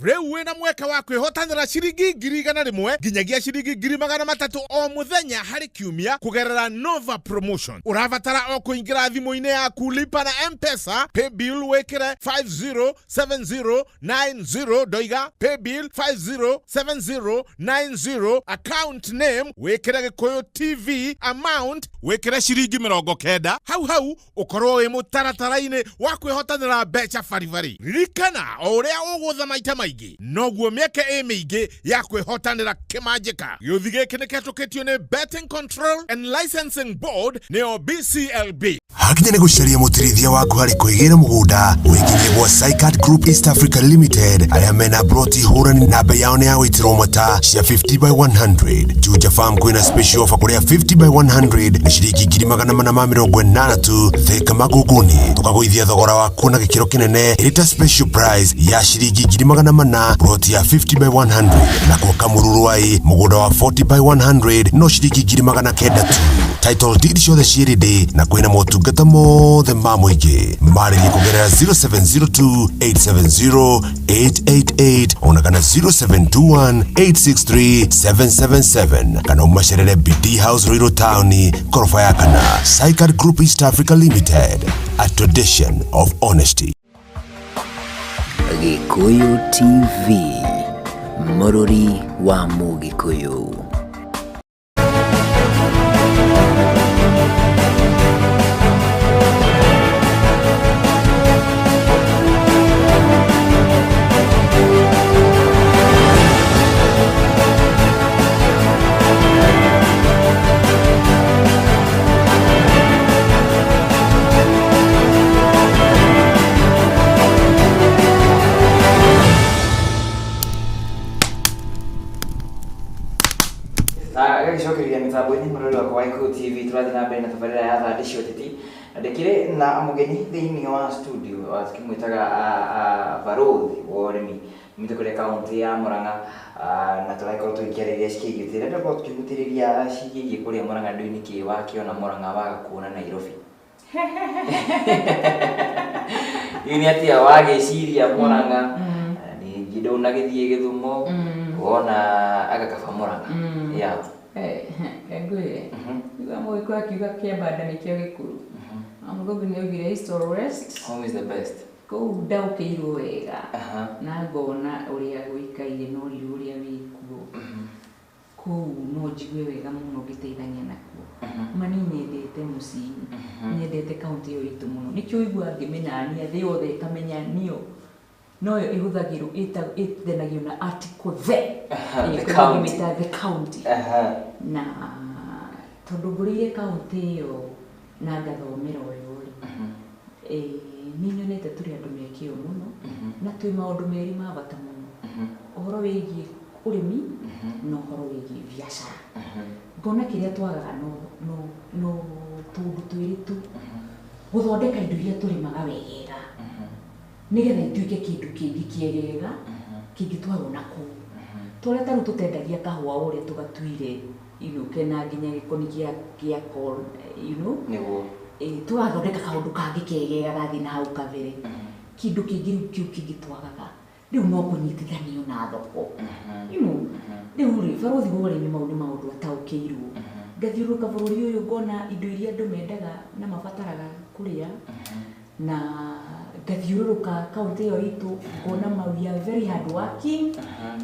Rĩu wĩna mweka wa kwĩhotanĩra ciringi 100,000 nginyagia ciringi 300,000 o mũthenya harĩ kiumia kũgerera Nova Promotion. Ũrabatara o kũingĩra thimũ-inĩ yaku lipa na M-Pesa, paybill wĩkĩre 507090 ndoiga paybill 507090 account name wĩkĩre Gikuyu TV amount wĩkĩre ciringi 90 hau ũkorwo wĩ mũtaratara-inĩ wa kwĩhotanĩra mbeca baribari. Ririkana o ũrĩa ũgũtha maita maingĩ noguo mĩeke mĩingĩ ya kwĩhotanĩra kĩmanjĩka. Gĩũthi gĩkĩ nĩkĩhetũkĩtio nĩ Betting Control and Licensing Board nĩyo BCLB. Hakinya nĩ gũcaria mũtirithia waku harĩ kwĩgĩra mũgũnda wĩkinyie gwa Sycat Group East Africa Limited arĩa mena broti hũrani na bei yao nĩ ya gwĩtirwo mata cia 50/100. Juja Farm kwĩna special offer kũrĩa 50/100 nĩ ciringi 480 thĩka magũngũni. Tũkagũithia thogora waku na gĩkĩro kĩnene ĩrĩ ta special price ya ciringi 400 broti ya 50/100 na kwa Kamũrũrũai mũgũnda wa 40/100 no ciringi 900 tu. Title deed ciothe ciĩrĩ ndĩ na kwĩna motungata mothe ma mũingĩ. Marĩrie kũgerera 0702870888 ona kana 0721863777 kana umacerere BD House Ruiru Town korofa ya kana. Sycat Group East Africa Limited, a tradition of honesty. Gikuyu TV, Mururi wa Mugikuyu. Agĩcokereria mĩtambo-inĩ mũrori wakwa wa Gikuyu TV tũrathiĩ na mbere na tabarĩra ya thandi cia ũteti ndekire na mugeni thiini wa studio tukimwitaga Barothi wa urimi mite kule kaunti ya Murang'a na turakorwo tukiarĩrĩria cikiigĩte rĩrĩa tũkorwo tukĩgũtĩrĩria cigigie kũrĩa Murang'a ndũĩ nĩkĩ wakiona Murang'a waga kuona Nairobi. Ini atia wagĩciria Murang'a ningĩ ndũnagĩthiĩ Gĩthumo wona agakaba Murang'a ya ngwĩre iga mũgĩkũyũ akiuga Kĩambanda nĩkĩo gĩkũrũ Mũthũngũ nĩaugire East or West, home is the best. Kũu ndaũkĩirwo wega na ngona ũrĩa gũikaire na ũrirũ ũrĩa wĩkuo kũu no njigue wega mũno ngĩteithania nakuo mani nyendete mũciĩ nyendete kaunti ĩyo itũ mũno nĩkĩo ũigua ngĩmenania thĩ yothe ĩkamenya niyo noyo ĩhũthagĩrwo ĩthenagio na article the county na tondũ ngũrĩire kaunti ĩyo na ngathomera ũyũ nĩ nyonete tũrĩ andũ mekĩo mũno na twĩ maũndũ merĩ ma bata mũno ũhoro wĩgiĩ ũrĩmi na ũhoro wĩgiĩ biacara ngona kĩrĩa twagaga no tũndũ twĩrĩ tu gũthondeka indo iria tũrĩmaga wegega nĩgetha ituĩke kĩndũ kĩngĩ kĩegega kĩngĩtwarwo nakũu tũrĩa tarĩu tũtendagia kahũa ũrĩa tũgatuire kena nginya gĩkoni gĩa corn tũrathondeka kaũndũ kangĩ kegega gathiĩ na hau kabere kĩndũ kĩngĩ kĩu kĩngĩtwagaga rĩu no kũnyitithanio na thoko rĩu rĩ Barothi wa ũrĩmi mau nĩ maũndũ ataũkĩirwo ngathiũrũrũka bũrũri ũyũ ngona indo iria andũ mendaga na mabataraga kũrĩa na ngathiũrũrũka kaunti ĩyo itũ ngona we are very hard working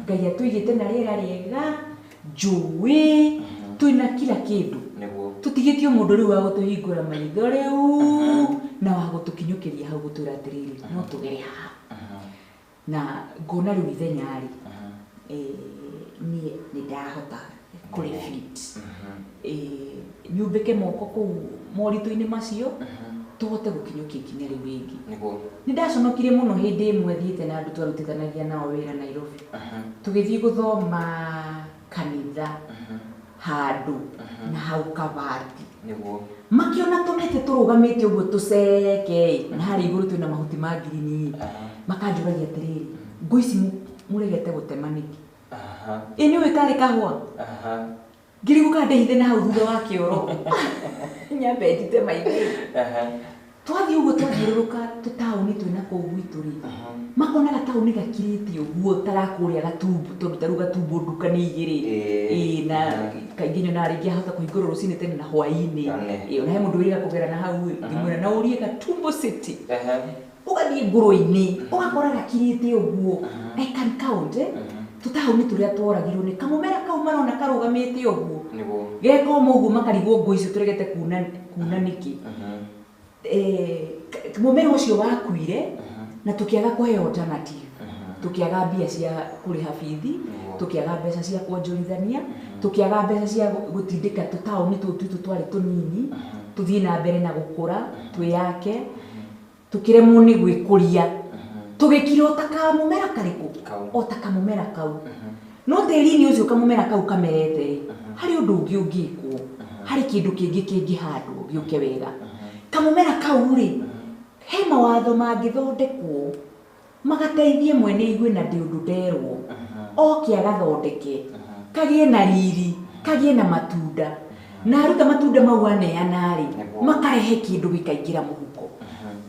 Ngai atũigĩte na rĩera rĩega njũĩ twĩna kila kĩndũ tutigĩtio mũndũ rĩu wa gũtũhingũra maitho rĩu na wa gũtũkinyũkĩria hau gũtwĩra atĩrĩrĩ no tũgere haha na ngona rĩu ithenya rĩ niĩ nĩndahota kũrĩ fit nyumbĩke moko kũu moritũ-inĩ macio tũhote gũkinyũkia ikinya rĩu rĩngĩ nĩndaconokire mũno hĩndĩ ĩmwe thiĩte na andũ twarutithanagia nao wĩra Nairobi tũgĩthiĩ gũthoma kanitha handũ na hau Kabati makĩona tũmĩtĩ tũrũgamĩte ũguo tũceke na harĩ igũrũ twĩna mahuti ma ngirini makanjũragia atĩrĩrĩ ngũ ici mũregete gũtema nĩkĩ nĩũĩ karĩ kahũa ngĩrigũka ndehithe na hau thutha wa kĩoro nyambe njite maitho twathiĩ ũguo twathiũrũrũka tũtaũni twĩna kũu gwitũ rĩ makona gataũni gakirĩte ũguo tarakũrĩa Gatumbu tondũ tarĩu Gatumbu nduka nĩ igĩrĩ na kaingĩ nyonaga rĩngĩ ahota kũhingũrwo rũcinĩ tene na hwaĩ-inĩ na he mũndũ wĩrĩga kũgera na hau ngĩmwĩra na ũrie Gatumbu City ũgathiĩ ngũrũ-inĩ ũgakora gakirĩte ũguo I can count tũtaũni tũrĩa tworagirwo nĩ kamũmera kau marona karũgamĩte ũguo gekoma ũguo makarigwo ngũ icio tũregete kuna nĩkĩ mũmera ũcio wakuire na tũkĩaga kũhe alternative tũkĩaga mbia cia kũrĩha bithi tũkĩaga mbeca cia kuonjorithania tũkĩaga mbeca cia gũtindĩka tũtaũni tũtũ twarĩ tũnini tũthiĩ na mbere na gũkũra twĩyake tũkĩremwo nĩ gwĩkũria tũgĩkira o ta kamũmera karĩkũ o ta kamũmera kau no tĩri-inĩ ũcio kamũmera kau kamerete harĩ ũndũ ũngĩ ũngĩkwo harĩ kĩndũ kĩngĩ kĩngĩhandwo gĩũke wega kamũmera kau rĩ he mawatho mangĩthondekwo magateithie mwene igue na ndĩũndũ nderwo oke agathondeke kagĩe na riri kagĩe na matunda na aruta matunda mau aneana rĩ makarehe kĩndũ gĩkaingĩra mũhuko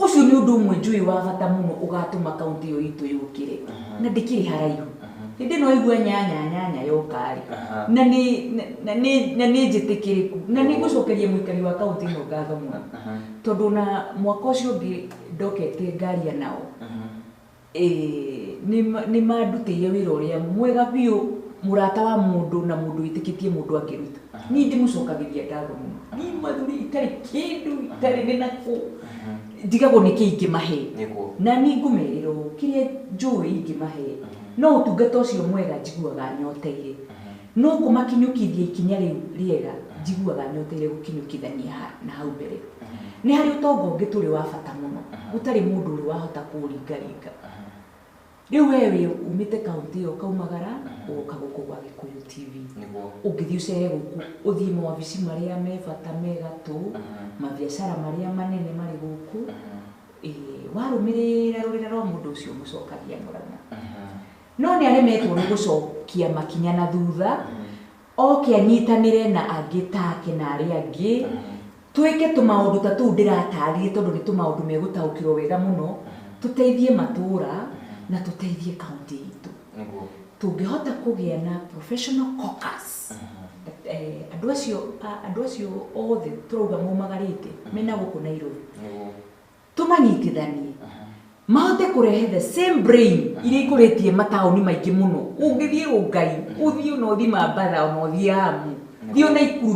ũcio nĩ ũndũ ũmwe njũĩ wa bata mũno ũgatũma kaunti ĩyo itũ yũkĩre na ndĩkĩrĩ haraihu hĩndĩ no igua nyanya yokarĩ na nĩ njĩtĩkĩrĩku na nĩ ngũcokeria mũikari wa kaunti ĩno ngatho mũno tondũ na mwaka ũcio ũngĩ ndokete ngaria nao nĩ mandutĩire wĩra ũrĩa mwega biũ mũrata wa mũndũ na mũndũ wĩtĩkĩtie mũndũ angĩruta niĩ ndĩmũcokagĩria ngatho mũno niĩ mathuri itarĩ kĩndũ itarĩ nĩ nakũ ndigagwo nĩ kĩ ingĩmahe na niĩ ngũmerĩrwo kĩrĩa njũĩ ingĩmahe no ũtungata ũcio mwega njiguaga nyoteire no kũmakinyũkithia ikinya rĩu rĩega njiguaga nyoteire gũkinyũkithania na hau mbere nĩ harĩ ũtonga ũngĩ tũrĩ wa bata mũno gũtarĩ mũndũ ũrĩ wahota kũũringaringa Riu wewe umite kaunti yo kaumagara ugoka guku gwa Gikuyu TV. Ungithii ucere guku uthii mawabici maria me bata me gatu mabiacara maria manene mari guku warumirira rurira rwa mundu ucio mucokagia Murang'a. No ni aremetwo ni gucokia makinya na thutha oke anyitanire na angi take na aria angi twike tumaundu ta tu ndiratarire tondu ni tumaundu megutaukirwo wega muno tuteithie matura na tuteithie kaunti itu. Tungihota kugia na professional caucus andu acio othe turuga mumagarite mena guku Nairobi tumanyitithanie mahote kurehe the same brain iria ikuritie mataoni maingi muno. Ungithie Rungai uthie no thima Mbatha no thie Amu thio na Ikuru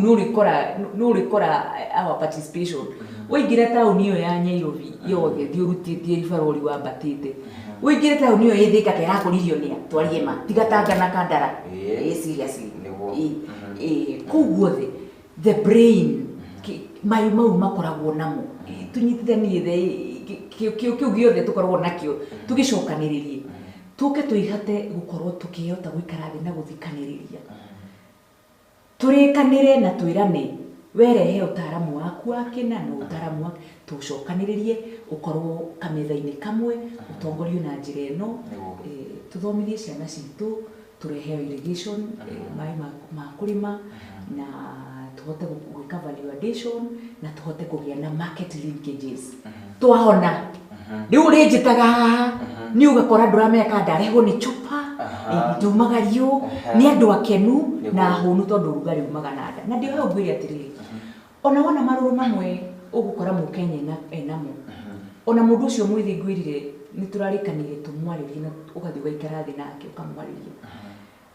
no rikora our participation uingira taoni iyo ya Nairobi yothe thio rutitie ibarori wa batite uingira taoni iyo ithika tera kuririo ni atwarie ma tigatanga na kandara seriously kuguothe the brain mau makoragwo namo tunyitithanie kiu giothe tukoragwo nakio tugicokaniririe tuke tuihate gukorwo tukihota guikara thi na guthikaniriria turikanire na twirane werehe utaramu waku wakina no utaramu waku tucokaniririe ukorwo kametha-ini kamwe utongorio na njira ino tuthomithie ciana citu turehe irrigation mai ma kurima na tuhote gwika value addition na tuhote kugia na market linkages twahona riu rinjitaga ni ugakora ndurameka ndarehwo ni chupa ndumagario ni andu akenu na hunu tondu rugari umaganada na ndio hau ngwiri atiriri ona wona maruru mamwe ugukora mukenya enamo ona mundu ucio mwithi ngwirire ni turarikanire tumwaririe na ugathi waikara thi nake ukamwaririe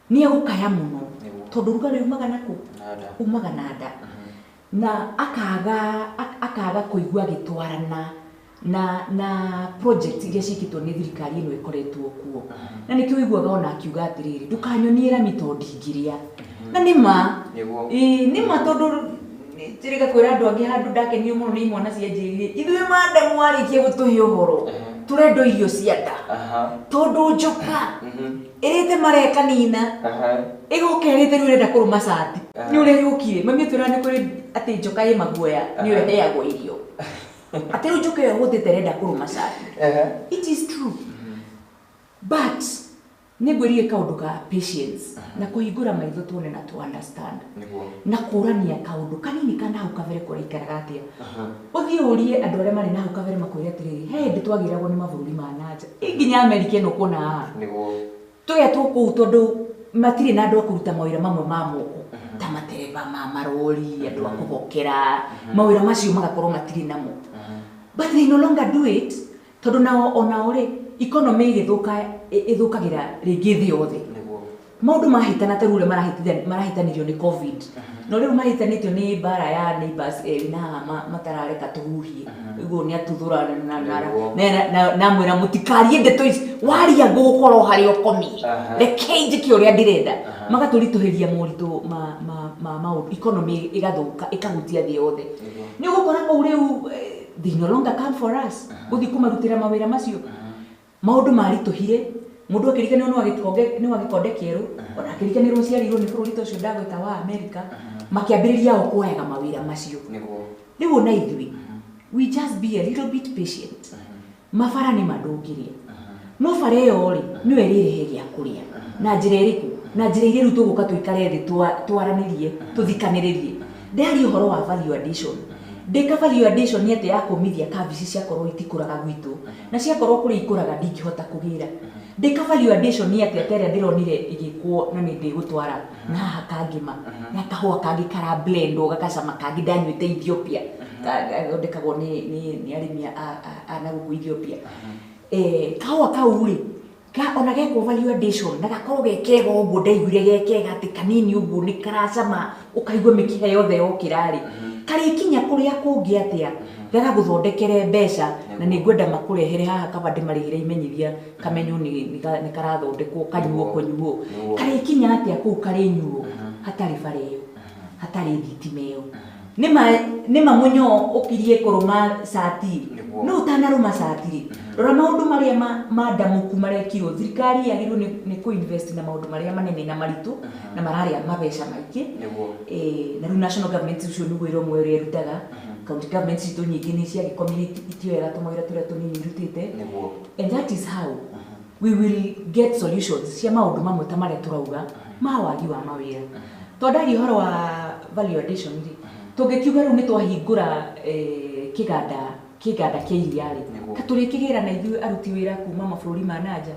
ni agukaya muno tondu rugari umaganako umaganada na akaga kuigua gitwarana na project iria cikitwo ni thirikari ino ikoretwo kuo na nikio wiguaga ona akiuga atiriri ndukanyoniera mitondi ngiria na nima tondu tiriga kwira andu angi handu ndakenio muno ni imwana cianjirire ithue manda mwarikie gutuhe uhoro turendo irio cianda tondu njoka irite mareka nina igokerite riu renda kuruma cati ni uri yukire mami twira ni kuri ati njoka ye maguoya ni we heagwo irio ati riu njoka yo gutite renda kuruma cati it is true but nigwirie kaundu ka patience na kuhingura maitho tuone na tu understand na kurania kaundu kanini kana hau kavere kuri ikaraga atia uthie urie andu aria mari na hau kavere makwire atiriri he nditwagiragwo ni maburi ma nanja inginya America ino kuona tuya tuku tondu matiri na andu akuruta mawira mamwe ma moko ta matereba ma marori andu akugokera mawira macio magakorwo matiri namo but they no longer do it tondu nao ona ore economy ithukagira ringi thi yothe maundu mahitana tarure marahitanirio ni covid no riu mahitanitio ni bara ya neighbors na matarareka tuhuhie iguo ni atuthura na mwira mutikarie ndeto ici waria ngukorwo hari ukomie reke njike uria ndirenda magaturituhiria moritu ma maundu economy igathuka ikahutia thi yothe ni ugukora ko riu they no longer come for us uthi kumarutira mawira macio maundu marituhire mundu akirikanio no agikonde kieru ona akirikanio ciarirwo ni bururi ta ucio ndagweta wa America makiambiriria okuoyaga mawira macio riu na ithui we just be a little bit patient mabara ni madungirie no bare yo ri ni werireheria kuria na njira iriku na njira iriru tuguka tuikare thi twaranirie tuthikaniririe ndari uhoro wa value addition Deka value addition ni ati ya kumithia kabici ciakorwo itikuraga gwitu na ciakorwo kuri ikuraga ndingihota kugira deka value addition ni ati ateria ndironire igikwo na ni ndigutwara na hakangima na kahua kangi kara blend ugakacama kangi ndanyuite Ethiopia ndekagwo ni arimia na guku Ethiopia kahua kauri ka ona geko value addition na gakorwo gekega uguo ndaiguire gekega ati kanini uguo ni karacama ukaigua mikihe yothe yokirari kari kinya kuria kungi atia gaga guthondekere mbeca na ni ngwenda makurehere haha kabande marigire imenyithia kamenyo ni karathondekwo kanyuo kunyuo kari kinya atia ku kari nyuo hatari bare hatari thitimeo nima munyo ukirie kuruma sati no utanaruma sati rora maundu maria mandamuku marekirwo thirikari yagirwo ni ku invest na maundu maria manene na maritu na mararia mabeca maingĩ na riu national government ucio nĩ wĩra ũmwe ũrĩa ĩrutaga county government citũ nyingĩ nĩ cia community itioera tũmawĩra tũrĩa tũnini irutĩte and that is how we will get solutions cia maundu mamwe ta marĩa tũrauga ma wagi wa mawĩra tondari ũhoro wa value addition tũngĩkiuga rĩu nĩ twahingũra kĩganda kĩa iria-rĩ katũrĩkĩgĩra na ithuĩ aruti wĩra kuma mabũrũri ma nanja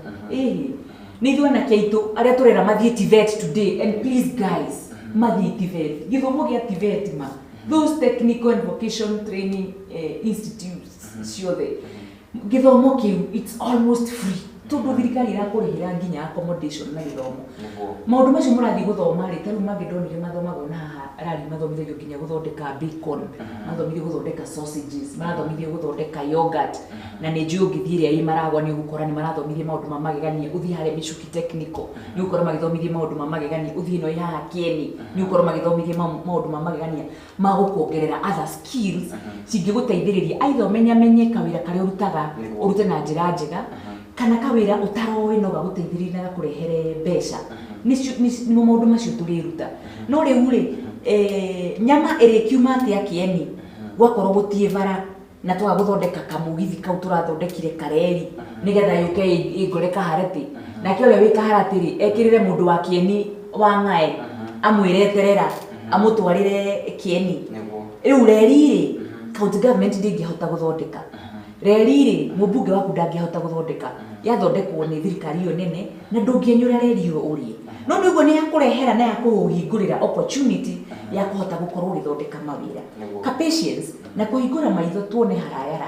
nĩ ithuĩ anake aitũ arĩa tũrera mathiĩ TVET today and please guys mathiĩ TVET gĩthomo gĩa TVET ma those technical and vocation training institutes ciothe gĩthomo kĩu it's almost free tondu thirikari irakũrĩhĩra nginya accommodation na gĩthomo maũndũ macio mũrathiĩ gũthoma rĩ tarĩu mangĩndonire mathomagwo na haha rari mathomithagio nginya gũthondeka bacon mathomithio gũthondeka sausages marathomithio gũthondeka yogurt na nĩ njũĩ ũngĩthiĩ ĩrĩa ĩ Maragwa nĩ ũgũkora nĩ marathomithia maũndũ ma magegania ũthiĩ harĩa Mĩcuki technical nĩ ũgũkora magĩthomithia maũndũ ma magegania ũthiĩ ĩno ĩ haha Kieni nĩ ũgũkora magĩthomithia maũndũ ma magegania ma gũkuongerera other skills cingĩgũteithĩrĩria aitha ũmenyamenye kawĩra karĩa ũrutaga ũrute na njĩra njega kana kawĩra ũtaroĩ no gagũteithĩrĩria na gakũrehere mbeca nĩmo maũndũ macio tũrĩruta no rĩu rĩ nyama ĩrĩkiuma atĩa Kieni gwakorwo gũtiĩ bara na twaga gũthondeka kamũgithi kau tũrathondekire kareri nĩgetha yũke ĩngore Kaharati nake ũrĩa wĩ Kaharati rĩ ekĩrĩre mũndũ wa Kieni wa Ng'ae amwĩre eterera amũtwarĩre Kieni rĩu reri rĩ county government ndĩngĩhota gũthondeka reri rĩ mũmbunge waku ndangĩhota gũthondeka yathondekwo nĩ thirikari ĩyo nene na ndũngĩenyũra reri ĩyo ũrĩe no nĩguo nĩ yakũrehera na yakũhingũrĩra opportunity ya kũhota gũkorwo ũgĩthondeka mawĩra patience na kũhingũra maitho tuone haraya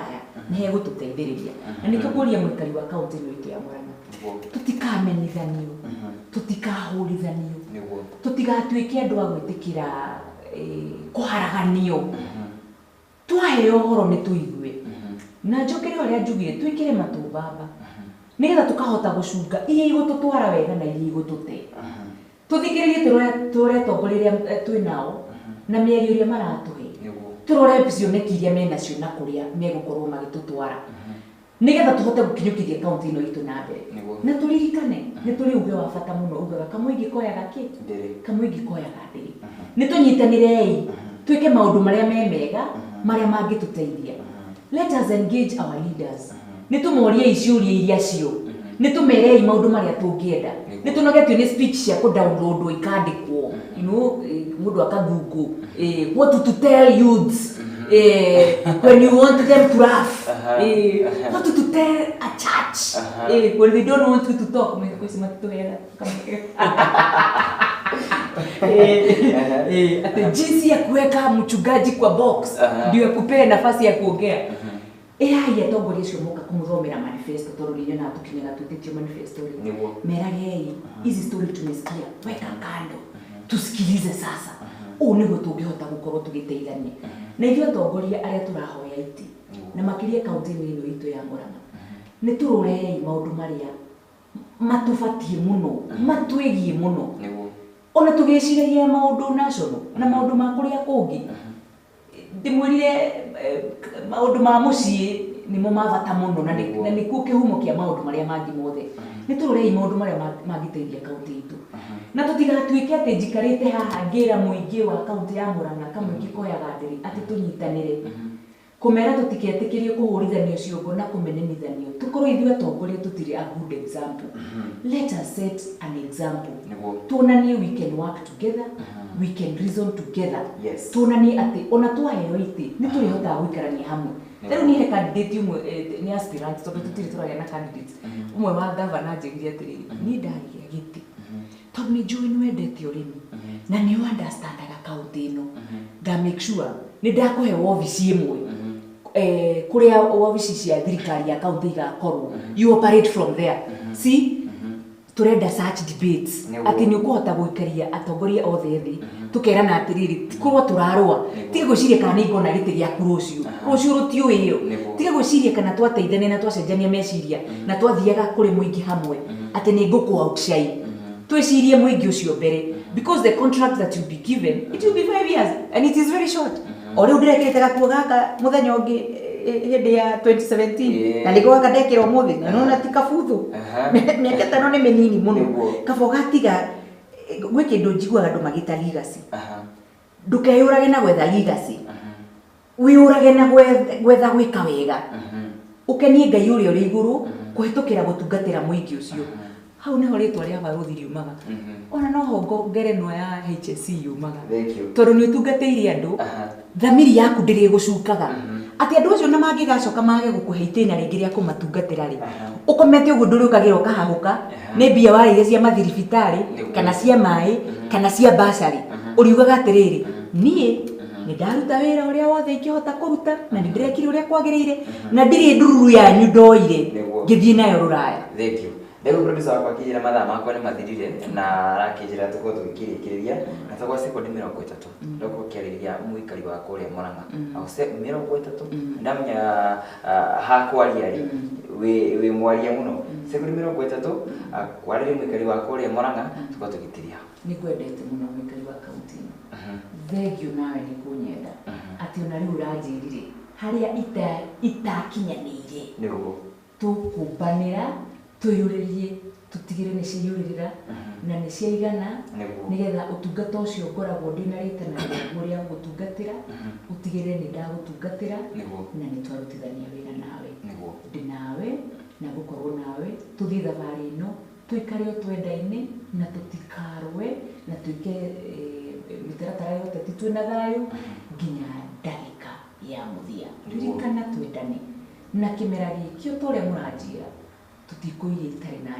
nĩ hegũtũteithĩrĩria na nĩkĩo ngũria mũikari wa kaunti ĩno itũ ya Murang'a tũtikamenithanio tũtikahũrithanio tũtigatuĩke andũ a gwĩtĩkĩra kũharaganio twaheo ũhoro nĩ tũigue na njokere ũrĩa njugire twĩkĩre matũmbamba nĩgetha tũkahota gũcunga iria igũtũtwara wega na iria igũtũte tũthikĩrĩrie tũretongoria twĩnao na mĩario ĩrĩa maratũhe tũrore cioneki iria menacio na kũrĩa megũkorwo magĩtũtwara nĩgetha tũhote gũkinyũkithia kaunti ĩno itũ na mbere na tũririkane nĩ tũrĩ uge wa bata mũno ugaga kamũingĩ koyaga kĩ kamũingĩ koyaga ndĩrĩ nĩ tũnyitanĩrei twĩke maũndũ marĩa me mega marĩa mangĩtũteithia let us engage our leaders nĩ tũmorie iciũria iria cio nĩ tũmerei maũndũ marĩa tũngĩenda nĩ tũnogetio nĩ speech cia kũdownloadwo ikandĩkwo mũndũ akagoogle what to tell youths when you want them to laugh what to tell a church when they don't want you to talk kusema tutohela jinsi ya kuweka mchungaji kwa box ndio akupee nafasi ya kuongea ya atongoria acio moka kũmũthomera manifesto tondũ rĩrĩa na tũkinyaga twĩtĩtio manifesto meragei hizi story tumesikia weka kando tusikilize sasa ũũ nĩguo tũngĩhota gũkorwo tũgĩteithania na ithuĩ atongoria arĩa tũrahoya iti na makĩria kaunti-inĩ ĩno itũ ya Murang'a nĩ tũrorei maũndũ marĩa matũbatie mũno matwĩgie mũno ona tũgĩciragia maũndũ national na maũndũ ma kũrĩa kũngĩ ndĩmwĩrire maũndũ ma mũciĩ nĩmo ma bata mũno na nĩkuo kĩhumo kĩa maũndũ marĩa mangĩ mothe nĩ tũrorei maũndũ marĩa mangĩteithia kaunti itũ na tũtigatuĩke atĩ njikarĩte haha ngĩra mũingĩ wa kaunti ya Murang'a kamũingĩ koyaga ndĩrĩ atĩ tũnyitanĩre kũmera tũtiketĩkĩrie kũhũrithanio ciongo na kũmenenithanio tũkorwo ithuĩ atongoria tũtirĩ a good example let us set an example tuonanie we can work together we can reason together tuonanie atĩ ona twaheo itĩ nĩ tũrĩhotaga gũikarania hamwe rĩu niĩ he candidate ũmwe nĩ aspirant tondũ tũtirĩ tũragĩa na candidate ũmwe wa gavana anjĩrire atĩrĩrĩ niĩ ndarĩgĩa gĩtĩ tondũ nĩ njũĩ nĩ wendete ũrĩmi na nĩ understandaga kaunti ĩno nga make sure nĩ ndakũheo obici ĩmwe kuria obici cia thirikari ya kaunti igakorwo you operate from there see turenda search debates ati ni ukuhota guikaria atongoria othe thĩ tukerana atiriri tikurwo turarwa tige gwiciria kana ni ngona gĩtĩ gĩaku rũciũ rũtiũĩyo tige gwiciria kana twateithania na twacenjania meciria na twathiaga kũrĩ mũingĩ hamwe ati ni ngũkũ outshine twicirie mũingĩ ũcio mbere because the contract that you be given it will be 5 years and it is very short o rĩu ndirekĩte gakuo gaka mũthenya ũngĩ hĩndĩ ya 2017 na nĩguo gandekĩra ũmũthĩ na nona ti kabuthu mĩaka 5 nĩ mĩnini mũno kaba ũgatiga gwĩ kĩndũ njiguaga andũ magĩta legacy ndũkeyũrage na gwetha legacy wĩyũrage na gwetha gwĩka wega ũkenie Ngai ũrĩa ũrĩ igũrũ kũhĩtũkĩra gũtungatĩra mũingĩ ũcio hau nĩho rĩtwa rĩa barothi riumaga ona noho ngerenwa ya HSC yumaga tondũ nĩ ũtungatĩire andũ thamiri yaku ndĩrĩ gũcukaga atĩ andũ acio na mangĩgacoka mage gũkũhe itĩna rĩngĩ rĩa kũmatungatĩra rĩ ũkomete ũguo ndũrĩ ũkagĩra ũkahahũka nĩ mbia warĩire cia mathiribitarĩ kana cia maĩ kana cia basarĩ ũriugaga atĩrĩrĩ niĩ nĩ ndaruta wĩra ũrĩa wothe ingĩhota kũruta na nĩ ndĩrekire ũrĩa kwagĩrĩire na ndirĩ ndururu yanyu ndoire ngĩthiĩ nayo rũraya. Leo producer wakwa akijira mathaa makwa nĩ mathirire na arakĩnjĩra tũkorwo tũgĩkĩrĩkĩrĩria na tũkorwo sekondi 30 ndoko kĩarĩria mũikari wa kũrĩa Mũrang'a au 30 ndamenya hakwaria rĩ wĩ mwaria mũno sekondi 30 kwarĩria mũikari wa kũrĩa Mũrang'a tũkorwo tũgĩtiria nĩ kwendete mũno mũikari wa kaunti thengio nawe nĩ kũnyenda atĩ ona rĩu ũranjĩrire harĩa itakinyanĩire nĩguo tũkũmbanĩra tuyũrĩrie tutigire nĩ ciĩyũrĩrĩra na nĩ ciaigana nĩgetha ũtungata ũcio ngoragwo ndĩna rĩtanagĩra ũrĩa gũtungatĩra ũtigire nĩ ndagũtungatĩra na nĩ twarutithania wĩra nawe ndĩnawe na gũkorwo nawe tũthiĩ thabarĩ ĩno tũikare o twenda-inĩ na tũtikarwe na tũike mĩtaratara yothe twĩna thayũ nginya ndagĩka ya mũthia ririkana twendane na kĩmera gĩkĩ o ta ũrĩa mũranjĩra tutikoire itarĩ na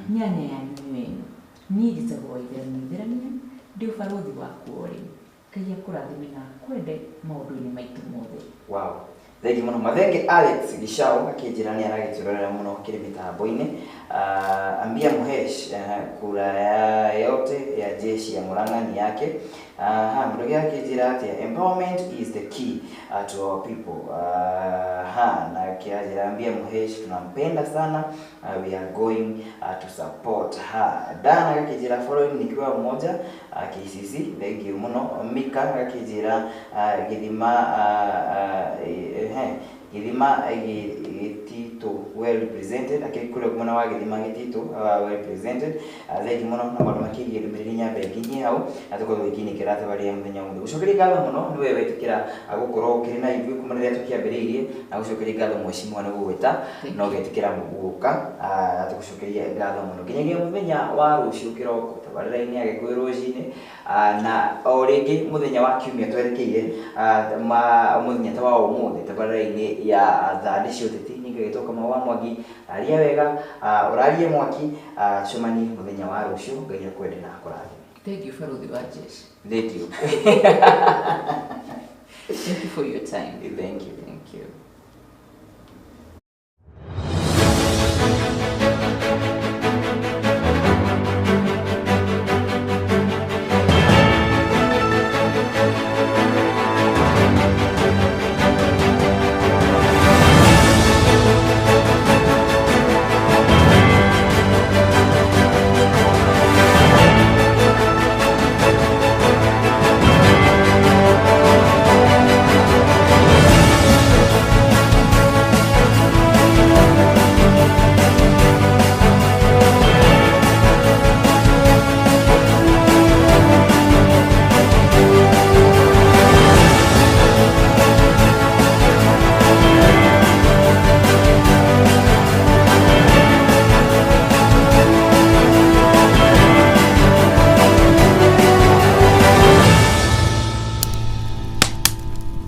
nyanya yanyu wenu niĩ njĩtagwo Itherania ndĩ ũbarothi waku ũrĩ Ngai akũrathime na kwende maũndũ-inĩ maitũ mothe. Wow. Thengi mũno mathenge Alex Gishau akĩnjĩra nĩ aragĩtũrorera mũno kĩrĩ mĩtambo-inĩ ambia Muhesh kura yote ya jeshi ya Mũrang'a ni yake mũndũ akĩnjĩra atĩ empowerment is the key to our people na akĩnjĩra ambia Muhesh tunampenda sana we are going to support her. Dana akĩnjĩra following nikiwa mmoja KCC thengi mũno Mika akĩnjĩra Githima Gitito well represented akikule kumana wa Githima Gitito well represented thengi mũno na maũndũ makĩgie ndũmĩrĩri nyambe nginya hau atũkorwo gĩkinyĩkĩra thabarĩ ya mũthenya mũndũ gũcokeria ngatho mũno nĩ wewe wĩtĩkĩra gũkorwo ũkĩrĩ na ithuĩ kuma rĩrĩa tũkĩambĩrĩirie na gũcokeria ngatho mheshimiwa nĩ gũgwĩta na ũgĩtĩkĩra gũka tũgũcokeria ngatho mũno nginyagia mũthenya wa rũciũ kĩroko tabarĩra-inĩ ya Gĩkũyũ rũcinĩ na o rĩngĩ mũthenya wa kiumia twerekeire mũthenya ta wa ũmũthĩ tabarĩra-inĩ ya thandi cia ũteti ningĩgĩtoka wa Mwangi aria wega ũrarie Mwaki cumani mũthenya wa rũciũ Ngai akwende na akũrathime. Thank you barothi wa jeshi. Thank you. Thank you for your time. Thank you.